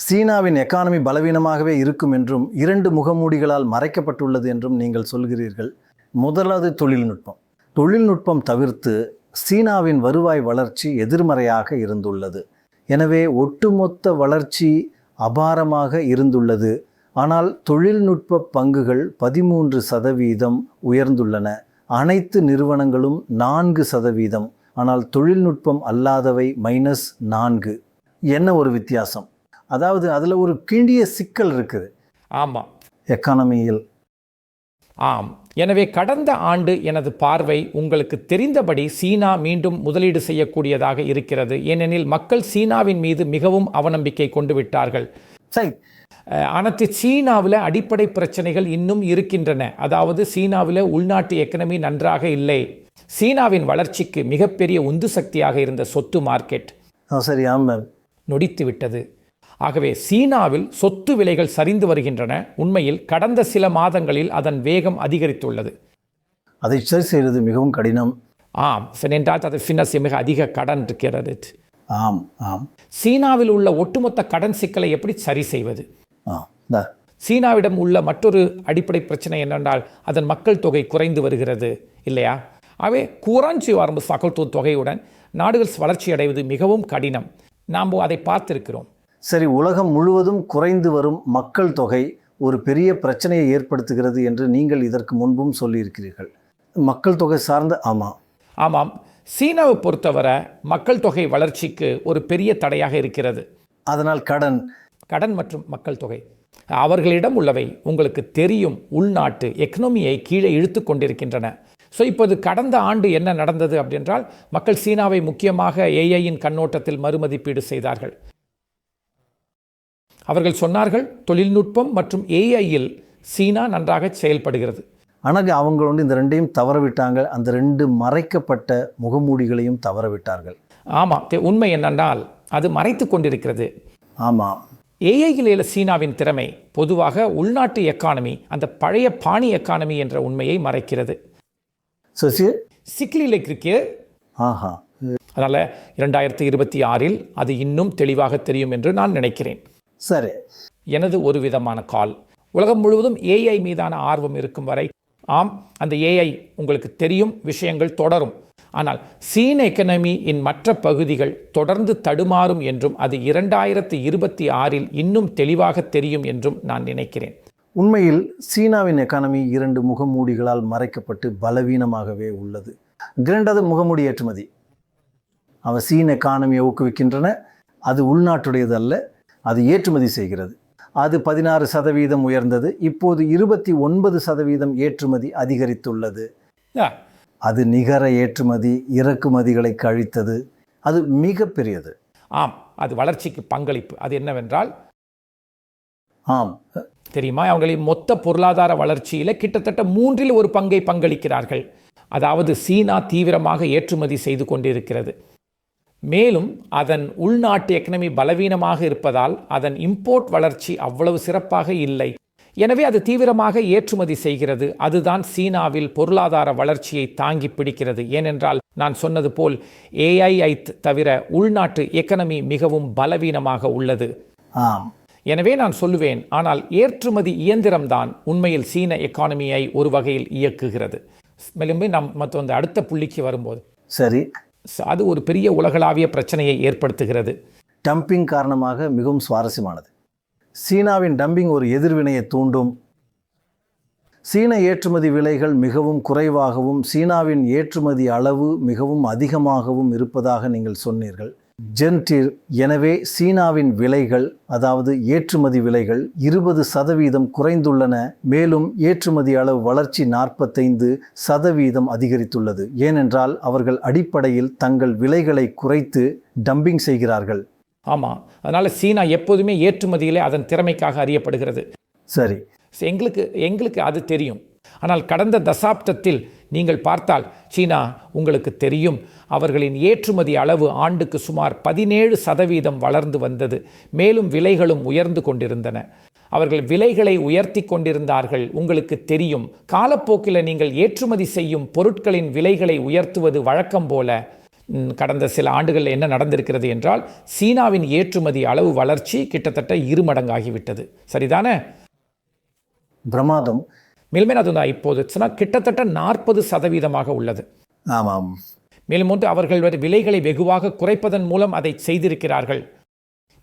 சீனாவின் எக்கானமி பலவீனமாகவே இருக்கும் என்றும் 2 முகமூடிகளால் மறைக்கப்பட்டுள்ளது என்றும் நீங்கள் சொல்கிறீர்கள். முதலாவது தொழில்நுட்பம் தவிர்த்து சீனாவின் வருவாய் வளர்ச்சி எதிர்மறையாக இருந்துள்ளது. எனவே ஒட்டுமொத்த வளர்ச்சி அபாரமாக இருந்துள்ளது. ஆனால் தொழில்நுட்ப பங்குகள் 13% உயர்ந்துள்ளன. அனைத்து நிறுவனங்களும் 4%. ஆனால் தொழில்நுட்பம் அல்லாதவை -4. என்ன ஒரு வித்தியாசம்! அதாவது அதில் ஒரு கிண்டிய சிக்கல் இருக்குது. ஆமாம், எக்கானமியில். ஆம். எனவே கடந்த ஆண்டு எனது பார்வை உங்களுக்கு தெரிந்தபடி சீனா மீண்டும் முதலீடு செய்யக்கூடியதாக இருக்கிறது. ஏனெனில் மக்கள் சீனாவின் மீது மிகவும் அவநம்பிக்கை கொண்டு விட்டார்கள். சரி. ஆனால் சீனாவில் அடிப்படை பிரச்சனைகள் இன்னும் இருக்கின்றன. அதாவது சீனாவில் உள்நாட்டு எக்கனமி நன்றாக இல்லை. சீனாவின் வளர்ச்சிக்கு மிகப்பெரிய உந்து சக்தியாக இருந்த சொத்து மார்க்கெட் நொடித்து விட்டது. ஆகவே சீனாவில் சொத்து விலைகள் சரிந்து வருகின்றன. உண்மையில் கடந்த சில மாதங்களில் அதன் வேகம் அதிகரித்துள்ளது. அதை சரி செய்வது மிகவும் கடினம். என்றால் அது மிக அதிக கடன் இருக்கிறது. ஆம் ஆம். சீனாவில் உள்ள ஒட்டுமொத்த கடன் சிக்கலை எப்படி சரி செய்வது? சீனாவிடம் உள்ள மற்றொரு அடிப்படை பிரச்சனை என்னென்றால் அதன் மக்கள் தொகை குறைந்து வருகிறது இல்லையா? அவை குறைஞ்சி வரும் மக்கள் தொகையுடன் நாடுகள் வளர்ச்சி அடைவது மிகவும் கடினம். நாம் அதை பார்த்திருக்கிறோம். சரி, உலகம் முழுவதும் குறைந்து வரும் மக்கள் தொகை ஒரு பெரிய பிரச்சனையை ஏற்படுத்துகிறது என்று நீங்கள் இதற்கு முன்பும் சொல்லியிருக்கிறீர்கள். மக்கள் தொகை சார்ந்த ஆமாம். சீனாவை பொறுத்தவரை மக்கள் தொகை வளர்ச்சிக்கு ஒரு பெரிய தடையாக இருக்கிறது. அதனால் கடன் மற்றும் மக்கள் தொகை அவர்களிடம் உள்ளவை உங்களுக்கு தெரியும், உள்நாட்டு எக்கனாமியை கீழே இழுத்து கொண்டிருக்கின்றன. இப்போது கடந்த ஆண்டு என்ன நடந்தது அப்படின்றால் மக்கள் சீனாவை முக்கியமாக ஏஐயின் கண்ணோட்டத்தில் மறுமதிப்பீடு செய்தார்கள். அவர்கள் சொன்னார்கள் தொழில்நுட்பம் மற்றும் ஏஐயில் சீனா நன்றாக செயல்படுகிறது. ஆனால் அவங்க இந்த ரெண்டையும் தவறவிட்டாங்க. அந்த 2 மறைக்கப்பட்ட முகமூடிகளையும் தவறவிட்டார்கள். ஆமாம், உண்மை என்னென்றால் அது மறைத்து கொண்டிருக்கிறது. ஆமாம். ஏஐயில் சீனாவின் திறமை பொதுவாக உள்நாட்டு எக்கானமி, அந்த பழைய பாணி எக்கானமி என்ற உண்மையை மறைக்கிறது. சிக்கலில் இருக்கு. அதனால் 2026 அது இன்னும் தெளிவாக தெரியும் என்று நான் நினைக்கிறேன். சரி. எனது ஒரு விதமான கால் உலகம் முழுவதும் ஏஐ மீதான ஆர்வம் இருக்கும் வரை, ஆம், அந்த ஏஐ உங்களுக்கு தெரியும், விஷயங்கள் தொடரும். ஆனால் சீன எக்கனமியின் மற்ற பகுதிகள் தொடர்ந்து தடுமாறும் என்றும் அது 2026 இன்னும் தெளிவாக தெரியும் என்றும் நான் நினைக்கிறேன். உண்மையில் சீனாவின் எக்கானமி 2 முகமூடிகளால் மறைக்கப்பட்டு பலவீனமாகவே உள்ளது. 2வது முகமூடி ஏற்றுமதி. அவ சீன எக்கானமியை ஊக்குவிக்கின்றன. அது உள்நாட்டுடையது அல்ல, அது ஏற்றுமதி செய்கிறது. அது 16% உயர்ந்தது. இப்போது 29% ஏற்றுமதி அதிகரித்துள்ளது. அது நிகர ஏற்றுமதி இறக்குமதிகளை கழித்தது. அது மிக பெரியது. ஆம், அது வளர்ச்சிக்கு பங்களிப்பு. அது என்னவென்றால், ஆம் தெரியுமா, அவங்களின் மொத்த பொருளாதார வளர்ச்சியில் கிட்டத்தட்ட 1/3 பங்கை பங்களிக்கிறார்கள். அதாவது சீனா தீவிரமாக ஏற்றுமதி செய்து கொண்டிருக்கிறது. மேலும் அதன் உள்நாட்டு எக்கனமி பலவீனமாக இருப்பதால் அதன் இம்போர்ட் வளர்ச்சி அவ்வளவு சிறப்பாக இல்லை. எனவே அது தீவிரமாக ஏற்றுமதி செய்கிறது. அதுதான் சீனாவில் பொருளாதார வளர்ச்சியை தாங்கி பிடிக்கிறது. ஏனென்றால் நான் சொன்னது போல் ஏஐ தவிர உள்நாட்டு எக்கனமி மிகவும் பலவீனமாக உள்ளது. எனவே நான் சொல்லுவேன், ஆனால் ஏற்றுமதி இயந்திரம்தான் உண்மையில் சீன எக்கானமியை ஒரு வகையில் இயக்குகிறது. மேலும் நாம் மற்ற அடுத்த புள்ளிக்கு வரும்போது, சரி, அது ஒரு பெரிய உலகளாவிய பிரச்சனையை ஏற்படுத்துகிறது. டம்பிங் காரணமாக மிகவும் சுவாரஸ்யமானது. சீனாவின் டம்பிங் ஒரு எதிர்வினையை தூண்டும். சீன ஏற்றுமதி விலைகள் மிகவும் குறைவாகவும் சீனாவின் ஏற்றுமதி அளவு மிகவும் அதிகமாகவும் இருப்பதாக நீங்கள் சொன்னீர்கள். ஜென்டிர், எனவே சீனாவின் விலைகள், அதாவது ஏற்றுமதி விலைகள் 20% குறைந்துள்ளன. மேலும் ஏற்றுமதி அளவு வளர்ச்சி 45% அதிகரித்துள்ளது. ஏனென்றால் அவர்கள் அடிப்படையில் தங்கள் விலைகளை குறைத்து டம்பிங் செய்கிறார்கள். ஆமாம், அதனால் சீனா எப்போதுமே ஏற்றுமதியிலே அதன் திறமைக்காக அறியப்படுகிறது. சரி, எங்களுக்கு அது தெரியும். ஆனால் கடந்த தசாப்தத்தில் நீங்கள் பார்த்தால் சீனா, உங்களுக்கு தெரியும், அவர்களின் ஏற்றுமதி அளவு ஆண்டுக்கு சுமார் 17% வளர்ந்து வந்தது. மேலும் விலைகளும் உயர்ந்து கொண்டிருந்தன. அவர்கள் விலைகளை உயர்த்தி கொண்டிருந்தார்கள். உங்களுக்கு தெரியும், காலப்போக்கில் நீங்கள் ஏற்றுமதி செய்யும் பொருட்களின் விலைகளை உயர்த்துவது வழக்கம் போல. கடந்த சில ஆண்டுகளில் என்ன நடந்திருக்கிறது என்றால், சீனாவின் ஏற்றுமதி அளவு வளர்ச்சி கிட்டத்தட்ட 2 மடங்காகிவிட்டது. சரிதானே? பிரமாதம். மேலுமே அதுதான் இப்போது கிட்டத்தட்ட 40% உள்ளது. ஆமாம். மேலும் அவர்கள் விலைகளை வெகுவாக குறைப்பதன் மூலம் அதை செய்திருக்கிறார்கள்.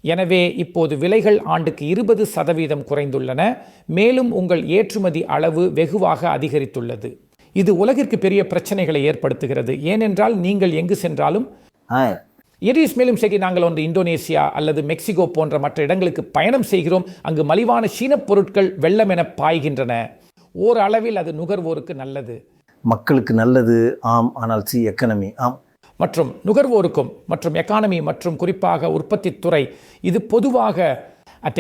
எனவே இப்போது விலைகள் ஆண்டுக்கு 20% குறைந்துள்ளன. மேலும் உங்கள் ஏற்றுமதி அளவு வெகுவாக அதிகரித்துள்ளது. இது உலகிற்கு பெரிய பிரச்சனைகளை ஏற்படுத்துகிறது. ஏனென்றால் நீங்கள் எங்கு சென்றாலும் மேலும் சரி, நாங்கள் இந்தோனேசியா அல்லது மெக்சிகோ போன்ற மற்ற இடங்களுக்கு பயணம் செய்கிறோம். அங்கு மலிவான சீன பொருட்கள் வெள்ளம் என பாய்கின்றன. ஓரளவில் அது நுகர்வோருக்கு நல்லது, மக்களுக்கு நல்லது. ஆம், ஆனால் எக்கனமி, ஆம், மற்றும் நுகர்வோருக்கும் மற்றும் எக்கானமி மற்றும் குறிப்பாக உற்பத்தி துறை, இது பொதுவாக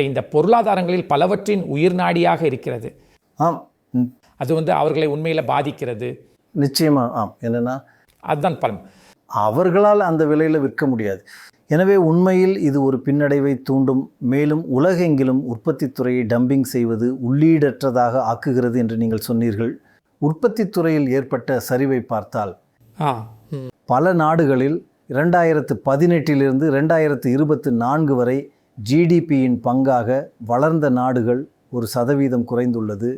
இந்த பொருளாதாரங்களில் பலவற்றின் உயிர்நாடியாக இருக்கிறது. ஆம், அது அவர்களை உண்மையில் பாதிக்கிறது. நிச்சயமா. ஆம், என்னன்னா அதுதான் பலம். அவர்களால் அந்த விலையில் விற்க முடியாது. எனவே உண்மையில் இது ஒரு பின்னடைவை தூண்டும். மேலும் உலகெங்கிலும் உற்பத்தி துறையை டம்பிங் செய்வது உள்ளீடற்றதாக ஆக்குகிறது என்று நீங்கள் சொன்னீர்கள். உற்பத்தி துறையில் ஏற்பட்ட சரிவை பார்த்தால் பல நாடுகளில் 2018 2024 வரை ஜிடிபியின் பங்காக வளர்ந்த நாடுகள் 1% குறைந்துள்ளது.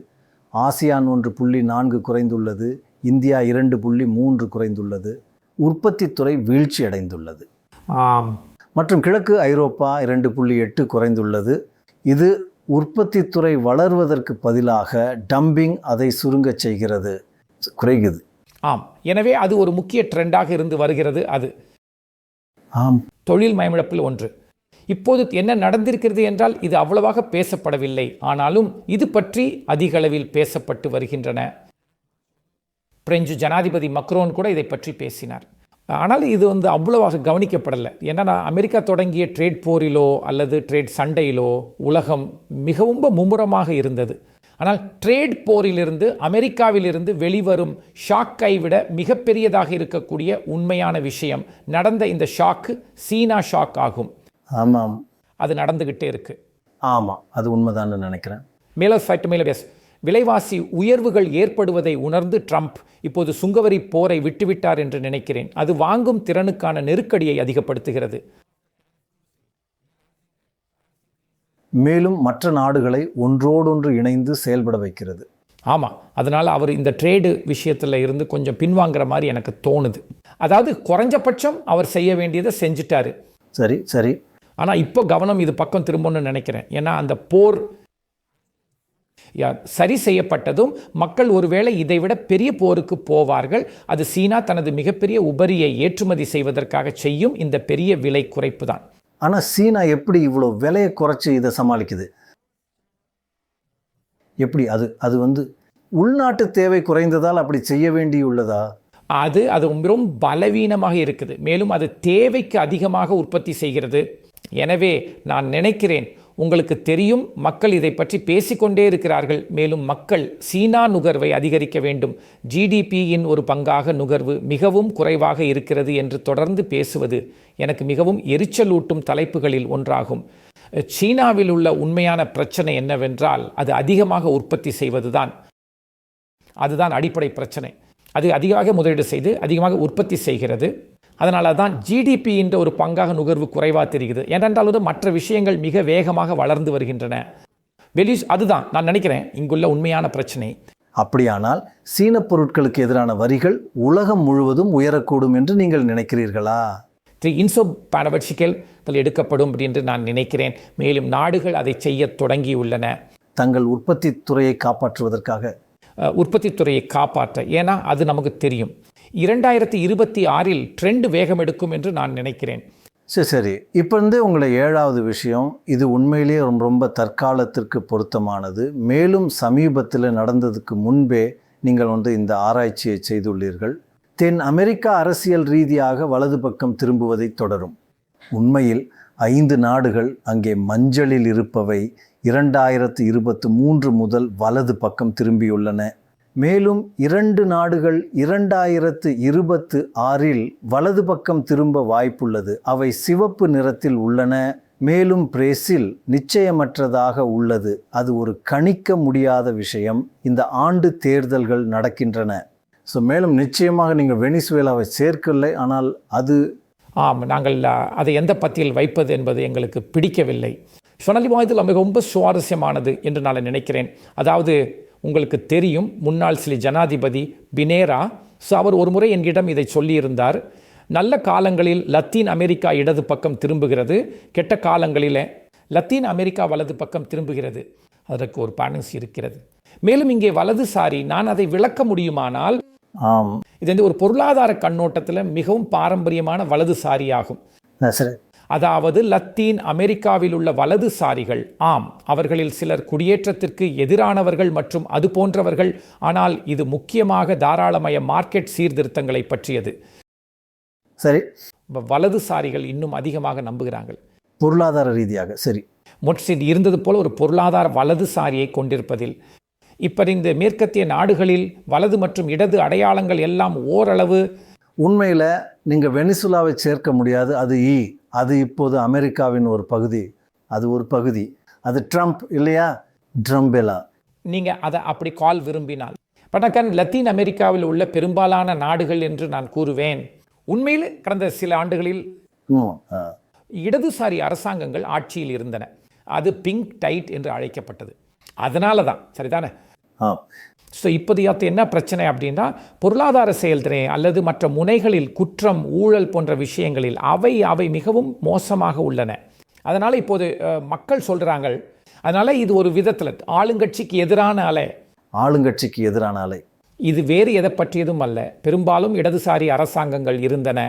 ஆசியான் 1.4 குறைந்துள்ளது. இந்தியா 2.3 குறைந்துள்ளது. உற்பத்தி துறை வீழ்ச்சி அடைந்துள்ளது. மற்றும் கிழக்கு ஐரோப்பா 2.8 குறைந்துள்ளது. இது உற்பத்தி துறை வளர்வதற்கு பதிலாக டம்பிங் அதை சுருங்கச் செய்கிறது, குறைகிறது. ஆம், எனவே அது ஒரு முக்கிய ட்ரெண்டாக இருந்து வருகிறது. அது தொழில் மயமிழப்பில் ஒன்று. இப்போது என்ன நடந்திருக்கிறது என்றால், இது அவ்வளவாக பேசப்படவில்லை. ஆனாலும் இது பற்றி அதிக அளவில் பேசப்பட்டு வருகின்றன. பிரெஞ்சு ஜனாதிபதி மக்ரோன் கூட இதை பற்றி பேசினார். ஆனால் இது அவ்வளவாக கவனிக்கப்படலை. ஏன்னா அமெரிக்கா தொடங்கிய ட்ரேட் போரிலோ அல்லது ட்ரேட் சண்டையிலோ உலகம் மிகவும் மும்முரமாக இருந்தது. ஆனால் ட்ரேட் போரிலிருந்து அமெரிக்காவிலிருந்து வெளிவரும் ஷாக்கை விட மிகப்பெரியதாக இருக்கக்கூடிய உண்மையான விஷயம், நடந்த இந்த ஷாக்கு சீனா ஷாக் ஆகும். ஆமாம், அது நடந்துகிட்டே இருக்கு. ஆமாம், அது உண்மைதான் நினைக்கிறேன். விலைவாசி உயர்வுகள் ஏற்படுவதை உணர்ந்து ட்ரம்ப் இப்போது சுங்கவரி போரை விட்டுவிட்டார் என்று நினைக்கிறேன். அது வாங்கும் திறனுக்கான நெருக்கடியை அதிகப்படுத்துகிறது. மேலும் மற்ற நாடுகளை ஒன்றோடொன்று இணைந்து செயல்பட வைக்கிறது. ஆமாம், அதனால் அவர் இந்த ட்ரேடு விஷயத்தில் இருந்து கொஞ்சம் பின்வாங்குற மாதிரி எனக்கு தோணுது. அதாவது குறைஞ்சபட்சம் அவர் செய்ய வேண்டியதை செஞ்சுட்டாரு. சரி சரி. ஆனால் இப்போ கவனம் இது பக்கம் திரும்பணும்னு நினைக்கிறேன். ஏன்னா அந்த போர் சரி செய்யப்பட்டதும் மக்கள் ஒருவேளை இதைவிட பெரிய போருக்கு போவார்கள். அது சீனா தனது மிகப்பெரிய உபரியை ஏற்றுமதி செய்வதற்காக செய்யும் இந்த பெரிய விலை குறைப்பு தான். ஆனால் சீனா எப்படி இவ்வளோ விலையை குறைச்சி இதை சமாளிக்குது? எப்படி அது உள்நாட்டு தேவை குறைந்ததால் அப்படி செய்ய வேண்டியுள்ளதா? அது ரொம்ப பலவீனமாக இருக்குது. மேலும் அது தேவைக்கு அதிகமாக உற்பத்தி செய்கிறது. எனவே நான் நினைக்கிறேன், உங்களுக்கு தெரியும், மக்கள் இதை பற்றி பேசிக்கொண்டே இருக்கிறார்கள். மேலும் மக்கள் சீனா நுகர்வை அதிகரிக்க வேண்டும், ஜிடிபியின் ஒரு பங்காக நுகர்வு மிகவும் குறைவாக இருக்கிறது என்று தொடர்ந்து பேசுவது எனக்கு மிகவும் எரிச்சலூட்டும் தலைப்புகளில் ஒன்றாகும். சீனாவில் உள்ள உண்மையான பிரச்சனை என்னவென்றால் அது அதிகமாக உற்பத்தி செய்வதுதான். அதுதான் அடிப்படை பிரச்சனை. அது அதிகமாக முதலீடு செய்து அதிகமாக உற்பத்தி செய்கிறது. அதனால தான் ஜிடிபியின் ஒரு பங்காக நுகர்வு குறைவாக தெரிகிறது. ஏனென்றாலும் மற்ற விஷயங்கள் மிக வேகமாக வளர்ந்து வருகின்றன. அதுதான் நான் நினைக்கிறேன் இங்குள்ள உண்மையான பிரச்சனை. அப்படியானால் சீன பொருட்களுக்கு எதிரான வரிகள் உலகம் முழுவதும் உயரக்கூடும் என்று நீங்கள் நினைக்கிறீர்களா? இன்சோ எடுக்கப்படும் என்று நான் நினைக்கிறேன். மேலும் நாடுகள் அதை செய்ய தொடங்கியுள்ளன, தங்கள் உற்பத்தி துறையை காப்பாற்றுவதற்காக. உற்பத்தி துறையை காப்பாற்ற. ஏன்னா அது நமக்கு தெரியும் 2026 ட்ரெண்ட் வேகம் எடுக்கும் என்று நான் நினைக்கிறேன். சரி. இப்போ உங்களை 7வது விஷயம், இது உண்மையிலேயே ரொம்ப தற்காலத்திற்கு பொருத்தமானது. மேலும் சமீபத்தில் நடந்ததுக்கு முன்பே நீங்கள் இந்த ஆராய்ச்சியை செய்துள்ளீர்கள். தென் அமெரிக்கா அரசியல் ரீதியாக வலது பக்கம் திரும்புவதை தொடரும். உண்மையில் 5 நாடுகள் அங்கே மஞ்சளில் இருப்பவை 2023 முதல் வலது பக்கம் திரும்பியுள்ளன. மேலும் 2 நாடுகள் 2026 வலது பக்கம் திரும்ப வாய்ப்புள்ளது. அவை சிவப்பு நிறத்தில் உள்ளன. மேலும் பிரேசில் நிச்சயமற்றதாக உள்ளது. அது ஒரு கணிக்க முடியாத விஷயம். இந்த ஆண்டு தேர்தல்கள் நடக்கின்றன. மேலும் நிச்சயமாக நீங்கள் வெனிசுவேலாவை சேர்க்கவில்லை, ஆனால் அது நாங்கள் அதை எந்த பத்தியில் வைப்பது என்பது எங்களுக்கு பிடிக்கவில்லை. சொன்னலிவாயத்தில் ரொம்ப சுவாரஸ்யமானது என்று நான் நினைக்கிறேன். அதாவது உங்களுக்கு தெரியும், முன்னாள் சிலி ஜனாதிபதி பினேரா அவர் ஒரு முறை என்கிடம் இதை சொல்லியிருந்தார். நல்ல காலங்களில் லத்தீன் அமெரிக்கா இடது பக்கம் திரும்புகிறது, கெட்ட காலங்களில் லத்தீன் அமெரிக்கா வலது பக்கம் திரும்புகிறது. அதற்கு ஒரு பேலன்ஸ் இருக்கிறது. மேலும் இங்கே வலதுசாரி, நான் அதை விளக்க முடியுமானால் இது ஒரு பொருளாதார கண்ணோட்டத்தில் மிகவும் பாரம்பரியமான வலதுசாரியாகும். அதாவது லத்தீன் அமெரிக்காவில் உள்ள வலதுசாரிகள், அவர்களில் சிலர் குடியேற்றத்திற்கு எதிரானவர்கள் மற்றும் அது போன்றவர்கள். ஆனால் இது முக்கியமாக தாராளமய மார்க்கெட் சீர்திருத்தங்களை பற்றியது. சரி, வலதுசாரிகள் இன்னும் அதிகமாக நம்புகிறார்கள் பொருளாதார ரீதியாக. சரி, முற்றில் இருந்தது போல ஒரு பொருளாதார வலதுசாரியை கொண்டிருப்பதில். இப்போ இந்த மேற்கத்திய நாடுகளில் வலது மற்றும் இடது அடையாளங்கள் எல்லாம் ஓரளவு. உண்மையில் நீங்கள் வெனிசுலாவை சேர்க்க முடியாது. அது இப்போது அமெரிக்காவின் ஒரு பகுதி. அது ட்ரம்ப் இல்லையா? ட்ரம்பெலா நீங்கள் அதை அப்படி கால் விரும்பினால். பட்டக்கன் லத்தீன் அமெரிக்காவில் உள்ள பெரும்பாலான நாடுகள் என்று நான் கூறுவேன். உண்மையில் கடந்த சில ஆண்டுகளில் இடதுசாரி அரசாங்கங்கள் ஆட்சியில் இருந்தன. அது பிங்க் டைட் என்று அழைக்கப்பட்டது. அதனால தான் சரிதானே? இப்போதைய என்ன பிரச்சனை அப்படின்னா, பொருளாதார செயல்திறனை அல்லது மற்ற முனைகளில் குற்றம், ஊழல் போன்ற விஷயங்களில் அவை மிகவும் மோசமாக உள்ளன. அதனால் இப்போது மக்கள் சொல்கிறாங்க. அதனால் இது ஒரு விதத்தில் ஆளுங்கட்சிக்கு எதிரான அலை. இது வேறு எதை பற்றியதும் அல்ல. பெரும்பாலும் இடதுசாரி அரசாங்கங்கள் இருந்தன.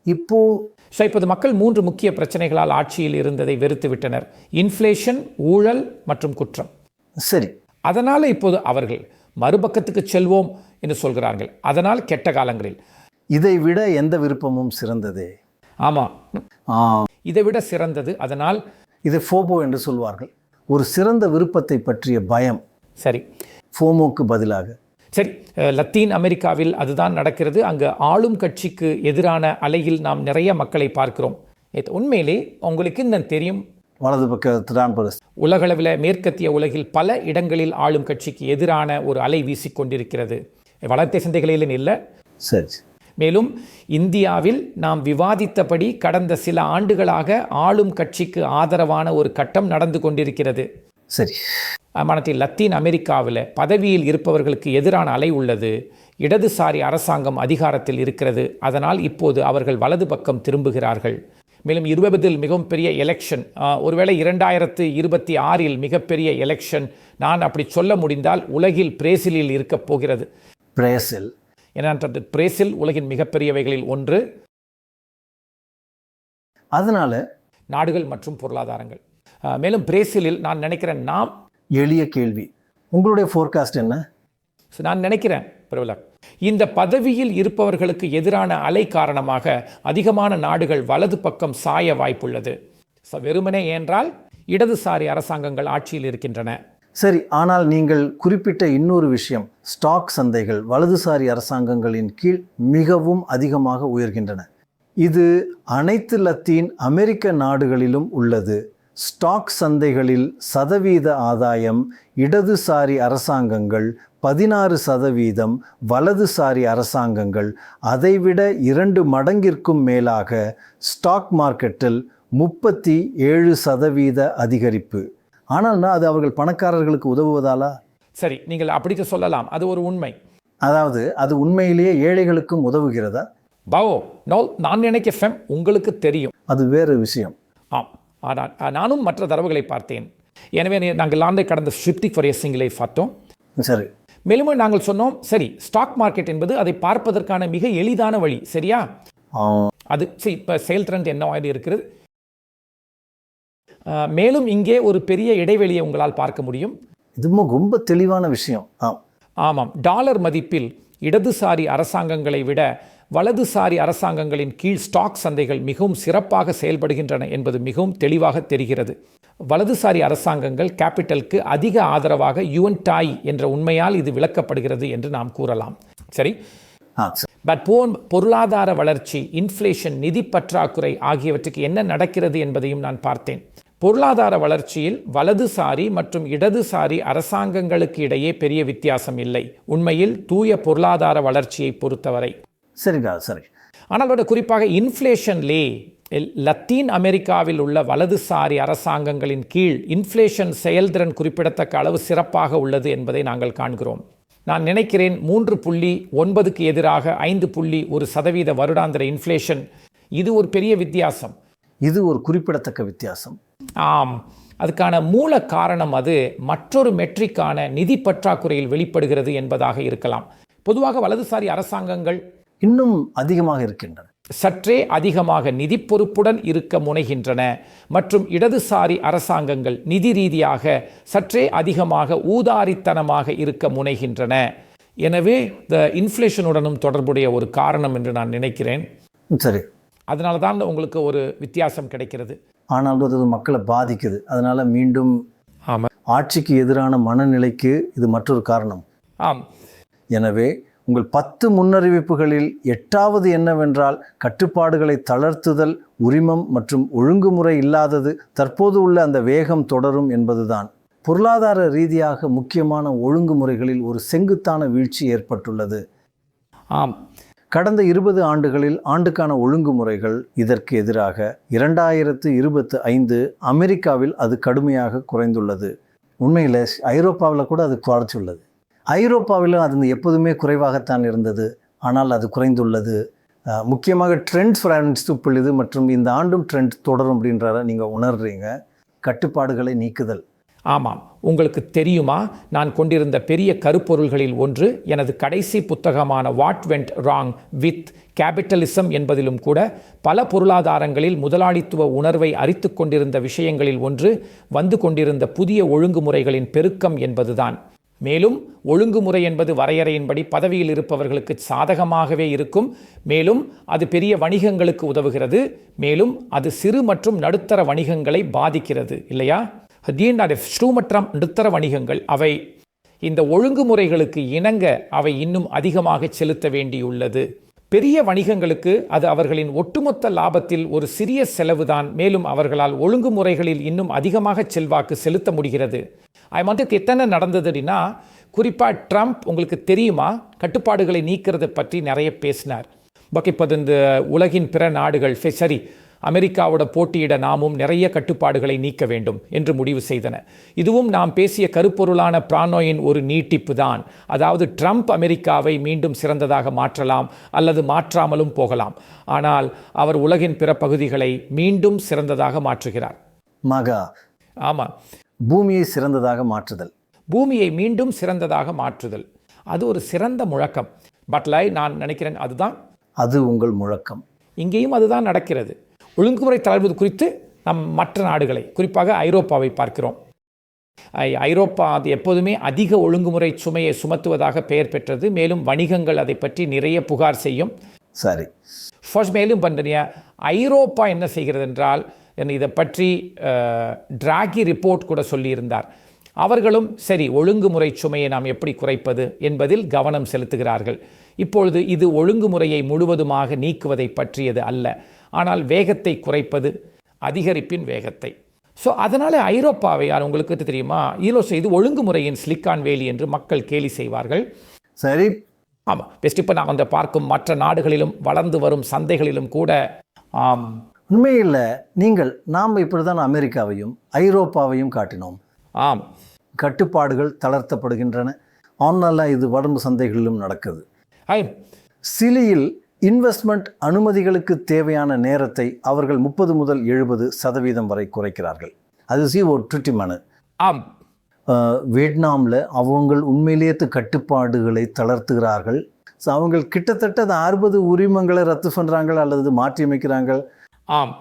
இப்போது மக்கள் 3 முக்கிய பிரச்சனைகளால் ஆட்சியில் இருந்ததை வெறுத்து விட்டனர்: இன்ஃப்ளேஷன், ஊழல் மற்றும் குற்றம். சரி, அதனால் இப்போது அவர்கள் மறுபக்கத்துக்கு செல்வோம் என்று சொல்கிறார்கள். அதனால் கெட்ட காலங்களில் இதை விட எந்த விருப்பமும் சிறந்ததே. ஆமாம், இதை விட சிறந்தது. அதனால் இது ஃபோபோ என்று சொல்வார்கள். ஒரு சிறந்த விருப்பத்தை பற்றிய பயம். சரி, ஃபோமோக்கு பதிலாக. சரி, லத்தீன் அமெரிக்காவில் அதுதான் நடக்கிறது. அங்கு ஆளும் கட்சிக்கு எதிரான அலையில் நாம் நிறைய மக்களை பார்க்கிறோம். உண்மையிலே உங்களுக்கு இன்னும் தெரியும், வலது பக்கத்தான் உலகளவில் மேற்கத்திய உலகில் பல இடங்களில் ஆளும் கட்சிக்கு எதிரான ஒரு அலை வீசிக்கொண்டிருக்கிறது. வளர்த்த சந்தைகளிலும் இல்லை. சரி, மேலும் இந்தியாவில் நாம் விவாதித்தபடி கடந்த சில ஆண்டுகளாக ஆளும் கட்சிக்கு ஆதரவான ஒரு கட்டம் நடந்து கொண்டிருக்கிறது. சரி, மாநிலத்தில் லத்தீன் அமெரிக்காவில் பதவியில் இருப்பவர்களுக்கு எதிரான அலை உள்ளது. இடதுசாரி அரசாங்கம் அதிகாரத்தில் இருக்கிறது. அதனால் இப்போது அவர்கள் வலது பக்கம் திரும்புகிறார்கள். மேலும் 20 மிகவும் பெரிய எலெக்ஷன், ஒருவேளை 2026 மிகப்பெரிய எலெக்ஷன், நான் அப்படி சொல்ல முடிந்தால் உலகில் பிரேசிலில் இருக்கப் போகிறது. பிரேசில் ஏனென்றால் பிரேசில் உலகின் மிகப்பெரியவைகளில் ஒன்று. அதனால நாடுகள் மற்றும் பொருளாதாரங்கள். மேலும் பிரேசிலில் நான் நினைக்கிறேன், எளிய கேள்வி, உங்களுடைய ஃபோர்காஸ்ட் என்ன? நான் நினைக்கிறேன் பிரபலக், இந்த பதவியில் இருப்பவர்களுக்கு எதிரான அலை காரணமாக அதிகமான நாடுகள் வலது பக்கம் சாய வாய்ப்புள்ளது. வெறுமனே என்றால் இடதுசாரி அரசாங்கங்கள் ஆட்சியில் இருக்கின்றன. சரி, ஆனால் நீங்கள் குறிப்பிட்ட இன்னொரு விஷயம், ஸ்டாக் சந்தைகள் வலதுசாரி அரசாங்கங்களின் கீழ் மிகவும் அதிகமாக உயர்கின்றன. இது அனைத்து லத்தீன் அமெரிக்க நாடுகளிலும் உள்ளது. ஸ்டாக் சந்தைகளில் சதவீத ஆதாயம் இடதுசாரி அரசாங்கங்கள் 16%, வலதுசாரி அரசாங்கங்கள் அதைவிட 2 மடங்கிற்கும் மேலாக. ஸ்டாக் மார்க்கெட்டில் 37% அதிகரிப்பு. ஆனால் அது அவர்கள் பணக்காரர்களுக்கு உதவுவதாலா? சரி, நீங்கள் அப்படி சொல்லலாம், அது ஒரு உண்மை. அதாவது அது உண்மையிலேயே ஏழைகளுக்கும் உதவுகிறதா? நான் நினைக்கிறேன் உங்களுக்கு தெரியும், அது வேறு விஷயம். ஆம், ஆனால் நானும் மற்ற தரவுகளை பார்த்தேன். எனவே நாங்கள் கடந்த ஷிஃப்டி ஃபார் எஸ்ஸிங்களை பார்த்தோம். சரி, மேலும் நாங்கள் சொன்னோம், சரி, ஸ்டாக் மார்க்கெட் என்பது அதை பார்ப்பதற்கான மிக எளிதான வழி, சரியா? அது இப்போ செயல்திறன் என்னவாக இருக்கிறது. மேலும் இங்கே ஒரு பெரிய இடைவெளியை உங்களால் பார்க்க முடியும். இது ரொம்ப தெளிவான விஷயம். ஆமாம், டாலர் மதிப்பில் இடதுசாரி அரசாங்கங்களை விட வலதுசாரி அரசாங்கங்களின் கீழ் ஸ்டாக் சந்தைகள் மிகவும் சிறப்பாக செயல்படுகின்றன என்பது மிகவும் தெளிவாக தெரிகிறது. வலதுசாரி அரசாங்கங்கள் கேபிட்டலுக்கு அதிக ஆதரவாக யுஎன்டாய் என்ற உண்மையால் இது விளக்கப்படுகிறது என்று நாம் கூறலாம். சரி, பட் பொருளாதார வளர்ச்சி, இன்ஃப்ளேஷன், நிதி பற்றாக்குறை ஆகியவற்றுக்கு என்ன நடக்கிறது என்பதையும் நான் பார்த்தேன். பொருளாதார வளர்ச்சியில் வலதுசாரி மற்றும் இடதுசாரி அரசாங்கங்களுக்கு இடையே பெரிய வித்தியாசம் இல்லை, உண்மையில் தூய பொருளாதார வளர்ச்சியை பொறுத்தவரை. சரிங்க, சரி. ஆனால் குறிப்பாக இன்ஃப்ளேஷன்லே லத்தீன் அமெரிக்காவில் உள்ள வலதுசாரி அரசாங்கங்களின் கீழ் இன்ஃப்ளேஷன் செயல்திறன் குறிப்பிடத்தக்க அளவு சிறப்பாக உள்ளது என்பதை நாங்கள் காண்கிறோம். நான் நினைக்கிறேன் 3.9க்கு எதிராக 5.1% வருடாந்திர இன்ஃப்ளேஷன். இது ஒரு பெரிய வித்தியாசம். இது ஒரு குறிப்பிடத்தக்க வித்தியாசம். ஆம், அதுக்கான மூல காரணம் அது மற்றொரு மெட்ரிக்கான நிதி பற்றாக்குறையில் வெளிப்படுகிறது என்பதாக இருக்கலாம். பொதுவாக வலதுசாரி அரசாங்கங்கள் இன்னும் அதிகமாக இருக்கின்றன, சற்றே அதிகமாக நிதி பொறுப்புடன் இருக்க முனைகின்றன மற்றும் இடதுசாரி அரசாங்கங்கள் நிதி ரீதியாக சற்றே அதிகமாக ஊதாரித்தனமாக இருக்க முனைகின்றன. எனவே இந்த இன்ஃப்ளேஷனுடனும் தொடர்புடைய ஒரு காரணம் என்று நான் நினைக்கிறேன். சரி, அதனால தான் உங்களுக்கு ஒரு வித்தியாசம் கிடைக்கிறது. ஆனால் அது மக்களை பாதிக்குது. அதனால மீண்டும் ஆட்சிக்கு எதிரான மனநிலைக்கு இது மற்றொரு காரணம். ஆம், எனவே உங்கள் 10 முன்னறிவிப்புகளில் 8வது என்னவென்றால் கட்டுப்பாடுகளை தளர்த்துதல், உரிமம் மற்றும் ஒழுங்குமுறை இல்லாதது தற்போது உள்ள அந்த வேகம் தொடரும் என்பதுதான். பொருளாதார ரீதியாக முக்கியமான ஒழுங்குமுறைகளில் ஒரு செங்குத்தான வீழ்ச்சி ஏற்பட்டுள்ளது. ஆம், கடந்த 20 ஆண்டுகளில் ஆண்டுக்கான ஒழுங்குமுறைகள் இதற்கு எதிராக 2025 அமெரிக்காவில் அது கடுமையாக குறைந்துள்ளது. உண்மையில் ஐரோப்பாவில் கூட அது குறைச்சுள்ளது. ஐரோப்பாவிலும் அது எப்போதுமே குறைவாகத்தான் இருந்தது, ஆனால் அது குறைந்துள்ளது. முக்கியமாக ட்ரெண்ட் ஃப்ரான்ஸ்டுப்புள்ளது மற்றும் இந்த ஆண்டும் ட்ரெண்ட் தொடரும் அப்படின்றத நீங்கள் உணர்றீங்க. கட்டுப்பாடுகளை நீக்குதல். ஆமாம், உங்களுக்கு தெரியுமா, நான் கொண்டிருந்த பெரிய கருப்பொருள்களில் ஒன்று எனது கடைசி புத்தகமான what went wrong with capitalism என்பதிலும் கூட பல பொருளாதாரங்களில் முதலாளித்துவ உணர்வை அரித்து கொண்டிருந்த விஷயங்களில் ஒன்று வந்து கொண்டிருந்த புதிய ஒழுங்குமுறைகளின் பெருக்கம் என்பதுதான். மேலும் ஒழுங்குமுறை என்பது வரையறையின்படி பதவியில் இருப்பவர்களுக்கு சாதகமாகவே இருக்கும். மேலும் அது பெரிய வணிகங்களுக்கு உதவுகிறது. மேலும் அது சிறு மற்றும் நடுத்தர வணிகங்களை பாதிக்கிறது, இல்லையா? மற்றும் நடுத்தர வணிகங்கள் அவை இந்த ஒழுங்குமுறைகளுக்கு இணங்க அவை இன்னும் அதிகமாக செலுத்த வேண்டியுள்ளது. பெரிய வணிகங்களுக்கு அது அவர்களின் ஒட்டுமொத்த லாபத்தில் ஒரு சிறிய செலவுதான். மேலும் அவர்களால் ஒழுங்குமுறைகளில் இன்னும் அதிகமாக செல்வாக்கு செலுத்த முடிகிறது. எத்தனை நடந்தது அப்படின்னா, குறிப்பாக ட்ரம்ப் உங்களுக்கு தெரியுமா, கட்டுப்பாடுகளை நீக்கிறதை பற்றி நிறைய பேசினார். ஓகே, இப்போ இந்த உலகின் பிற நாடுகள் சரி அமெரிக்காவோட போட்டியிட நாமும் நிறைய கட்டுப்பாடுகளை நீக்க வேண்டும் என்று முடிவு செய்தன. இதுவும் நாம் பேசிய கருப்பொருளான பிரானோயின் ஒரு நீட்டிப்பு தான். அதாவது ட்ரம்ப் அமெரிக்காவை மீண்டும் சிறந்ததாக மாற்றலாம் அல்லது மாற்றாமலும் போகலாம். ஆனால் அவர் உலகின் பிற பகுதிகளை மீண்டும் சிறந்ததாக மாற்றுகிறார். மகா, ஆமாம், பூமியை சிறந்ததாக மாற்றுதல், பூமியை மீண்டும் சிறந்ததாக மாற்றுதல், அது ஒரு சிறந்த முழக்கம். பட்லை நான் நினைக்கிறேன் அது உங்கள் முழக்கம். இங்கேயும் அதுதான் நடக்கிறது. ஒழுங்குமுறை தளர்வு குறித்து நம் மற்ற நாடுகளை, குறிப்பாக ஐரோப்பாவை பார்க்கிறோம். ஐரோப்பா அது எப்போதுமே அதிக ஒழுங்குமுறை சுமையை சுமத்துவதாக பெயர் பெற்றது. மேலும் வணிகங்கள் அதை பற்றி நிறைய புகார் செய்யும். சரி, மேலும் பண்ணுறிய ஐரோப்பா என்ன செய்கிறது என்றால், இதை பற்றி டிராகி ரிப்போர்ட் கூட சொல்லியிருந்தார். அவர்களும் சரி ஒழுங்குமுறை சுமையை நாம் எப்படி குறைப்பது என்பதில் கவனம் செலுத்துகிறார்கள். இப்பொழுது இது ஒழுங்குமுறையை முழுவதுமாக நீக்குவதை பற்றியது அல்ல, ஆனால் வேகத்தை குறைப்பது, அதிகரிப்பின் வேகத்தை. ஸோ அதனால் ஐரோப்பாவை உங்களுக்கு தெரியுமா, இது ஒழுங்குமுறையின் சிலிக்கான் வேலி என்று மக்கள் கேலி செய்வார்கள். சரி, ஆமாம், பெஸ்ட். இப்போ நான் பார்க்கும் மற்ற நாடுகளிலும் வளர்ந்து வரும் சந்தைகளிலும் கூட உண்மையில் நாம் இப்படி தான் அமெரிக்காவையும் ஐரோப்பாவையும் காட்டினோம். ஆம், கட்டுப்பாடுகள் தளர்த்தப்படுகின்றன. ஆனால் இது வடம்பு சந்தைகளிலும் நடக்குது. சிலியில் இன்வெஸ்ட்மெண்ட் அனுமதிகளுக்கு தேவையான நேரத்தை அவர்கள் 30 முதல் 70% வரை குறைக்கிறார்கள். அது ஒற்றுமையான. ஆம், வியட்நாமில் அவங்க உண்மையிலேயே கட்டுப்பாடுகளை தளர்த்துகிறார்கள். ஸோ அவங்க கிட்டத்தட்ட 60 உரிமங்களை ரத்து பண்ணுறாங்க அல்லது மாற்றி அமைக்கிறாங்க. ஆம்,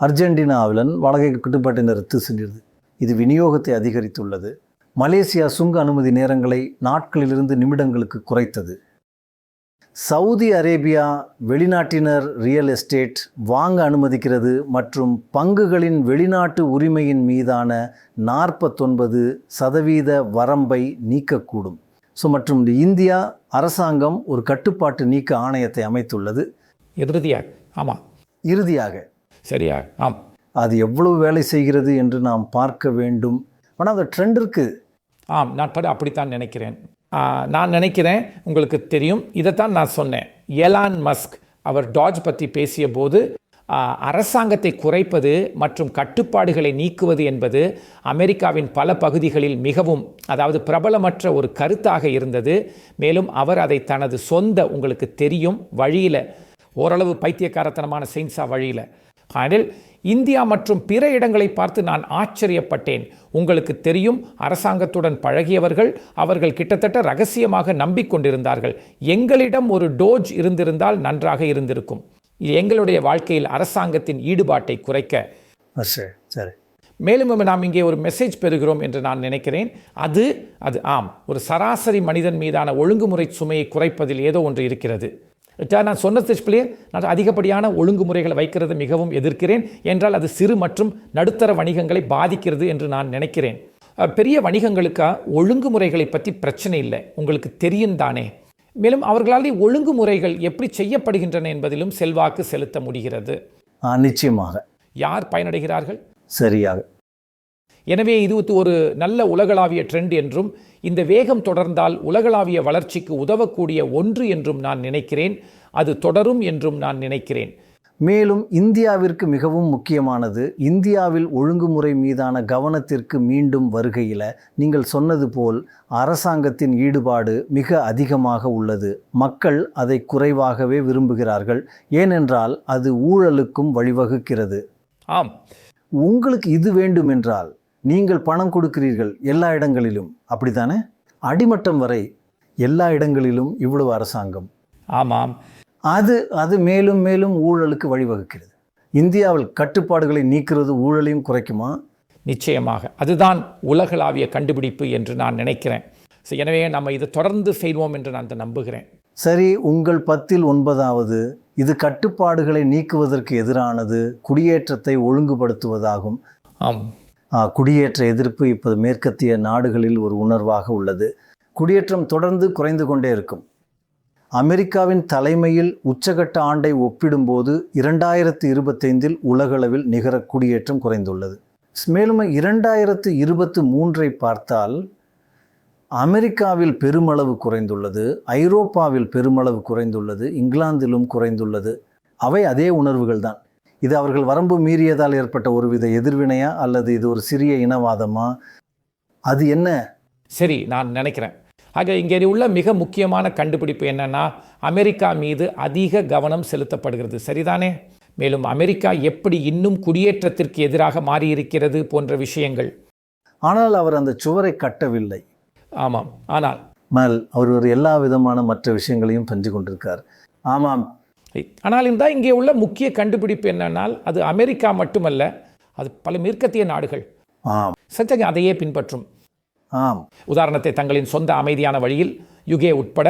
அர்ஜென்டினாவில் வாடகை கட்டுப்பாட்டினை ரத்து செஞ்சிருது. இது விநியோகத்தை அதிகரித்துள்ளது. மலேசியா சுங்க அனுமதி நேரங்களை நாட்களிலிருந்து நிமிடங்களுக்கு குறைத்தது. சவுதி அரேபியா வெளிநாட்டினர் ரியல் எஸ்டேட் வாங்க அனுமதிக்கிறது மற்றும் பங்குகளின் வெளிநாட்டு உரிமையின் மீதான 49% வரம்பை நீக்கக்கூடும். மற்றும் இந்தியா அரசாங்கம் ஒரு கட்டுப்பாட்டு நீக்க ஆணையத்தை அமைத்துள்ளது. இறுதியாக சரியா? ஆம், அது எவ்வளவு வேலை செய்கிறது என்று நாம் பார்க்க வேண்டும். ஆனால் அந்த ட்ரெண்ட் இருக்குது. ஆம், நான் அப்படித்தான் நினைக்கிறேன். நான் நினைக்கிறேன் உங்களுக்கு தெரியும், இதைத்தான் நான் சொன்னேன். எலான் மஸ்க் அவர் டாஜ் பற்றி பேசிய போது அரசாங்கத்தை குறைப்பது மற்றும் கட்டுப்பாடுகளை நீக்குவது என்பது அமெரிக்காவின் பல பகுதிகளில் மிகவும் பிரபலமற்ற ஒரு கருத்தாக இருந்தது. மேலும் அவர் அதை தனது சொந்த உங்களுக்கு தெரியும் வழியில், ஓரளவு பைத்தியக்காரத்தனமான செயின்ஸா வழியில், அதில் இந்தியா மற்றும் பிற இடங்களை பார்த்து நான் ஆச்சரியப்பட்டேன். உங்களுக்கு தெரியும், அரசாங்கத்துடன் பழகியவர்கள் அவர்கள் கிட்டத்தட்ட ரகசியமாக நம்பிக்கொண்டிருந்தார்கள். எங்களிடம் ஒரு டோஜ் இருந்திருந்தால் நன்றாக இருந்திருக்கும். இது எங்களுடைய வாழ்க்கையில் அரசாங்கத்தின் ஈடுபாட்டை குறைக்க. சரி, மேலும் நாம் இங்கே ஒரு மெசேஜ் பெறுகிறோம் என்று நான் நினைக்கிறேன். அது ஆம், ஒரு சராசரி மனிதன் மீதான ஒழுங்குமுறை சுமையை குறைப்பதில் ஏதோ ஒன்று இருக்கிறது. நான் சொன்னதுலேயே நான் அதிகப்படியான ஒழுங்குமுறைகளை வைக்கிறது மிகவும் எதிர்க்கிறேன். என்றால் அது சிறு மற்றும் நடுத்தர வணிகங்களை பாதிக்கிறது என்று நான் நினைக்கிறேன். பெரிய வணிகங்களுக்கு ஒழுங்குமுறைகளை பற்றி பிரச்சனை இல்லை, உங்களுக்கு தெரியும் தானே. மேலும் அவர்களால் ஒழுங்குமுறைகள் எப்படி செய்யப்படுகின்றன என்பதிலும் செல்வாக்கு செலுத்த முடிகிறது. நிச்சயமாக. யார் பயனடைகிறார்கள்? சரியாக. எனவே இது ஒரு நல்ல உலகளாவிய ட்ரெண்ட் என்றும், இந்த வேகம் தொடர்ந்தால் உலகளாவிய வளர்ச்சிக்கு உதவக்கூடிய ஒன்று என்றும் நான் நினைக்கிறேன். அது தொடரும் என்றும் நான் நினைக்கிறேன். மேலும் இந்தியாவிற்கு மிகவும் முக்கியமானது, இந்தியாவில் ஒழுங்குமுறை மீதான கவனத்திற்கு மீண்டும் வருகையில் நீங்கள் சொன்னது போல் அரசாங்கத்தின் ஈடுபாடு மிக அதிகமாக உள்ளது. மக்கள் அதை குறைவாகவே விரும்புகிறார்கள். ஏனென்றால் அது ஊழலுக்கும் வழிவகுக்கிறது. ஆம், உங்களுக்கு இது வேண்டும் என்றால் நீங்கள் பணம் கொடுக்கிறீர்கள் எல்லா இடங்களிலும், அப்படித்தானே? அடிமட்டம் வரை எல்லா இடங்களிலும் இவ்வளவு அரசாங்கம். ஆமாம், அது மேலும் மேலும் ஊழலுக்கு வழிவகுக்கிறது. இந்தியாவில் கட்டுப்பாடுகளை நீக்கிறது ஊழலையும் குறைக்குமா? நிச்சயமாக. அதுதான் உலகளாவிய கண்டுபிடிப்பு என்று நான் நினைக்கிறேன். எனவே நம்ம இதை தொடர்ந்து செய்வோம் என்று நான் நம்புகிறேன். சரி, உங்கள் 10ல் 9வது இது கட்டுப்பாடுகளை நீக்குவதற்கு எதிரானது குடியேற்றத்தை ஒழுங்குபடுத்துவதாகும். ஆம், குடியேற்ற எதிர்ப்பு இப்போது மேற்கத்திய நாடுகளில் ஒரு உணர்வாக உள்ளது. குடியேற்றம் தொடர்ந்து குறைந்து கொண்டே இருக்கும். அமெரிக்காவின் தலைமையில் உச்சகட்ட ஆண்டை ஒப்பிடும்போது 2025இல் உலகளவில் நிகர குடியேற்றம் குறைந்துள்ளது. மேலும் 2023ஐ பார்த்தால் அமெரிக்காவில் பெருமளவு குறைந்துள்ளது, ஐரோப்பாவில் பெருமளவு குறைந்துள்ளது, இங்கிலாந்திலும் குறைந்துள்ளது. அவை அதே உணர்வுகள் தான். இது அவர்கள் வரம்பு மீறியதால் ஏற்பட்ட ஒருவித எதிர்வினையா அல்லது இது ஒரு சிறிய இனவாதமா? அது என்ன? சரி, நான் நினைக்கிறேன். ஆக இங்கே உள்ள மிக முக்கியமான கண்டுபிடிப்பு என்னன்னா, அமெரிக்கா மீது அதிக கவனம் செலுத்தப்படுகிறது. சரிதானே? மேலும் அமெரிக்கா எப்படி இன்னும் குடியேற்றத்திற்கு எதிராக மாறியிருக்கிறது போன்ற விஷயங்கள். ஆனால் அவர் அந்த சுவரை கட்டவில்லை. ஆமாம், ஆனால் அவர் ஒரு எல்லா விதமான மற்ற விஷயங்களையும் பஞ்சு கொண்டிருக்கார். ஆமாம், ஆனாலும் தான் இங்கே உள்ள முக்கிய கண்டுபிடிப்பு என்னன்னால், அது அமெரிக்கா மட்டுமல்ல, அது பல மேற்கத்திய நாடுகள் சச்சங்க அதையே பின்பற்றும். உதாரணத்தை தங்களின் சொந்த அமைதியான வழியில் யுகே உட்பட.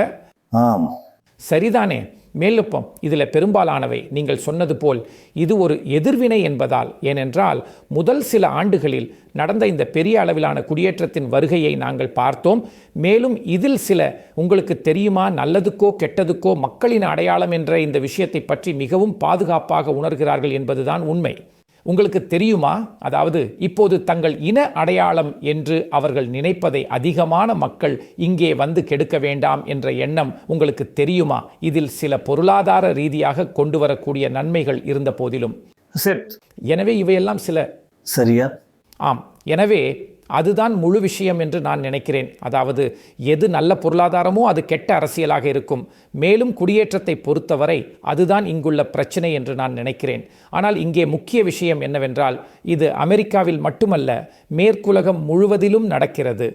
சரிதானே? மேலுப்பம் இதில் பெரும்பாலானவை நீங்கள் சொன்னது போல் இது ஒரு எதிர்வினை என்பதால். ஏனென்றால் முதல் சில ஆண்டுகளில் நடந்த இந்த பெரிய அளவிலான குடியேற்றத்தின் வருகையை நாங்கள் பார்த்தோம். மேலும் இதில் சில உங்களுக்கு தெரியுமா, நல்லதுக்கோ கெட்டதுக்கோ மக்களின் அடையாளம் என்ற இந்த விஷயத்தை பற்றி மிகவும் பாதுகாப்பாக உணர்கிறார்கள் என்பதுதான் உண்மை. உங்களுக்கு தெரியுமா, அதாவது இப்போது தங்கள் இன அடையாளம் என்று அவர்கள் நினைப்பதை அதிகமான மக்கள் இங்கே வந்து கெடுக்க வேண்டாம் என்ற எண்ணம் உங்களுக்கு தெரியுமா? இதில் சில பொருளாதார ரீதியாக கொண்டு வரக்கூடிய நன்மைகள் இருந்த போதிலும். எனவே இவையெல்லாம் சில சரியா? ஆம். எனவே அதுதான் முழு விஷயம் என்று நான் நினைக்கிறேன். அதாவது எது நல்ல பொருளாதாரமோ அது கெட்ட அரசியலாக இருக்கும். மேலும் குடியேற்றத்தை பொறுத்தவரை அதுதான் இங்குள்ள பிரச்சனை என்று நான் நினைக்கிறேன். ஆனால் இங்கே முக்கிய விஷயம் என்னவென்றால், இது அமெரிக்காவில் மட்டுமல்ல, மேற்குலகம் முழுவதிலும் நடக்கிறது.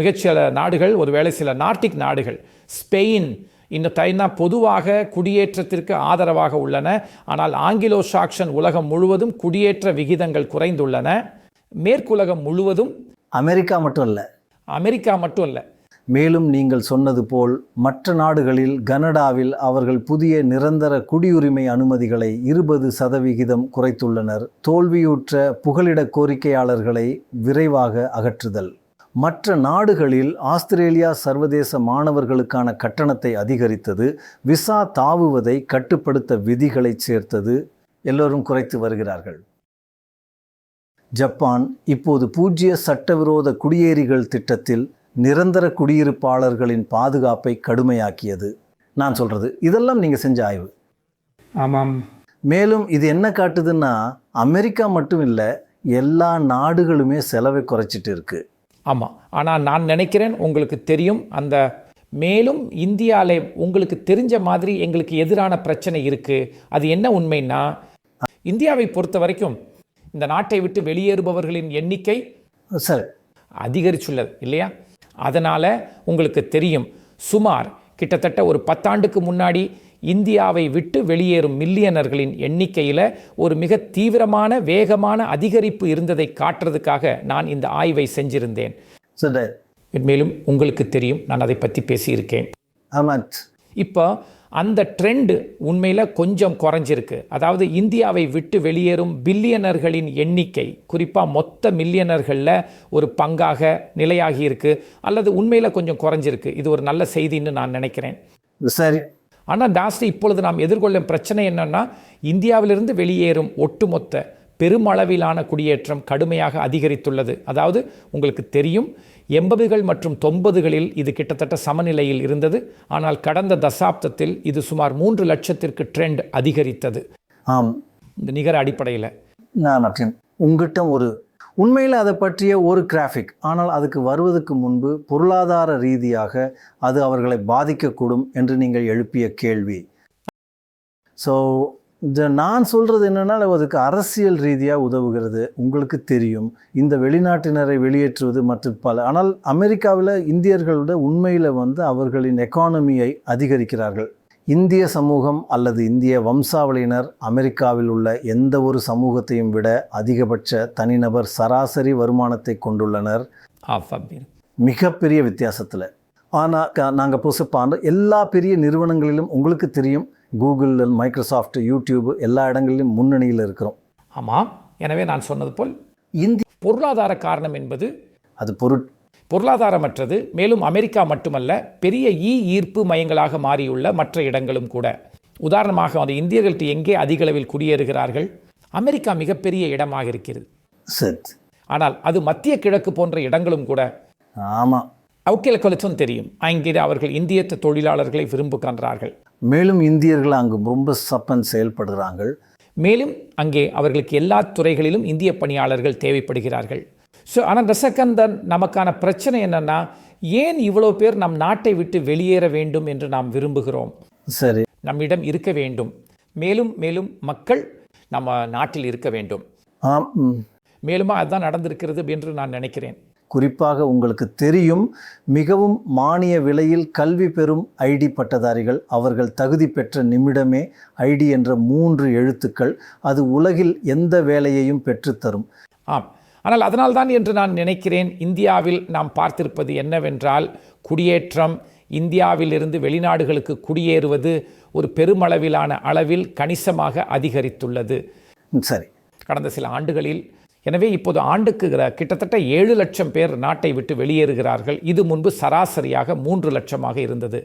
மிகச்சில நாடுகள், ஒருவேளை சில நார்டிக் நாடுகள், ஸ்பெயின், இன்னும் தைனா பொதுவாக குடியேற்றத்திற்கு ஆதரவாக உள்ளன. ஆனால் ஆங்கிலோ சாக்சன் உலகம் முழுவதும் குடியேற்ற விகிதங்கள் குறைந்துள்ளன. மேற்குலகம் முழுவதும், அமெரிக்கா மட்டும் அல்ல. மேலும் நீங்கள் சொன்னது போல் மற்ற நாடுகளில், கனடாவில் அவர்கள் புதிய நிரந்தர குடியுரிமை அனுமதிகளை 20% குறைத்துள்ளனர். தோல்வியுற்ற புகலிட கோரிக்கையாளர்களை விரைவாக அகற்றுதல். மற்ற நாடுகளில் ஆஸ்திரேலியா சர்வதேச மாணவர்களுக்கான கட்டணத்தை அதிகரித்தது, விசா தாவுவதை கட்டுப்படுத்த விதிகளை சேர்த்தது. எல்லோரும் குறைத்து வருகிறார்கள். ஜப்பான் இப்போது பூஜ்ய சட்டவிரோத குடியேறிகள் திட்டத்தில் நிரந்தர குடியிருப்பாளர்களின் பாதுகாப்பை கடுமையாக்கியது. நான் சொல்றது இதெல்லாம் நீங்க செஞ்ச ஆய்வு. ஆமாம். மேலும் இது என்ன காட்டுதுன்னா, அமெரிக்கா மட்டும் இல்லை, எல்லா நாடுகளுமே செலவை குறைச்சிட்டு இருக்கு. ஆமாம். ஆனால் நான் நினைக்கிறேன் உங்களுக்கு தெரியும், அந்த மேலும் இந்தியாவிலே உங்களுக்கு தெரிஞ்ச மாதிரி எங்களுக்கு எதிரான பிரச்சனை இருக்குது. அது என்ன உண்மைன்னா, இந்தியாவை பொறுத்த வரைக்கும் இந்த நாட்டை விட்டு வெளியேறுபவர்களின் எண்ணிக்கை அதிகரிச்சுள்ளது இல்லையா? அதனால் உங்களுக்கு தெரியும், சுமார் கிட்டத்தட்ட ஒரு 10 ஆண்டுக்கு முன்னாடி இந்தியாவை விட்டு வெளியேறும் மில்லியனர்களின் எண்ணிக்கையில் ஒரு மிக தீவிரமான வேகமான அதிகரிப்பு இருந்ததை காட்டுறதுக்காக நான் இந்த ஆய்வை செஞ்சிருந்தேன். மேலும் உங்களுக்கு தெரியும், நான் அதை பற்றி பேசியிருக்கேன். இப்போ அந்த ட்ரெண்டு உண்மையில் கொஞ்சம் குறைஞ்சிருக்கு. அதாவது இந்தியாவை விட்டு வெளியேறும் பில்லியனர்களின் எண்ணிக்கை, குறிப்பாக மொத்த மில்லியனர்களில் ஒரு பங்காக நிலையாகி இருக்கு, அல்லது உண்மையில் கொஞ்சம் குறைஞ்சிருக்கு. இது ஒரு நல்ல செய்தின்னு நான் நினைக்கிறேன். சரி. ஆனால் டாஸ்டி இப்பொழுது நாம் எதிர்கொள்ளும் பிரச்சனை என்னன்னா, இந்தியாவிலிருந்து வெளியேறும் ஒட்டுமொத்த பெருமளவிலான குடியேற்றம் கடுமையாக அதிகரித்துள்ளது. அதாவது உங்களுக்கு தெரியும், 80கள் மற்றும் 90களில் இது கிட்டத்தட்ட சமநிலையில் இருந்தது. ஆனால் கடந்த தசாப்தத்தில் இது சுமார் 3 லட்சத்திற்கு ட்ரெண்ட் அதிகரித்தது. இந்த நிகர அடிப்படையில் நான் உங்ககிட்ட ஒரு உண்மையில் அதை பற்றிய ஒரு கிராஃபிக், ஆனால் அதுக்கு வருவதற்கு முன்பு பொருளாதார ரீதியாக அது அவர்களை பாதிக்கக்கூடும் என்று நீங்கள் எழுப்பிய கேள்வி. ஸோ நான் சொல்கிறது என்னென்னா, அதுக்கு அரசியல் ரீதியாக உதவுகிறது. உங்களுக்கு தெரியும், இந்த வெளிநாட்டினரை வெளியேற்றுவது மற்றும் பல. ஆனால் அமெரிக்காவில் இந்தியர்களோட உண்மையில் அவர்களின் எக்கானமியை அதிகரிக்கிறார்கள். இந்திய சமூகம் அல்லது இந்திய வம்சாவளியினர் அமெரிக்காவில் உள்ள எந்த ஒரு சமூகத்தையும் விட அதிகபட்ச தனிநபர் சராசரி வருமானத்தை கொண்டுள்ளனர், மிகப்பெரிய வித்தியாசத்தில். ஆனால் நாங்கள் புதுசுப்பான எல்லா பெரிய நிறுவனங்களிலும் உங்களுக்கு தெரியும், கூகுள், மைக்ரோசாஃப்ட், யூடியூப் எல்லா இடங்களிலும் முன்னணியில் இருக்கிறோம். ஆமாம். எனவே நான் சொன்னது போல் இந்திய பொருளாதார காரணம் என்பது அது பொருளாதாரமற்றது. மேலும் அமெரிக்கா மட்டுமல்ல, பெரிய ஈர்ப்பு மையங்களாக மாறியுள்ள மற்ற இடங்களும் கூட. உதாரணமாக அந்த இந்தியர்கள்ட்ட எங்கே அதிக அளவில் குடியேறுகிறார்கள்? அமெரிக்கா மிகப்பெரிய இடமாக இருக்கிறது. சரி. ஆனால் அது மத்திய கிழக்கு போன்ற இடங்களும் கூட. ஆமாம். ஒகேனக்கலுக்கும் தெரியும். அங்கே அவர்கள் இந்திய தொழிலாளர்களை விரும்புகின்றார்கள். மேலும் இந்தியர்கள் அங்கு ரொம்ப சப்பன் செயல்படுகிறார்கள். மேலும் அங்கே அவர்களுக்கு எல்லா துறைகளிலும் இந்திய பணியாளர்கள் தேவைப்படுகிறார்கள். ஸோ ஆனால் ரசகந்தன் நமக்கான பிரச்சனை என்னென்னா, ஏன் இவ்வளோ பேர் நம் நாட்டை விட்டு வெளியேற வேண்டும் என்று நாம் விரும்புகிறோம்? சரி, நம்மிடம் இருக்க வேண்டும். மேலும் மேலும் மக்கள் நம்ம நாட்டில் இருக்க வேண்டும். மேலுமா அதுதான் நடந்திருக்கிறது என்று நான் நினைக்கிறேன். குறிப்பாக உங்களுக்கு தெரியும், மிகவும் மானிய விலையில் கல்வி பெறும் ஐடி பட்டதாரிகள் அவர்கள் தகுதி பெற்ற நிமிடமே ஐடி என்ற 3 எழுத்துக்கள் அது உலகில் எந்த வேலையையும் பெற்றுத்தரும். ஆம், ஆனால் அதனால்தான் என்று நான் நினைக்கிறேன் இந்தியாவில் நாம் பார்த்திருப்பது என்னவென்றால், குடியேற்றம், இந்தியாவிலிருந்து வெளிநாடுகளுக்கு குடியேறுவது ஒரு பெருமளவிலான அளவில் கணிசமாக அதிகரித்துள்ளது. சரி, கடந்த சில ஆண்டுகளில். எனவே இப்போது ஆண்டுக்கு கிட்டத்தட்ட 7 லட்சம் பேர் நாட்டை விட்டு வெளியேறுகிறார்கள். இது முன்பு சராசரியாக 3 லட்சமாக இருந்தது.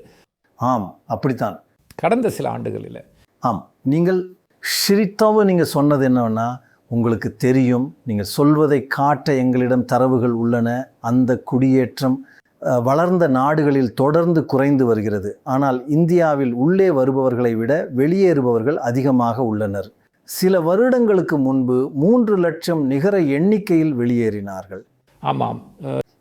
ஆம், அப்படித்தான் கடந்த சில ஆண்டுகளில். ஆம், நீங்கள் ஷிரித்தாவை நீங்கள் சொன்னது என்னவென்னா, உங்களுக்கு தெரியும், நீங்கள் சொல்வதை காட்ட எங்களிடம் தரவுகள் உள்ளன. அந்த குடியேற்றம் வளர்ந்த நாடுகளில் தொடர்ந்து குறைந்து வருகிறது. ஆனால் இந்தியாவில் உள்ளே வருபவர்களை விட வெளியேறுபவர்கள் அதிகமாக உள்ளனர். சில வருடங்களுக்கு முன்பு 3 லட்சம் நிகர எண்ணிக்கையில் வெளியேறினார்கள். ஆமாம்,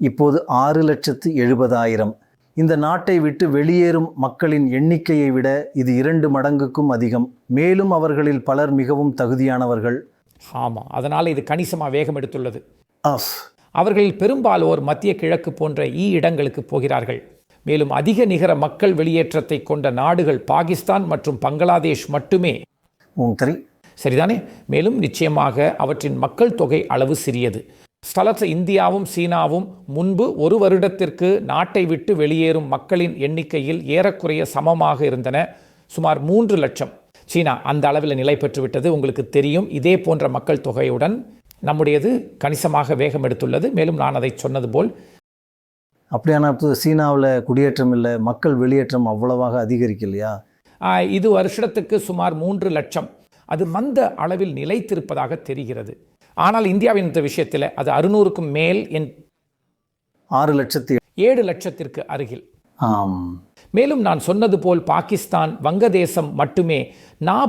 இப்போது 6,70,000. இந்த நாட்டை விட்டு வெளியேறும் மக்களின் எண்ணிக்கையை விட இது 2 மடங்குக்கும் அதிகம். மேலும் அவர்களில் பலர் மிகவும் தகுதியானவர்கள். ஆமாம், அதனால் இது கணிசமாக வேகம் எடுத்துள்ளது. ஆஃப் அவர்களில் பெரும்பாலோர் மத்திய கிழக்கு போன்ற இடங்களுக்கு போகிறார்கள். மேலும் அதிக நிகர மக்கள் வெளியேற்றத்தை கொண்ட நாடுகள் பாகிஸ்தான் மற்றும் பங்களாதேஷ் மட்டுமே. சரிதானே? மேலும் நிச்சயமாக அவற்றின் மக்கள் தொகை அளவு சிறியது. ஸ்தலத்தில் இந்தியாவும் சீனாவும் முன்பு ஒரு வருடத்திற்கு நாட்டை விட்டு வெளியேறும் மக்களின் எண்ணிக்கையில் ஏறக்குறைய சமமாக இருந்தன. சுமார் 3 லட்சம். சீனா அந்த அளவில் நிலை பெற்றுவிட்டது. உங்களுக்கு தெரியும், இதே போன்ற மக்கள் தொகையுடன் நம்முடையது கணிசமாக வேகம் எடுத்துள்ளது. மேலும் நான் அதை சொன்னது போல், அப்படியான சீனாவில் குடியேற்றம் இல்லை, மக்கள் வெளியேற்றம் அவ்வளவாக அதிகரிக்கலையா? இது வருஷத்துக்கு சுமார் 3 லட்சம். அது மந்த அளவில் நிலைத்திருப்பதாக தெரிகிறது. ஆனால் இந்தியாவின் இந்த விஷயத்தில் அது 600க்கும் மேல், 7 லட்சத்திற்கு அருகில். மேலும் நான் சொன்னது போல் பாகிஸ்தான், வங்கதேசம் மட்டுமே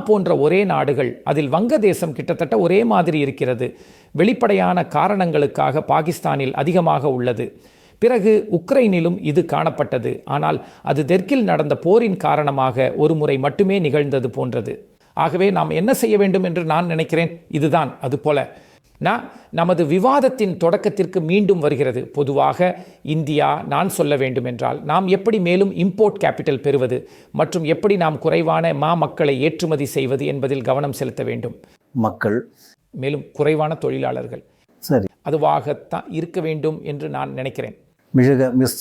போன்ற ஒரே நாடுகள். அதில் வங்கதேசம் கிட்டத்தட்ட ஒரே மாதிரி இருக்கிறது. வெளிப்படையான காரணங்களுக்காக பாகிஸ்தானில் அதிகமாக உள்ளது. பிறகு உக்ரைனிலும் இது காணப்பட்டது. ஆனால் அது தெற்கில் நடந்த போரின் காரணமாக ஒரு முறை மட்டுமே நிகழ்ந்தது போன்றது. ஆகவே நாம் என்ன செய்ய வேண்டும் என்று நான் நினைக்கிறேன், இதுதான் அதுபோல. நமது விவாதத்தின் தொடக்கத்திற்கு மீண்டும் வருகிறது. பொதுவாக இந்தியா, நான் சொல்ல வேண்டும் என்றால், நாம் எப்படி மேலும் இம்போர்ட் கேபிட்டல் பெறுவது மற்றும் எப்படி நாம் குறைவான மக்களை ஏற்றுமதி செய்வது என்பதில் கவனம் செலுத்த வேண்டும். மக்கள் மேலும் குறைவான தொழிலாளர்கள், சரி, அதுவாகத்தான் இருக்க வேண்டும் என்று நான் நினைக்கிறேன்.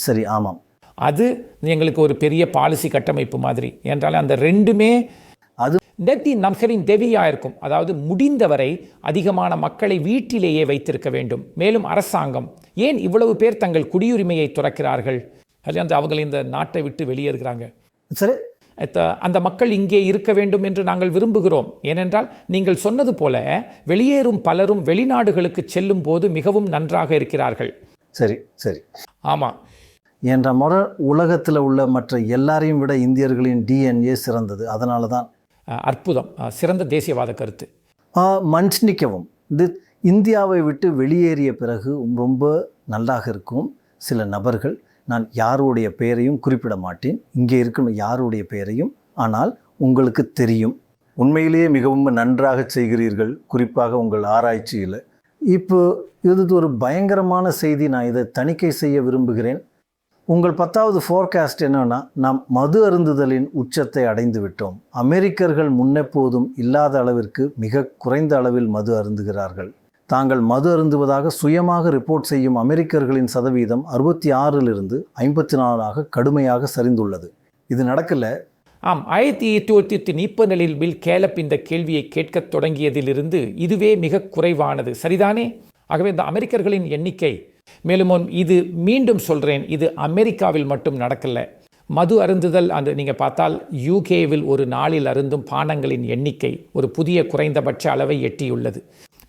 சரி, ஆமாம். அது எங்களுக்கு ஒரு பெரிய பாலிசி கட்டமைப்பு மாதிரி. என்றால் அந்த ரெண்டுமே அது நம்மளின் தேவையாக இருக்கும். அதாவது முடிந்தவரை அதிகமான மக்களை வீட்டிலேயே வைத்திருக்க வேண்டும். மேலும் அரசாங்கம் ஏன் இவ்வளவு பேர் தங்கள் குடியுரிமையை துறக்கிறார்கள்? அது அவங்க இந்த நாட்டை விட்டு வெளியேறுகிறாங்க. சரி, அந்த மக்கள் இங்கே இருக்க வேண்டும் என்று நாங்கள் விரும்புகிறோம். ஏனென்றால் நீங்கள் சொன்னது போல வெளியேறும் பலரும் வெளிநாடுகளுக்கு செல்லும் போது மிகவும் நன்றாக இருக்கிறார்கள். சரி சரி, ஆமாம். என்ற முறை உலகத்தில் உள்ள மற்ற எல்லாரையும் விட இந்தியர்களின் டிஎன்ஏ சிறந்தது. அதனால தான் அற்புதம், சிறந்த தேசியவாத கருத்து. மன்னிக்கவும், இது இந்தியாவை விட்டு வெளியேறிய பிறகு ரொம்ப நல்லாக இருக்கும் சில நபர்கள். நான் யாருடைய பெயரையும் குறிப்பிட மாட்டேன், இங்கே இருக்கும் யாருடைய பெயரையும். ஆனால் உங்களுக்கு தெரியும், உண்மையிலேயே மிகவும் நன்றாக செய்கிறீர்கள், குறிப்பாக உங்கள் ஆராய்ச்சியில். இப்போ இது ஒரு பயங்கரமான செய்தி. நான் இதை தணிக்கை செய்ய விரும்புகிறேன். உங்கள் 10வது ஃபோர்காஸ்ட் என்னன்னா, நாம் மது அருந்துதலின் உச்சத்தை அடைந்து விட்டோம். அமெரிக்கர்கள் முன்னெப்போதும் இல்லாத அளவிற்கு மிக குறைந்த அளவில் மது அருந்துகிறார்கள். தாங்கள் மது அருந்துவதாக சுயமாக ரிப்போர்ட் செய்யும் அமெரிக்கர்களின் சதவீதம் 66லிருந்து 54ஆக கடுமையாக சரிந்துள்ளது. இது நடக்கல. ஆம், 1840 பில் கேலப் இந்த கேள்வியை கேட்கத் தொடங்கியதிலிருந்து இதுவே மிக குறைவானது. சரிதானே? ஆகவே இந்த அமெரிக்கர்களின் எண்ணிக்கை, மேலும் இது மீண்டும் சொல்கிறேன், இது அமெரிக்காவில் மட்டும் நடக்கல. மது அருந்துதல் நீங்கள் பார்த்தால் யூகேவில் ஒரு நாளில் அருந்தும் பானங்களின் எண்ணிக்கை ஒரு புதிய குறைந்தபட்ச அளவை எட்டியுள்ளது.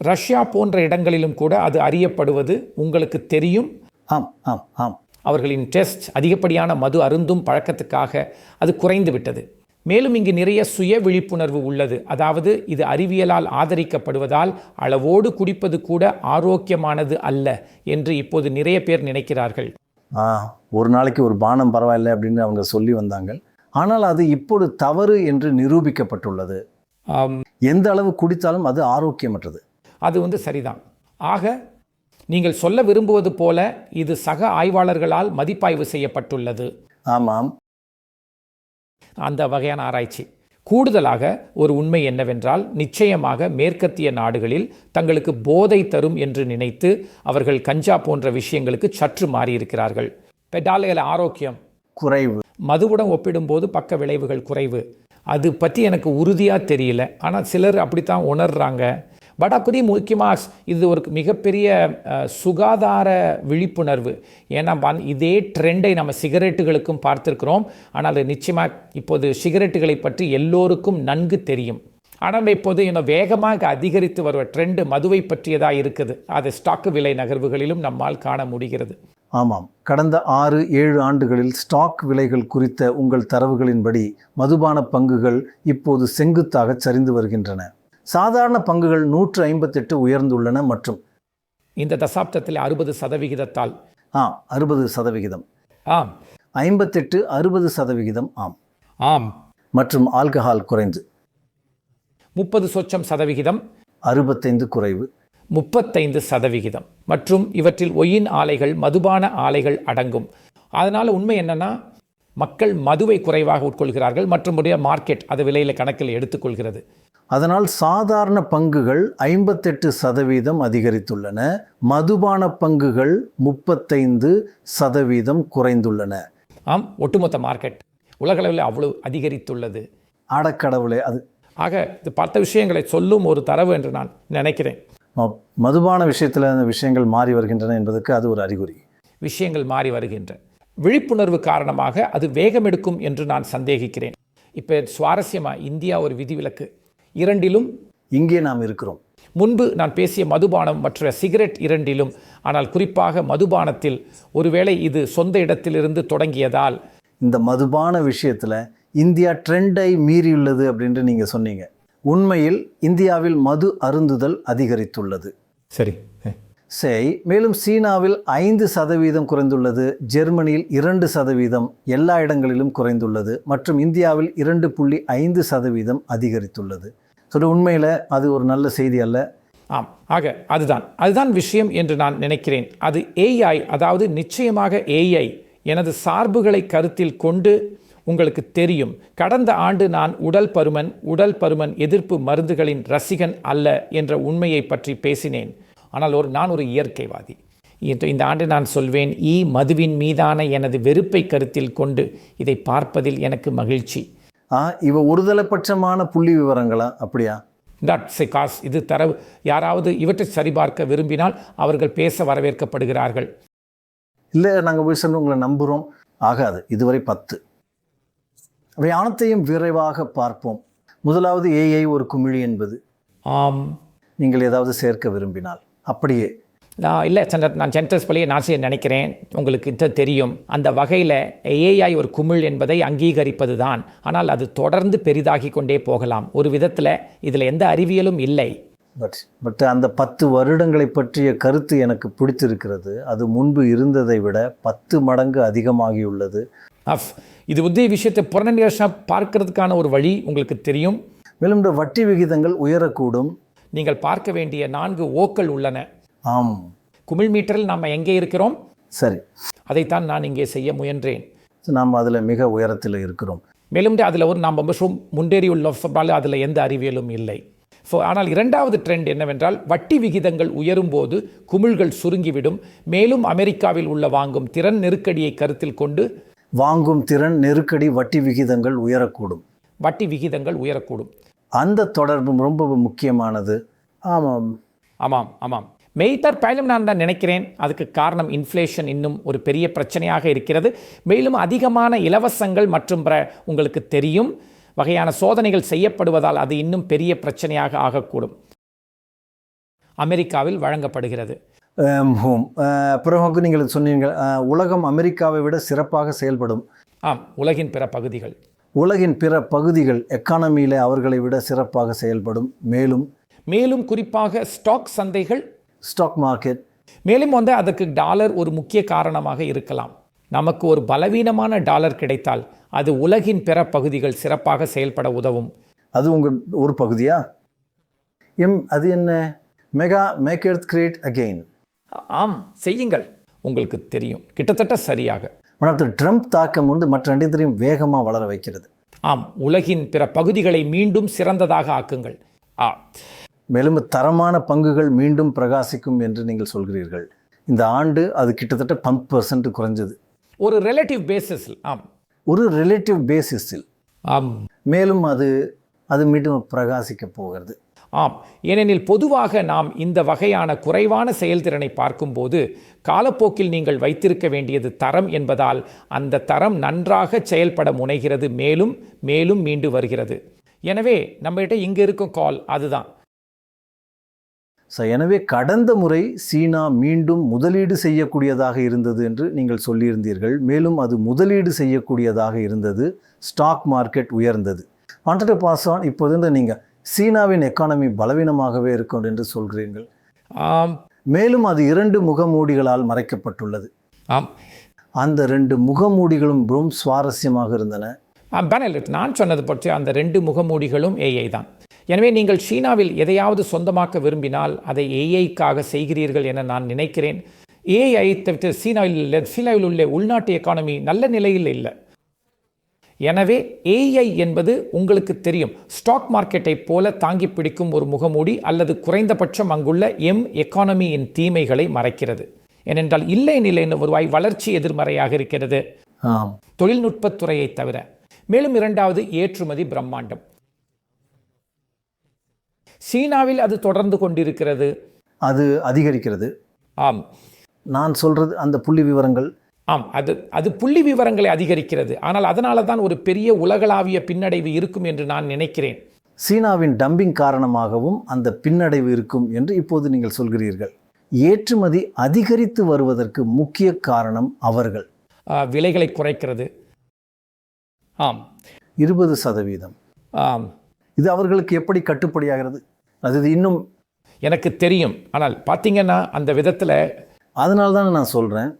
ரஷ்யா போன்ற இடங்களிலும் கூட அது அறியப்படுவது உங்களுக்கு தெரியும். ஆம் ஆம் ஆம். அவர்களின் டெஸ்ட் அதிகப்படியான மது அருந்தும் பழக்கத்துக்காக அது குறைந்து விட்டது. மேலும் இங்கு நிறைய சுய விழிப்புணர்வு உள்ளது. அதாவது இது அறிவியலால் ஆதரிக்கப்படுவதால் அளவோடு குடிப்பது கூட ஆரோக்கியமானது அல்ல என்று இப்போது நிறைய பேர் நினைக்கிறார்கள். ஒரு நாளைக்கு ஒரு பானம் பரவாயில்லை அப்படின்னு அவங்க சொல்லி வந்தாங்க. ஆனால் அது இப்போது தவறு என்று நிரூபிக்கப்பட்டுள்ளது. எந்த அளவு குடித்தாலும் அது ஆரோக்கியமற்றது. அது சரிதான். ஆக நீங்கள் சொல்ல விரும்புவது போல இது சக ஆய்வாளர்களால் மதிப்பாய்வு செய்யப்பட்டுள்ளது. ஆமாம், அந்த வகையான ஆராய்ச்சி. கூடுதலாக ஒரு உண்மை என்னவென்றால், நிச்சயமாக மேற்கத்திய நாடுகளில் தங்களுக்கு போதை தரும் என்று நினைத்து அவர்கள் கஞ்சா போன்ற விஷயங்களுக்கு சற்று மாறியிருக்கிறார்கள். பெடாலையில் ஆரோக்கியம் குறைவு, மதுவுடன் ஒப்பிடும்போது பக்க விளைவுகள் குறைவு. அது பற்றி எனக்கு உறுதியாக தெரியல, ஆனால் சிலர் அப்படித்தான் உணர்றாங்க. பட் அப்படி முக்கியமாக இது ஒரு மிகப்பெரிய சுகாதார விழிப்புணர்வு. ஏன்னா இதே ட்ரெண்டை நம்ம சிகரெட்டுகளுக்கும் பார்த்துருக்கிறோம். ஆனால் நிச்சயமாக இப்போது சிகரெட்டுகளை பற்றி எல்லோருக்கும் நன்கு தெரியும். ஆனால் இப்போது வேகமாக அதிகரித்து வருவ ட்ரெண்டு மதுவை பற்றியதாக இருக்குது. அது ஸ்டாக்கு விலை நகர்வுகளிலும் நம்மால் காண முடிகிறது. ஆமாம், கடந்த 6-7 ஆண்டுகளில் ஸ்டாக் விலைகள் குறித்த உங்கள் தரவுகளின்படி மதுபான பங்குகள் இப்போது செங்குத்தாக சரிந்து வருகின்றன. சாதாரண பங்குகள் 158 உயர்ந்துள்ளன மற்றும் இந்த தசாப்தத்தில் 60%. 60%. ஆம். 58-60%. ஆம். மற்றும் ஆல்கஹால் குறைந்து 30% 65 குறைவு 35%. மற்றும் இவற்றில் ஒயின் ஆலைகள், மதுபான ஆலைகள் அடங்கும். அதனால் உண்மை என்னன்னா, மக்கள் மதுவை குறைவாக உட்கொள்கிறார்கள் மற்றும் மார்க்கெட் அது விலையில் கணக்கில் எடுத்துக்கொள்கிறது. அதனால் சாதாரண பங்குகள் 58% அதிகரித்துள்ளன, மதுபான பங்குகள் 35% குறைந்துள்ளன. ஆம், ஒட்டுமொத்த மார்க்கெட் உலகளவில் அவ்வளவு அதிகரித்துள்ளது. அடக்கடவுளே, அது ஆக இது பல விஷயங்களை சொல்லும் ஒரு தரவு என்று நான் நினைக்கிறேன். மதுபான விஷயத்தில் அந்த விஷயங்கள் மாறி வருகின்றன என்பதற்கு அது ஒரு அறிகுறி. விஷயங்கள் மாறி வருகின்றன. விழிப்புணர்வு காரணமாக அது வேகம் எடுக்கும் என்று நான் சந்தேகிக்கிறேன். இப்போ சுவாரஸ்யமாக இந்தியா ஒரு விதிவிலக்கு. இரண்டிலும் இங்கே நாம் இருக்கிறோம். முன்பு நான் பேசிய மதுபானம் மற்ற சிகரெட் இரண்டிலும். ஆனால் குறிப்பாக மதுபானத்தில் ஒருவேளை இது சொந்த இடத்திலிருந்து தொடங்கியதால் இந்த மதுபான விஷயத்தில் இந்தியா ட்ரெண்டை மீறியுள்ளது அப்படின்ட்டு நீங்கள் சொன்னீங்க. உண்மையில் இந்தியாவில் மது அருந்துதல் அதிகரித்துள்ளது. சரி. மேலும் சீனாவில் 5% குறைந்துள்ளது, ஜெர்மனியில் 2%, எல்லா இடங்களிலும் குறைந்துள்ளது மற்றும் இந்தியாவில் 2.5% அதிகரித்துள்ளது. உண்மையில் அது ஒரு நல்ல செய்தி அல்ல. ஆம், ஆக அதுதான் விஷயம் என்று நான் நினைக்கிறேன். அது ஏஐ, அதாவது நிச்சயமாக ஏஐ எனது சார்புகளை கருத்தில் கொண்டு உங்களுக்கு தெரியும். கடந்த ஆண்டு நான் உடல் பருமன் எதிர்ப்பு மருந்துகளின் ரசிகன் அல்ல என்ற உண்மையை பற்றி பேசினேன். ஆனால் நான் ஒரு இயற்கைவாதி. இந்த ஆண்டு நான் சொல்வேன், மதுவின் மீதான எனது வெறுப்பை கருத்தில் கொண்டு இதை பார்ப்பதில் எனக்கு மகிழ்ச்சி. இவ ஒருதலைப்பட்சமான புள்ளி விவரங்களா? அப்படியா? காஸ் இது தரவு. யாராவது இவற்றை சரிபார்க்க விரும்பினால் அவர்கள் பேச வரவேற்கப்படுகிறார்கள். இல்லை, நாங்கள் போய் சொன்ன உங்களை நம்புகிறோம். ஆகாது. இதுவரை 10. அவை அனைத்தையும் விரைவாக பார்ப்போம். முதலாவது ஏஐ ஒரு குமிழி என்பது. ஆம். நீங்கள் ஏதாவது சேர்க்க விரும்பினால் அப்படியே. நான் சென்டர்ஸ் பள்ளியை நான் நினைக்கிறேன். உங்களுக்கு இது தெரியும். அந்த வகையில் ஏஐ ஒரு குமிழ் என்பதை அங்கீகரிப்பது தான். ஆனால் அது தொடர்ந்து பெரிதாகி கொண்டே போகலாம். ஒரு விதத்தில் இதில் எந்த அறிவியலும் இல்லை. பட் அந்த 10 வருடங்களை பற்றிய கருத்து எனக்கு பிடித்திருக்கிறது. அது முன்பு இருந்ததை விட 10 மடங்கு அதிகமாகியுள்ளது. இது விஷயத்தை புறநிலை பார்க்கறதுக்கான ஒரு வழி உங்களுக்கு தெரியும். மேலும் இந்த வட்டி விகிதங்கள் உயரக்கூடும். நீங்கள் பார்க்க வேண்டிய 4 ஓக்கள் உள்ளன. ஆம். குமிழ் மீட்டரில் நாம் எங்கே இருக்கிறோம்? சரி, அதைத்தான் நான் இங்கே செய்ய முயன்றேன். நாம் அதில் மிக உயரத்தில் இருக்கிறோம். மேலும் அதில் நாம் ரொம்ப முன்னேறியுள்ள அதில் எந்த அறிவியலும் இல்லை. ஆனால் இரண்டாவது ட்ரெண்ட் என்னவென்றால், வட்டி விகிதங்கள் உயரும் போது குமிழ்கள் சுருங்கிவிடும். மேலும் அமெரிக்காவில் உள்ள வாங்கும் திறன் நெருக்கடியை கருத்தில் கொண்டு வட்டி விகிதங்கள் உயரக்கூடும். அந்த தொடர்பும் ரொம்ப முக்கியமானது. ஆமாம். மெய்தர் பயணம் நான் தான் நினைக்கிறேன். அதுக்கு காரணம் இன்ஃப்ளேஷன் இன்னும் ஒரு பெரிய பிரச்சனையாக இருக்கிறது. மேலும் அதிகமான இலவசங்கள் மற்றும் உங்களுக்கு தெரியும் வகையான சோதனைகள் செய்யப்படுவதால் அது இன்னும் பெரிய பிரச்சனையாக ஆகக்கூடும். அமெரிக்காவில் வழங்கப்படுகிறது. ஹோம். பிறகு நீங்கள் சொன்னீங்க உலகம் அமெரிக்காவை விட சிறப்பாக செயல்படும். ஆம், உலகின் பிற பகுதிகள். உலகின் பிற பகுதிகள் எக்கானமியில் அவர்களை விட சிறப்பாக செயல்படும். மேலும் குறிப்பாக ஸ்டாக் சந்தைகள், ஸ்டாக் மார்க்கெட். மேலும் அதற்கு டாலர் ஒரு முக்கிய காரணமாக இருக்கலாம். நமக்கு ஒரு பலவீனமான டாலர் கிடைத்தால் அது உலகின் பிற பகுதிகள் சிறப்பாக செயல்பட உதவும். அது உங்கள் ஒரு பகுதியா? அது என்ன? Make earth great again. ஆம், செய்யுங்கள். உங்களுக்கு தெரியும், கிட்டத்தட்ட சரியாக. ட்ரம்ப் தாக்கம் மற்ற ரெண்டையும் வேகமாக வளர வைக்கிறது. ஆம், உலகின் பிற பகுதிகளை மீண்டும் சிறந்ததாக ஆக்குங்கள். மேலும் தரமான பங்குகள் மீண்டும் பிரகாசிக்கும் என்று நீங்கள் சொல்கிறீர்கள். இந்த ஆண்டு அது கிட்டத்தட்ட 10% குறைஞ்சது. ஒரு ரிலேட்டிவ் பேசிஸில். ஒரு ரிலேட்டிவ் பேசிஸில். மேலும் அது மீண்டும் பிரகாசிக்க போகிறது. ஏனெனில் பொதுவாக நாம் இந்த வகையான குறைவான செயல்திறனை பார்க்கும்போது காலப்போக்கில் நீங்கள் வைத்திருக்க வேண்டியது தரம் என்பதால் அந்த தரம் நன்றாக செயல்பட முனைகிறது, மேலும் மேலும் மீண்டு வருகிறது. எனவே நம்மகிட்ட இங்கே இருக்கும் கால் அதுதான். எனவே கடந்த முறை சீனா மீண்டும் முதலீடு செய்யக்கூடியதாக இருந்தது என்று நீங்கள் சொல்லியிருந்தீர்கள். மேலும் அது முதலீடு செய்யக்கூடியதாக இருந்தது. ஸ்டாக் மார்க்கெட் உயர்ந்தது. இப்போது நீங்கள் சீனாவின் எக்கானமி பலவீனமாகவே இருக்கும் என்று சொல்கிறீர்கள். மேலும் அது 2 முகமூடிகளால் மறைக்கப்பட்டுள்ளது. அந்த 2 முகமூடிகளும் ரொம்ப சுவாரஸ்யமாக இருந்தன. நான் சொன்னது பற்றி அந்த 2 முகமூடிகளும் ஏஐ தான். எனவே நீங்கள் சீனாவில் எதையாவது சொந்தமாக்க விரும்பினால் அதை ஏஐக்காக செய்கிறீர்கள் என நான் நினைக்கிறேன். ஏஐ தவிர்த்து சீனாவில் உள்ள உள்நாட்டு எக்கானமி நல்ல நிலையில் இல்லை. எனவே ஏஐ என்பது உங்களுக்கு தெரியும், ஸ்டாக் மார்க்கெட்டை போல தாங்கி பிடிக்கும் ஒரு முகமூடி, அல்லது குறைந்தபட்சம் அங்குள்ள எக்கானமியின் தீமைகளை மறைக்கிறது. ஏனென்றால் இல்லை வருவாய் வளர்ச்சி எதிர்மறையாக இருக்கிறது தொழில்நுட்பத்துறையை தவிர. மேலும் 2வது ஏற்றுமதி பிரம்மாண்டம். சீனாவில் அது தொடர்ந்து கொண்டிருக்கிறது, அது அதிகரிக்கிறது. நான் சொல்றது அந்த புள்ளி விவரங்கள். அது புள்ளி விவரங்களை அதிகரிக்கிறது. ஆனால் அதனால தான் ஒரு பெரிய உலகளாவிய பின்னடைவு இருக்கும் என்று நான் நினைக்கிறேன். சீனாவின் டம்பிங் காரணமாகவும் அந்த பின்னடைவு இருக்கும் என்று இப்போது நீங்கள் சொல்கிறீர்கள். ஏற்றுமதி அதிகரித்து வருவதற்கு முக்கிய காரணம் அவர்கள் விலைகளை குறைக்கிறது. 20%. இது அவர்களுக்கு எப்படி கட்டுப்படியாகிறது? அது இன்னும் எனக்கு தெரியும். ஆனால் பார்த்தீங்கன்னா அந்த விதத்தில் அதனால தான் நான் சொல்கிறேன்.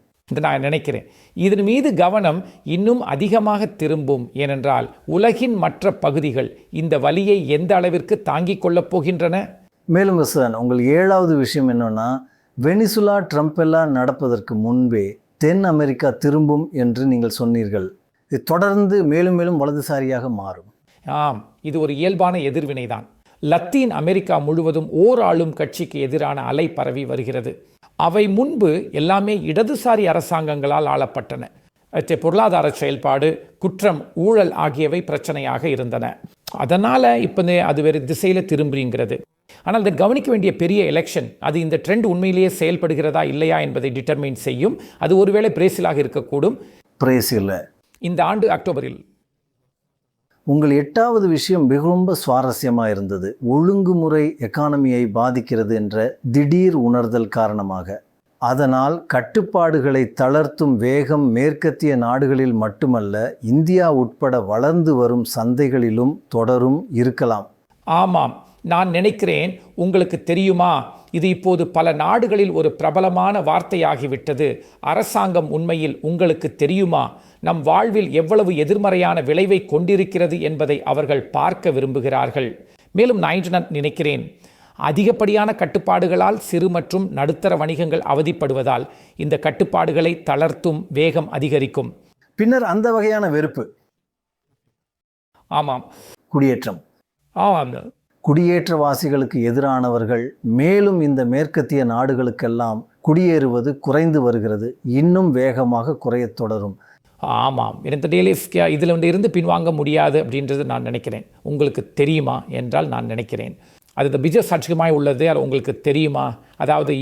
நான் நினைக்கிறேன் இதன் மீது கவனம் இன்னும் அதிகமாக திரும்பும். ஏனென்றால் உலகின் மற்ற பகுதிகள் இந்த வலியை எந்த அளவிற்கு தாங்கிக் கொள்ளப் போகின்றன. மேலும் உங்கள் 7வது விஷயம் என்னன்னா, வெனிசுலா ட்ரம்ப் எல்லாம் நடப்பதற்கு முன்பே தென் அமெரிக்கா திரும்பும் என்று நீங்கள் சொன்னீர்கள். இது தொடர்ந்து மேலும் மேலும் வலதுசாரியாக மாறும். இது ஒரு இயல்பான எதிர்வினை தான். லத்தீன் அமெரிக்கா முழுவதும் ஓர் ஆளும் கட்சிக்கு எதிரான அலை பரவி வருகிறது. அவை முன்பு எல்லாமே இடதுசாரி அரசாங்கங்களால் ஆளப்பட்டன. பொருளாதார செயல்பாடு, குற்றம், ஊழல் ஆகியவை பிரச்சனையாக இருந்தன. அதனால் இப்போ அது வேறு திசையில் திரும்புகிறது. ஆனால் அதை கவனிக்க வேண்டிய பெரிய எலெக்ஷன், அது இந்த ட்ரெண்ட் உண்மையிலேயே செயல்படுகிறதா இல்லையா என்பதை டிட்டர்மைன் செய்யும். அது ஒருவேளை பிரேசிலாக இருக்கக்கூடும். பிரேசில் இந்த ஆண்டு அக்டோபரில். உங்கள் 8வது விஷயம் மிகவும் சுவாரஸ்யமாக இருந்தது. ஒழுங்குமுறை எக்கானமியை பாதிக்கிறது என்ற திடீர் உணர்தல் காரணமாக. அதனால் கட்டுப்பாடுகளை தளர்த்தும் வேகம் மேற்கத்திய நாடுகளில் மட்டுமல்ல, இந்தியா உட்பட வளர்ந்து வரும் சந்தைகளிலும் தொடரும் இருக்கலாம். ஆமாம், நான் நினைக்கிறேன். உங்களுக்கு தெரியுமா, இது இப்போது பல நாடுகளில் ஒரு பிரபலமான வார்த்தையாகிவிட்டது. அரசாங்கம் உண்மையில் உங்களுக்கு தெரியுமா நம் வாழ்வில் எவ்வளவு எதிர்மறையான விளைவை கொண்டிருக்கிறது என்பதை அவர்கள் பார்க்க விரும்புகிறார்கள். மேலும் நான் நினைக்கிறேன், அதிகப்படியான கட்டுப்பாடுகளால் சிறு மற்றும் நடுத்தர வணிகங்கள் அவதிப்படுவதால் இந்த கட்டுப்பாடுகளை தளர்த்தும் வேகம் அதிகரிக்கும். பின்னர் அந்த வகையான வெறுப்பு. ஆமாம், குடியேற்றம். குடியேற்றவாசிகளுக்கு எதிரானவர்கள் மேலும் இந்த மேற்கத்திய நாடுகளுக்கெல்லாம் குடியேறுவது குறைந்து வருகிறது. இன்னும் வேகமாக குறையத் தொடரும். ஆமாம், எனக்கு இதில் இருந்து பின்வாங்க முடியாது அப்படின்றது நான் நினைக்கிறேன். உங்களுக்கு தெரியுமா என்றால் நான் நினைக்கிறேன் அது இந்த பிஜஸ் சாட்சியமாய் உள்ளது. அது உங்களுக்கு தெரியுமா? அதாவது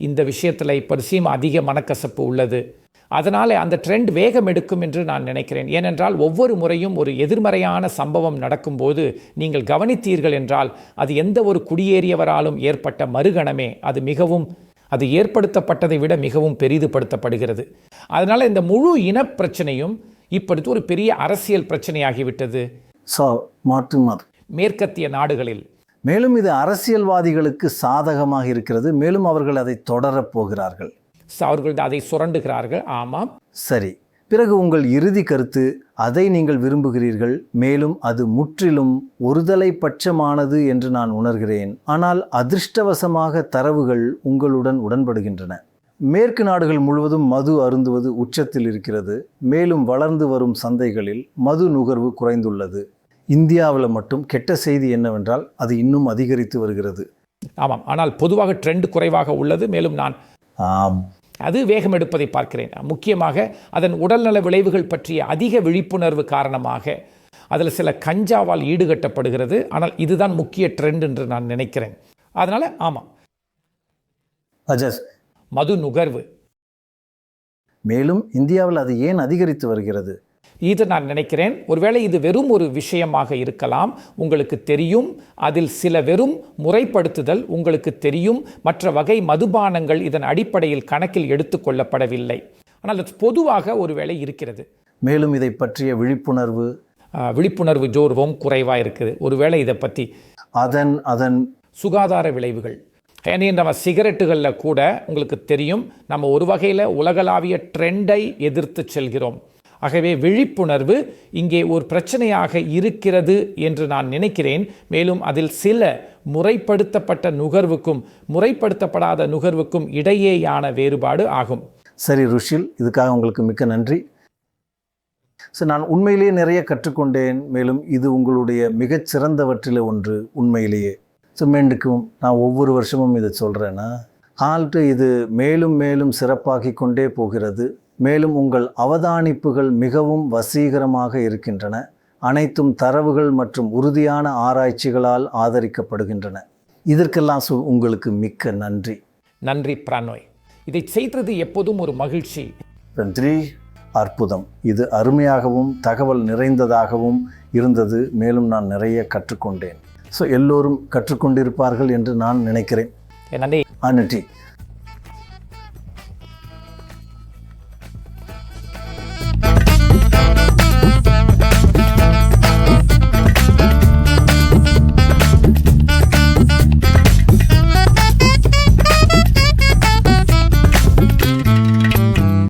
இந்த விஷயத்தில் இப்போ அதிக மனக்கசப்பு உள்ளது. அதனால் அந்த ட்ரெண்ட் வேகம் எடுக்கும் என்று நான் நினைக்கிறேன். ஏனென்றால் ஒவ்வொரு முறையும் ஒரு எதிர்மறையான சம்பவம் நடக்கும்போது நீங்கள் கவனித்தீர்கள் என்றால் அது எந்த ஒரு குடியேறியவராலும் ஏற்பட்ட மறுகணமே அது மிகவும் அது ஏற்படுத்தப்பட்டதை விட மிகவும் பெரிதுபடுத்தப்படுகிறது. அதனால் இந்த முழு இனப்பிரச்சனையும் இப்பொழுது ஒரு பெரிய அரசியல் பிரச்சனையாகிவிட்டது மேற்கத்திய நாடுகளில். மேலும் இது அரசியல்வாதிகளுக்கு சாதகமாக இருக்கிறது. மேலும் அவர்கள் அதை தொடரப் போகிறார்கள். அவர்கள் அதை சுரண்டுகிறார்கள். ஆமாம், சரி. பிறகு உங்கள் இறுதி கருத்து, அதை நீங்கள் விரும்புகிறீர்கள், மேலும் அது முற்றிலும் ஒருதலை பட்சமானது என்று நான் உணர்கிறேன். ஆனால் அதிர்ஷ்டவசமாக தரவுகள் உங்களுடன் உடன்படுகின்றன. மேற்கு நாடுகள் முழுவதும் மது அருந்துவது உச்சத்தில் இருக்கிறது. மேலும் வளர்ந்து வரும் சந்தைகளில் மது நுகர்வு குறைந்துள்ளது. இந்தியாவில் மட்டும் கெட்ட செய்தி என்னவென்றால் அது இன்னும் அதிகரித்து வருகிறது. ஆமாம், ஆனால் பொதுவாக ட்ரெண்ட் குறைவாக உள்ளது. மேலும் நான் அது வேகம் எடுப்பதை பார்க்கிறேன். முக்கியமாக அதன் உடல்நல விளைவுகள் பற்றிய அதிக விழிப்புணர்வு காரணமாக அதில் சில கஞ்சாவால் ஈடுகட்டப்படுகிறது. ஆனால் இதுதான் முக்கிய ட்ரெண்ட் என்று நான் நினைக்கிறேன். அதனால் ஆமாம், மது நுகர்வு. மேலும் இந்தியாவில் அது ஏன் அதிகரித்து வருகிறது? இது நான் நினைக்கிறேன் ஒருவேளை இது வெறும் ஒரு விஷயமாக இருக்கலாம். உங்களுக்கு தெரியும், அதில் சில வெறும் முறைப்படுத்துதல் உங்களுக்கு தெரியும். மற்ற வகை மதுபானங்கள் இதன் அடிப்படையில் கணக்கில் எடுத்துக்கொள்ளப்படவில்லை. ஆனால் அது பொதுவாக ஒருவேளை இருக்கிறது. மேலும் இதை பற்றிய விழிப்புணர்வு ஜோர்வும் குறைவாக இருக்குது. ஒருவேளை இதை பற்றி அதன் சுகாதார விளைவுகள். நம்ம சிகரெட்டுகளில் கூட உங்களுக்கு தெரியும், நம்ம ஒரு வகையில் உலகளாவிய ட்ரெண்டை எதிர்த்து செல்கிறோம். ஆகவே விழிப்புணர்வு இங்கே ஒரு பிரச்சனையாக இருக்கிறது என்று நான் நினைக்கிறேன். மேலும் அதில் சில முறைப்படுத்தப்பட்ட நுகர்வுக்கும் முறைப்படுத்தப்படாத நுகர்வுக்கும் இடையேயான வேறுபாடு ஆகும். சரி ருஷில், இதுக்காக உங்களுக்கு மிக்க நன்றி. நான் உண்மையிலேயே நிறைய கற்றுக்கொண்டேன். மேலும் இது உங்களுடைய மிகச்சிறந்தவற்றில் ஒன்று உண்மையிலேயே. மீண்டுக்கும் நான் ஒவ்வொரு வருஷமும் இதை சொல்கிறேன்னா இது மேலும் மேலும் சிறப்பாகி கொண்டே போகிறது. மேலும் உங்கள் அவதானிப்புகள் மிகவும் வசீகரமாக இருக்கின்றன. அனைத்தும் தரவுகள் மற்றும் உறுதியான ஆராய்ச்சிகளால் ஆதரிக்கப்படுகின்றன. இதற்கெல்லாம் உங்களுக்கு மிக்க நன்றி. நன்றி பிரானோய். இதை செய்தது எப்போதும் ஒரு மகிழ்ச்சி. நன்றி. அற்புதம். இது அருமையாகவும் தகவல் நிறைந்ததாகவும் இருந்தது. மேலும் நான் நிறைய கற்றுக்கொண்டேன். எல்லோரும் கற்றுக்கொண்டிருப்பார்கள் என்று நான் நினைக்கிறேன். நன்றி. நன்றி.